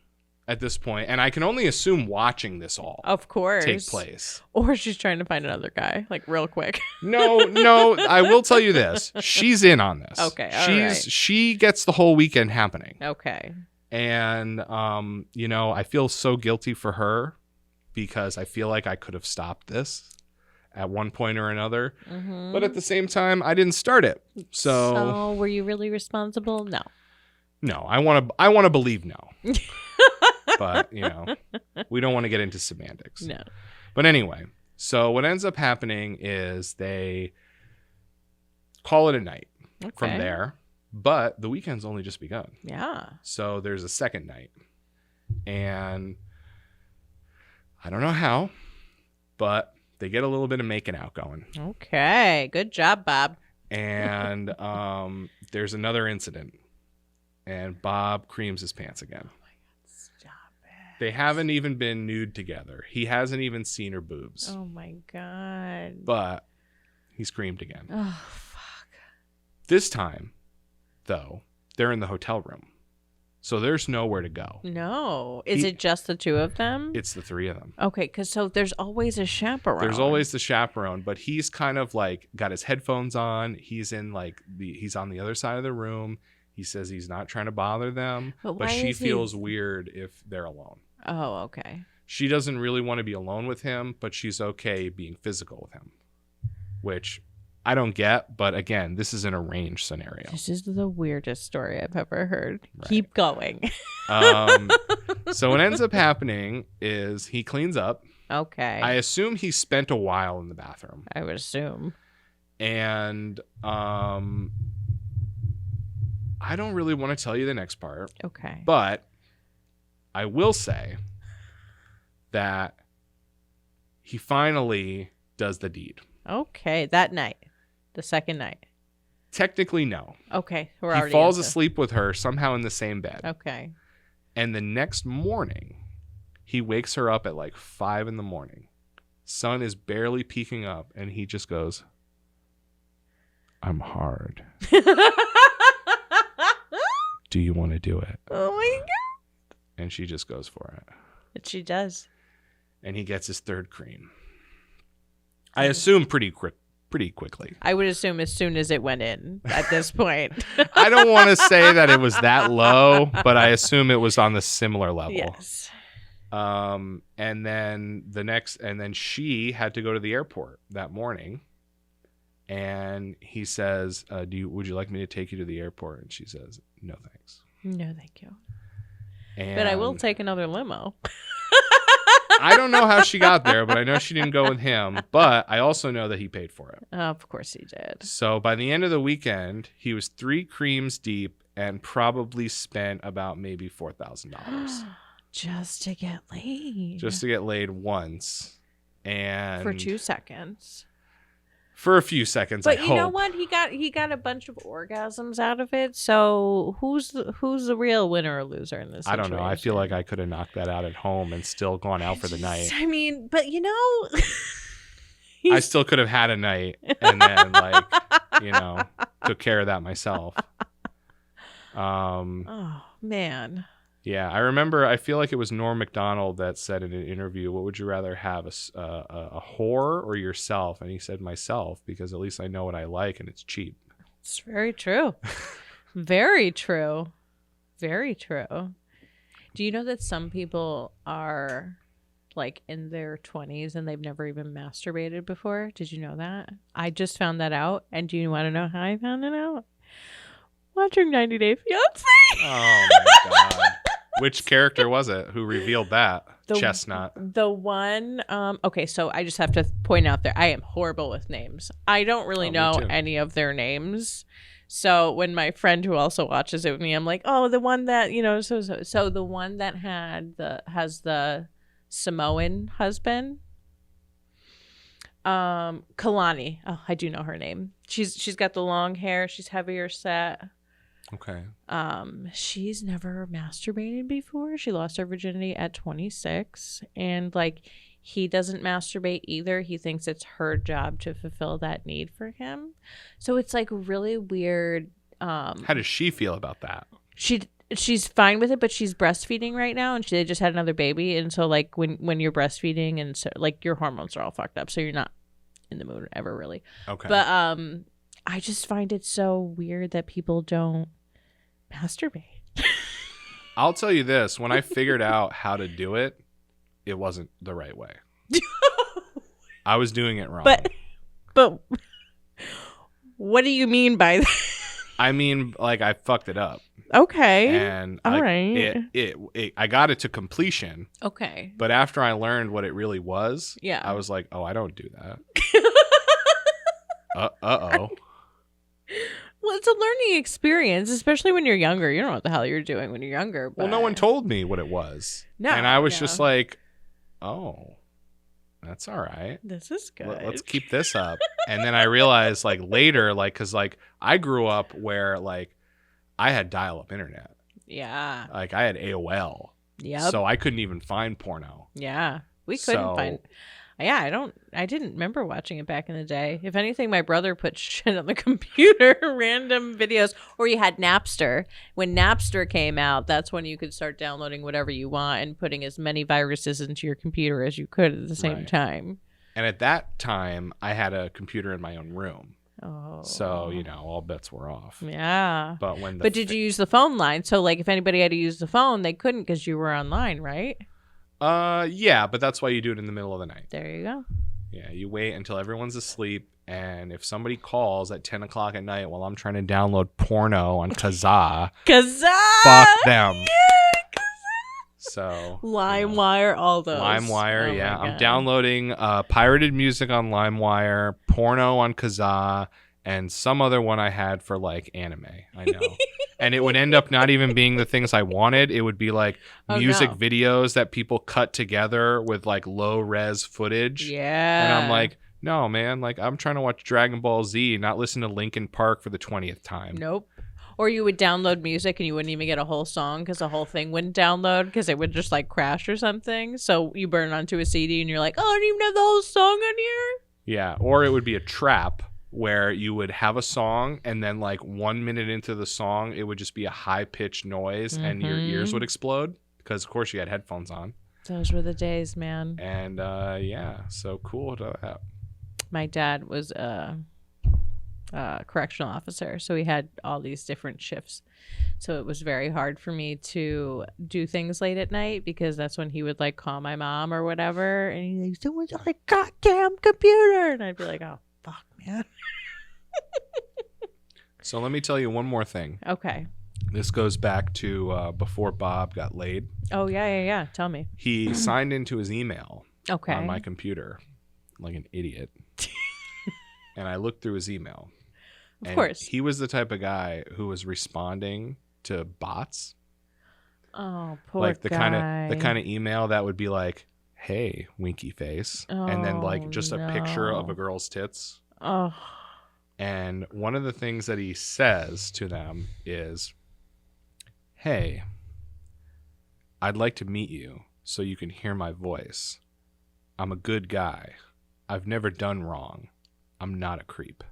S2: at this point, and I can only assume watching this all
S1: Of course.
S2: take place.
S1: Or she's trying to find another guy, like real quick.
S2: No, I will tell you this. She's in on this.
S1: Okay, all right.
S2: She gets the whole weekend happening.
S1: Okay.
S2: And I feel so guilty for her because I feel like I could have stopped this at one point or another.
S1: Mm-hmm.
S2: But at the same time, I didn't start it. So
S1: were you really responsible? No.
S2: No, I want to believe no. But, we don't want to get into semantics.
S1: No.
S2: But anyway, so what ends up happening is they call it a night from there, but the weekend's only just begun.
S1: Yeah.
S2: So there's a second night. And I don't know how, but they get a little bit of making out going.
S1: Okay. Good job, Bob.
S2: And there's another incident. And Bob creams his pants again. They haven't even been nude together. He hasn't even seen her boobs.
S1: Oh, my God.
S2: But he screamed again.
S1: Oh, fuck.
S2: This time, though, they're in the hotel room. So there's nowhere to go.
S1: No. Is it just the two of them?
S2: It's the three of them.
S1: Okay, because so there's always a chaperone.
S2: There's always the chaperone, but he's kind of like got his headphones on. He's in he's on the other side of the room. He says he's not trying to bother them, but she feels weird if they're alone.
S1: Oh, okay.
S2: She doesn't really want to be alone with him, but she's okay being physical with him, which I don't get. But again, this is an arranged scenario.
S1: This is the weirdest story I've ever heard. Right. Keep going.
S2: So what ends up happening is he cleans up.
S1: Okay.
S2: I assume he spent a while in the bathroom.
S1: I would assume.
S2: And I don't really want to tell you the next part.
S1: Okay.
S2: But I will say that he finally does the deed.
S1: Okay. That night. The second night.
S2: Technically, no.
S1: Okay.
S2: He falls asleep with her somehow in the same bed.
S1: Okay.
S2: And the next morning, he wakes her up at like 5 a.m. Sun is barely peeking up, and he just goes, "I'm hard. Do you want to do it?"
S1: Oh my God.
S2: And she just goes for it.
S1: But she does.
S2: And he gets his third cream. I assume pretty quickly.
S1: I would assume as soon as it went in at this point.
S2: I don't want to say that it was that low, but I assume it was on the similar level.
S1: Yes.
S2: And then she had to go to the airport that morning. And he says, would you like me to take you to the airport? And she says, "No, thanks."
S1: No, thank you.
S2: And
S1: but I will take another limo.
S2: I don't know how she got there, but I know she didn't go with him. But I also know that he paid for it.
S1: Of course he did.
S2: So by the end of the weekend, he was 3 creams deep and probably spent about maybe $4,000.
S1: Just to get laid.
S2: Just to get laid once. And
S1: for 2 seconds.
S2: For a few seconds,
S1: but
S2: I
S1: you
S2: hope.
S1: know what? He got a bunch of orgasms out of it. So who's the real winner or loser in this situation?
S2: I don't know. I feel like I could have knocked that out at home and still gone out for the night.
S1: I mean, but
S2: I still could have had a night and then took care of that myself.
S1: Oh man.
S2: Yeah, I remember. I feel like it was Norm Macdonald that said in an interview, "What would you rather have, a whore or yourself?" And he said, "Myself, because at least I know what I like and it's cheap."
S1: It's very true. Very true. Very true. Do you know that some people are like in their 20s and they've never even masturbated before? Did you know that? I just found that out. And do you want to know how I found it out? Watching 90 Day Fiancé.
S2: Oh my God. Which character was it who revealed that? Chestnut.
S1: The one. Okay, so I just have to point out there, I am horrible with names. I don't really know any of their names. So when my friend who also watches it with me, I'm like, oh, the one that, so the one that has the Samoan husband. Kalani. Oh, I do know her name. She's got the long hair. She's heavier set.
S2: Okay.
S1: She's never masturbated before. She lost her virginity at 26, and he doesn't masturbate either. He thinks it's her job to fulfill that need for him. So it's really weird.
S2: How does she feel about that?
S1: she's fine with it, but she's breastfeeding right now, and they just had another baby, and so like when you're breastfeeding, and so like your hormones are all fucked up, so you're not in the mood ever really.
S2: Okay.
S1: But I just find it so weird that people don't masturbate.
S2: I'll tell you this: when I figured out how to do it, it wasn't the right way. I was doing it wrong.
S1: But what do you mean by that?
S2: I mean, like, I fucked it up.
S1: Okay.
S2: And
S1: all right.
S2: I got it to completion.
S1: Okay.
S2: But after I learned what it really was,
S1: yeah,
S2: I was like, oh, I don't do that. Uh-oh.
S1: Well, it's a learning experience, especially when you're younger. You don't know what the hell you're doing when you're younger. But...
S2: Well, no one told me what it was.
S1: No.
S2: And I was just like, oh, that's all right.
S1: This is good.
S2: Let's keep this up. And then I realized, like, later, like, because, like, I grew up where, like, I had dial-up internet.
S1: Yeah.
S2: Like, I had AOL.
S1: Yeah.
S2: So I couldn't even find porno.
S1: Yeah. We couldn't find... Yeah, I didn't remember watching it back in the day. If anything, my brother put shit on the computer, random videos, or you had Napster. When Napster came out, that's when you could start downloading whatever you want and putting as many viruses into your computer as you could at the same time.
S2: And at that time, I had a computer in my own room.
S1: Oh.
S2: So, all bets were off.
S1: Yeah.
S2: But
S1: did you use the phone line? So, like, if anybody had to use the phone, they couldn't because you were online, right?
S2: Yeah, but that's why you do it in the middle of the night.
S1: There you go.
S2: Yeah, you wait until everyone's asleep, and if somebody calls at 10 o'clock at night while I'm trying to download porno on Kazaa, fuck them.
S1: Yeah, Kazaa.
S2: So
S1: LimeWire, all those.
S2: LimeWire, yeah. I'm downloading pirated music on LimeWire, porno on Kazaa, and some other one I had for like anime. I know. And it would end up not even being the things I wanted. It would be like music videos that people cut together with like low res footage.
S1: Yeah.
S2: And I'm like, no, man, like I'm trying to watch Dragon Ball Z, not listen to Linkin Park for the 20th time.
S1: Nope. Or you would download music and you wouldn't even get a whole song because the whole thing wouldn't download because it would just like crash or something. So you burn it onto a CD and you're like, oh, I don't even have the whole song on here.
S2: Yeah. Or it would be a trap where you would have a song and then like 1 minute into the song, it would just be a high-pitched noise and your ears would explode because, of course, you had headphones on.
S1: Those were the days, man.
S2: And, yeah, so cool to that.
S1: My dad was a correctional officer, so he had all these different shifts. So it was very hard for me to do things late at night because that's when he would like call my mom or whatever. And he's like, someone's on the goddamn computer. And I'd be like, oh, fuck, man.
S2: So let me tell you one more thing.
S1: Okay.
S2: This goes back to before Bob got laid.
S1: Oh, yeah. Tell me.
S2: He signed into his email on my computer like an idiot. And I looked through his email.
S1: Of course.
S2: He was the type of guy who was responding to bots.
S1: Oh, poor
S2: like the
S1: guy.
S2: kind of email that would be like, hey, winky face. And then like just a picture of a girl's tits.
S1: Oh.
S2: And one of the things that he says to them is, hey, I'd like to meet you so you can hear my voice. I'm a good guy. I've never done wrong. I'm not a creep.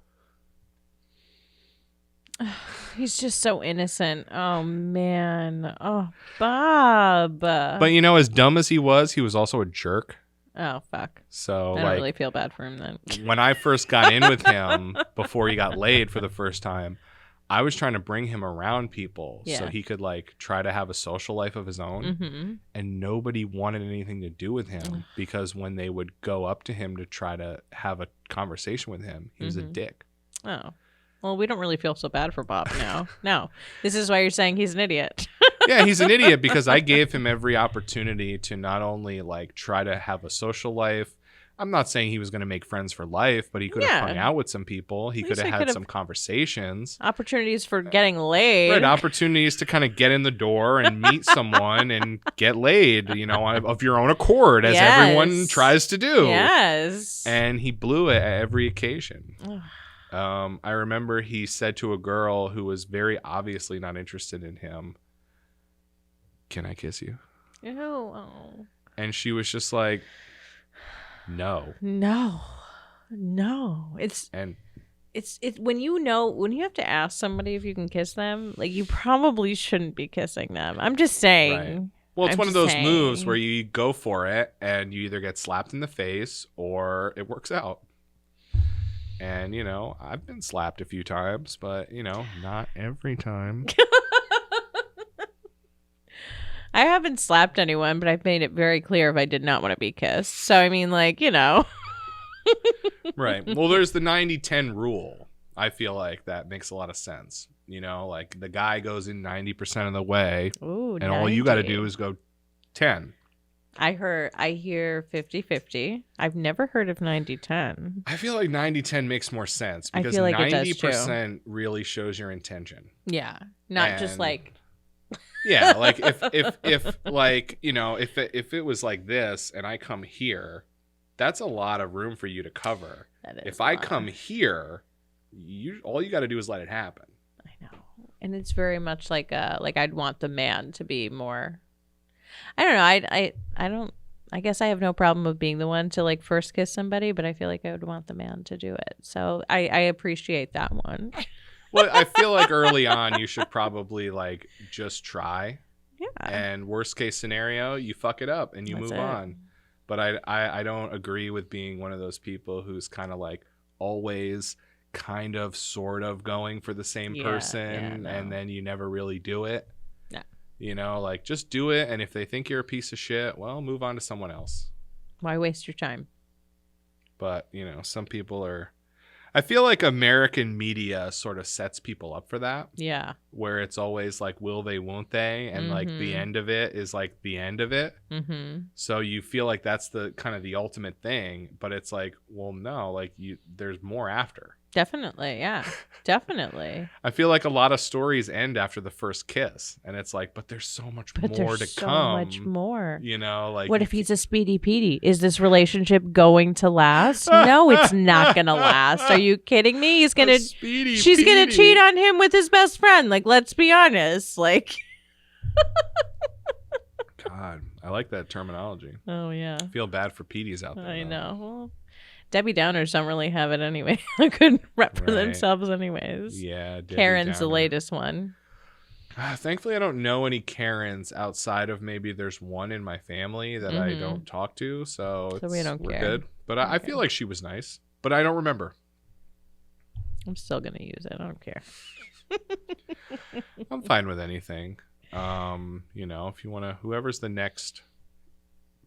S1: He's just so innocent. Oh, man. Oh, Bob.
S2: But, as dumb as he was also a jerk.
S1: Oh, fuck.
S2: So,
S1: I don't really feel bad for him then.
S2: When I first got in with him before he got laid for the first time, I was trying to bring him around people so he could like try to have a social life of his own. And nobody wanted anything to do with him because when they would go up to him to try to have a conversation with him, he was a dick.
S1: Oh. Well, we don't really feel so bad for Bob now. No. This is why you're saying he's an idiot.
S2: Yeah, he's an idiot because I gave him every opportunity to not only like try to have a social life. I'm not saying he was going to make friends for life, but he could have hung out with some people. He could have had some conversations.
S1: Opportunities for getting laid.
S2: Right, opportunities to kind of get in the door and meet someone and get laid, of your own accord, as everyone tries to do.
S1: Yes.
S2: And he blew it at every occasion. I remember he said to a girl who was very obviously not interested in him, "Can I kiss you?"
S1: Ew. Oh.
S2: And she was just like, No.
S1: It's it's when you have to ask somebody if you can kiss them, like you probably shouldn't be kissing them. I'm just saying.
S2: Right. Well, it's
S1: I'm
S2: one of
S1: just
S2: those moves
S1: saying.
S2: where you go for it and you either get slapped in the face or it works out. And, you know, I've been slapped a few times, but, you know, not every time.
S1: I haven't slapped anyone, but I've made it very clear if I did not want to be kissed. So, I mean, like, you know.
S2: Right. Well, there's the 90-10 rule. I feel like that makes a lot of sense. You know, like the guy goes in 90% of the way,
S1: Ooh,
S2: and all you got to do is go 10.
S1: I hear 50-50. I've never heard of 90-10.
S2: I feel like 90-10 makes more sense
S1: I
S2: because
S1: feel like it does, too.
S2: 90% really shows your intention.
S1: Yeah. Not just
S2: And-
S1: like,
S2: Yeah, like if like, you know, if it was like this and I come here, that's a lot of room for you to cover.
S1: that is
S2: If I
S1: a lot.
S2: come here, all you got to do is let it happen.
S1: I know. And it's very much like I'd want the man to be more. I don't know. I don't. I guess I have no problem with being the one to like first kiss somebody, but I feel like I would want the man to do it. So I appreciate that one.
S2: Well, I feel like early on you should probably like just try.
S1: Yeah.
S2: And worst case scenario, you fuck it up and you
S1: That's
S2: move
S1: it.
S2: on. But I don't agree with being one of those people who's kind of like always kind of sort of going for the same person
S1: no.
S2: and then you never really do it.
S1: No.
S2: You know, like just do it, and if they think you're a piece of shit, well, move on to someone else.
S1: Why waste your time?
S2: But, you know, some people are I feel like American media sort of sets people up for that,
S1: Yeah.
S2: where it's always like will they, won't they, and like the end of it is like the end of it.
S1: Mm-hmm.
S2: So you feel like that's the kind of the ultimate thing, but it's like, well, no, like there's more after.
S1: Definitely. Yeah. Definitely.
S2: I feel like a lot of stories end after the first kiss, and it's like, but there's so much
S1: But
S2: more
S1: there's
S2: to
S1: so
S2: come.
S1: much more.
S2: You know, like
S1: What if he's a Speedy Petey? Is this relationship going to last? No, it's not going to last. Are you kidding me? She's going to cheat on him with his best friend. Like, let's be honest. Like,
S2: God, I like that terminology.
S1: oh yeah.
S2: I feel bad for Petey's out there.
S1: I
S2: though.
S1: know. Well, Debbie Downers don't really have it anyway. They couldn't rep for
S2: Right.
S1: themselves anyways.
S2: Yeah, Debbie
S1: Karen's the
S2: Downer.
S1: latest one.
S2: Thankfully, I don't know any Karens outside of maybe there's one in my family that I don't talk to, so
S1: we don't
S2: we're
S1: care.
S2: good. But I feel like she was nice, but I don't remember.
S1: I'm still going to use it. I don't care.
S2: I'm fine with anything. You know, if you want to, whoever's the next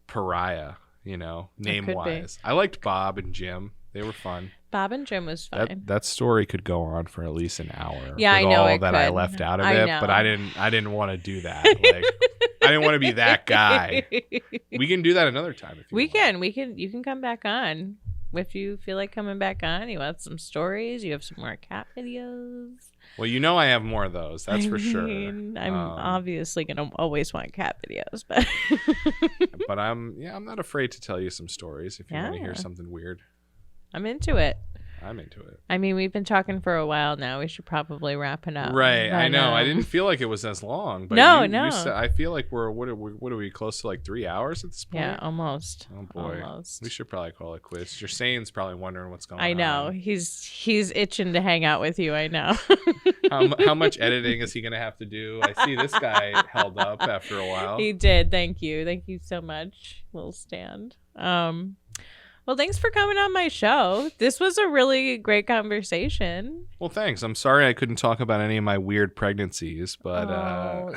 S2: pariah, you know, name wise. I liked Bob and Jim. They were fun.
S1: Bob and Jim was fine.
S2: That story could go on for at least an hour.
S1: Yeah,
S2: with
S1: I know
S2: all
S1: it
S2: that I
S1: could.
S2: left out of
S1: I
S2: it,
S1: know.
S2: but I didn't want to do that. Like, I didn't want to be that guy. We can do that another time if you want.
S1: You can come back on if you feel like coming back on. You want some stories? You have some more cat videos?
S2: Well, you know I have more of those. That's for sure.
S1: I'm obviously gonna always want cat videos, but
S2: But I'm not afraid to tell you some stories if you want to hear
S1: Yeah.
S2: something weird.
S1: I'm into it.
S2: I'm into it.
S1: I mean, we've been talking for a while now. We should probably wrap it up.
S2: Right, I
S1: But,
S2: know. I didn't feel like it was as long, but
S1: No,
S2: you
S1: no.
S2: said, I feel like what are we close to like 3 hours at this point?
S1: Yeah, almost.
S2: Oh boy,
S1: Almost.
S2: we should probably call it quits. Jasane's probably wondering what's going on.
S1: I know. He's itching to hang out with you. I know.
S2: How much editing is he gonna have to do? I see this guy held up after a while.
S1: He did. Thank you. Thank you so much, little stand. Well, thanks for coming on my show. This was a really great conversation.
S2: Well, thanks. I'm sorry I couldn't talk about any of my weird pregnancies, but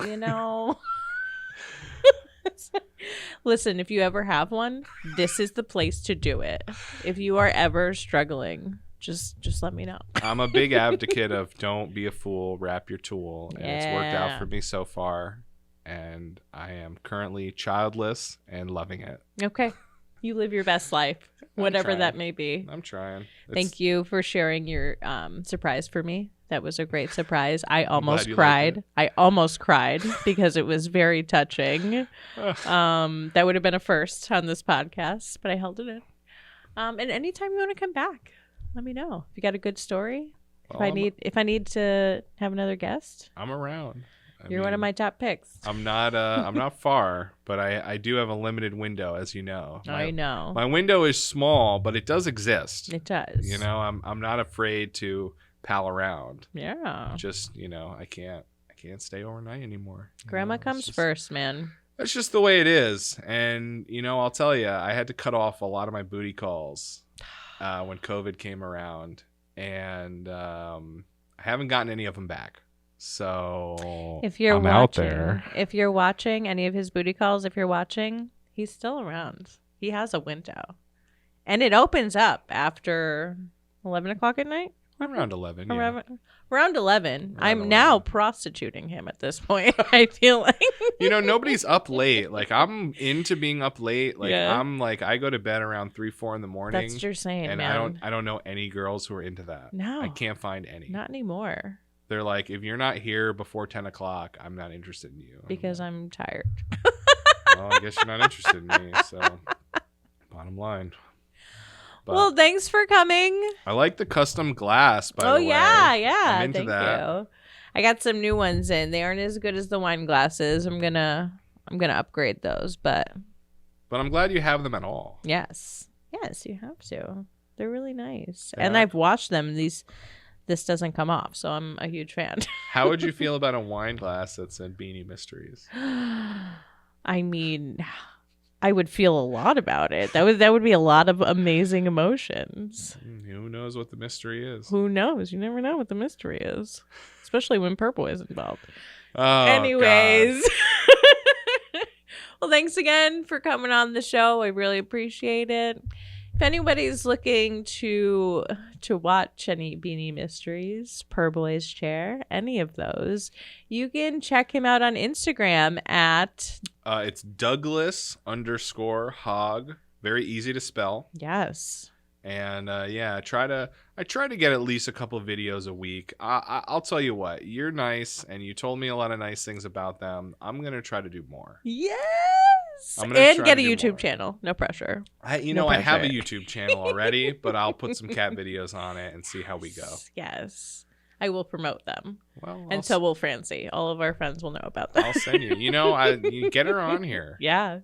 S1: you know. Listen, if you ever have one, this is the place to do it. If you are ever struggling, just let me know.
S2: I'm a big advocate of don't be a fool, wrap your tool, and it's worked
S1: Yeah.
S2: out for me so far. And I am currently childless and loving it.
S1: Okay. You live your best life, whatever
S2: trying.
S1: that may be.
S2: I'm trying.
S1: Thank you for sharing your surprise for me. That was a great surprise. I almost
S2: you liked
S1: cried.
S2: it.
S1: I almost cried because it was very touching. That would have been a first on this podcast, but I held it in. And anytime you want to come back, let me know. If you got a good story,
S2: Well,
S1: if I need to have another guest.
S2: I'm around.
S1: You're one of my top picks.
S2: I'm not far, but I do have a limited window, as you know.
S1: I know.
S2: My window is small, but it does exist.
S1: It does.
S2: You know, I'm not afraid to pal around.
S1: Yeah.
S2: Just, you know, I can't stay overnight anymore.
S1: Grandma comes first, man.
S2: That's just the way it is. And, you know, I'll tell you, I had to cut off a lot of my booty calls when COVID came around. And I haven't gotten any of them back. So
S1: if you're
S2: I'm
S1: watching,
S2: out there.
S1: If you're watching any of his booty calls, if you're watching, he's still around. He has a window. And it opens up after 11 o'clock at night.
S2: Around 11, yeah.
S1: Around 11. I'm now prostituting him at this point, I feel like.
S2: You know, nobody's up late. Like, I'm into being up late. Like, I'm like, I go to bed around 3, 4 in the morning.
S1: That's what you're saying,
S2: and
S1: man.
S2: I don't know any girls who are into that.
S1: No.
S2: I can't find any.
S1: Not anymore.
S2: They're like, if you're not here before 10 o'clock, I'm not interested in you.
S1: Because I'm tired.
S2: Well, I guess you're not interested in me, so bottom line. But
S1: well, thanks for coming.
S2: I like the custom glass, by the way.
S1: Yeah.
S2: I'm into
S1: Thank
S2: that.
S1: you. I got some new ones in. They aren't as good as the wine glasses. I'm gonna upgrade those, but
S2: I'm glad you have them at all.
S1: yes, you have to. They're really nice,
S2: Yeah.
S1: and I've washed them. This doesn't come off, so I'm a huge fan.
S2: How would you feel about a wine glass that said Beanie Mysteries?
S1: I mean, I would feel a lot about it. That would be a lot of amazing emotions.
S2: Who knows what the mystery is?
S1: Who knows? You never know what the mystery is, especially when purple is involved.
S2: Oh,
S1: Anyways. Well, thanks again for coming on the show. I really appreciate it. If anybody's looking to watch any Beanie Mysteries, Per Boy's Chair, any of those, you can check him out on Instagram at
S2: it's Douglas_Hogg. Very easy to spell.
S1: yes.
S2: And I try to get at least a couple of videos a week. I'll tell you what, you're nice, and you told me a lot of nice things about them. I'm gonna try to do more.
S1: Yes.
S2: I'm gonna
S1: And
S2: try
S1: get
S2: to
S1: a
S2: do
S1: YouTube
S2: more.
S1: channel. No pressure.
S2: I have a YouTube channel already, but I'll put some cat videos on it and see how we go.
S1: Yes. I will promote them.
S2: Well,
S1: And so will Francie. All of our friends will know about them.
S2: I'll send you. You know, you get her on here.
S1: Yeah.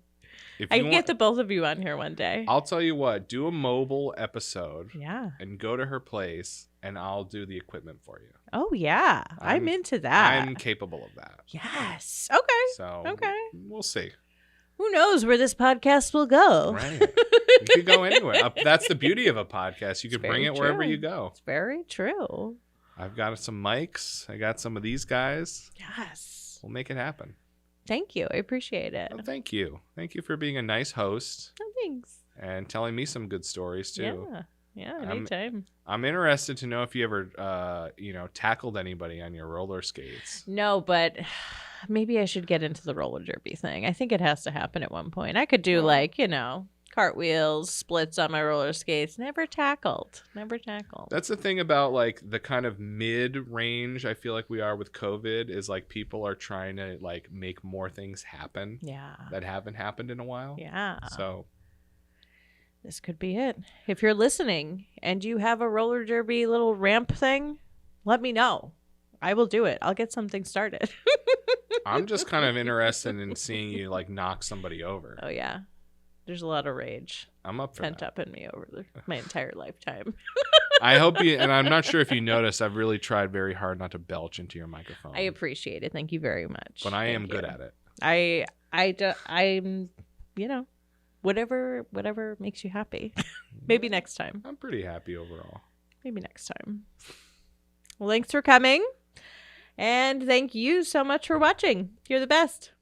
S2: If
S1: I
S2: you
S1: can
S2: want,
S1: get the both of you on here one day.
S2: I'll tell you what. Do a mobile episode.
S1: Yeah.
S2: And go to her place, and I'll do the equipment for you.
S1: Oh, yeah. I'm into that.
S2: I'm capable of that.
S1: Yes. Okay.
S2: So we'll see.
S1: Who knows where this podcast will go?
S2: Right. You could go anywhere. That's the beauty of a podcast. You could bring it wherever you go.
S1: It's very true.
S2: I've got some mics. I got some of these guys.
S1: Yes.
S2: We'll make it happen.
S1: Thank you. I appreciate it.
S2: Well, thank you. Thank you for being a nice host
S1: Oh, thanks.
S2: and telling me some good stories too.
S1: Yeah, anytime.
S2: I'm interested to know if you ever, tackled anybody on your roller skates.
S1: No, but maybe I should get into the roller derby thing. I think it has to happen at one point. I could do cartwheels, splits on my roller skates. Never tackled.
S2: That's the thing about like the kind of mid-range I feel like we are with COVID is like people are trying to like make more things happen.
S1: Yeah.
S2: That haven't happened in a while.
S1: Yeah.
S2: So
S1: this could be it. If you're listening and you have a roller derby little ramp thing, let me know. I will do it. I'll get something started.
S2: I'm just kind of interested in seeing you like knock somebody over.
S1: Oh, yeah. There's a lot of rage
S2: I'm up for
S1: pent
S2: that.
S1: up in me over my entire lifetime.
S2: I hope you, and I'm not sure if you noticed, I've really tried very hard not to belch into your microphone.
S1: I appreciate it. Thank you very much.
S2: But I am
S1: Thank
S2: good
S1: you.
S2: at it.
S1: I'm, whatever makes you happy. Maybe next time.
S2: I'm pretty happy overall.
S1: Maybe next time. Well, thanks for coming. And thank you so much for watching. You're the best.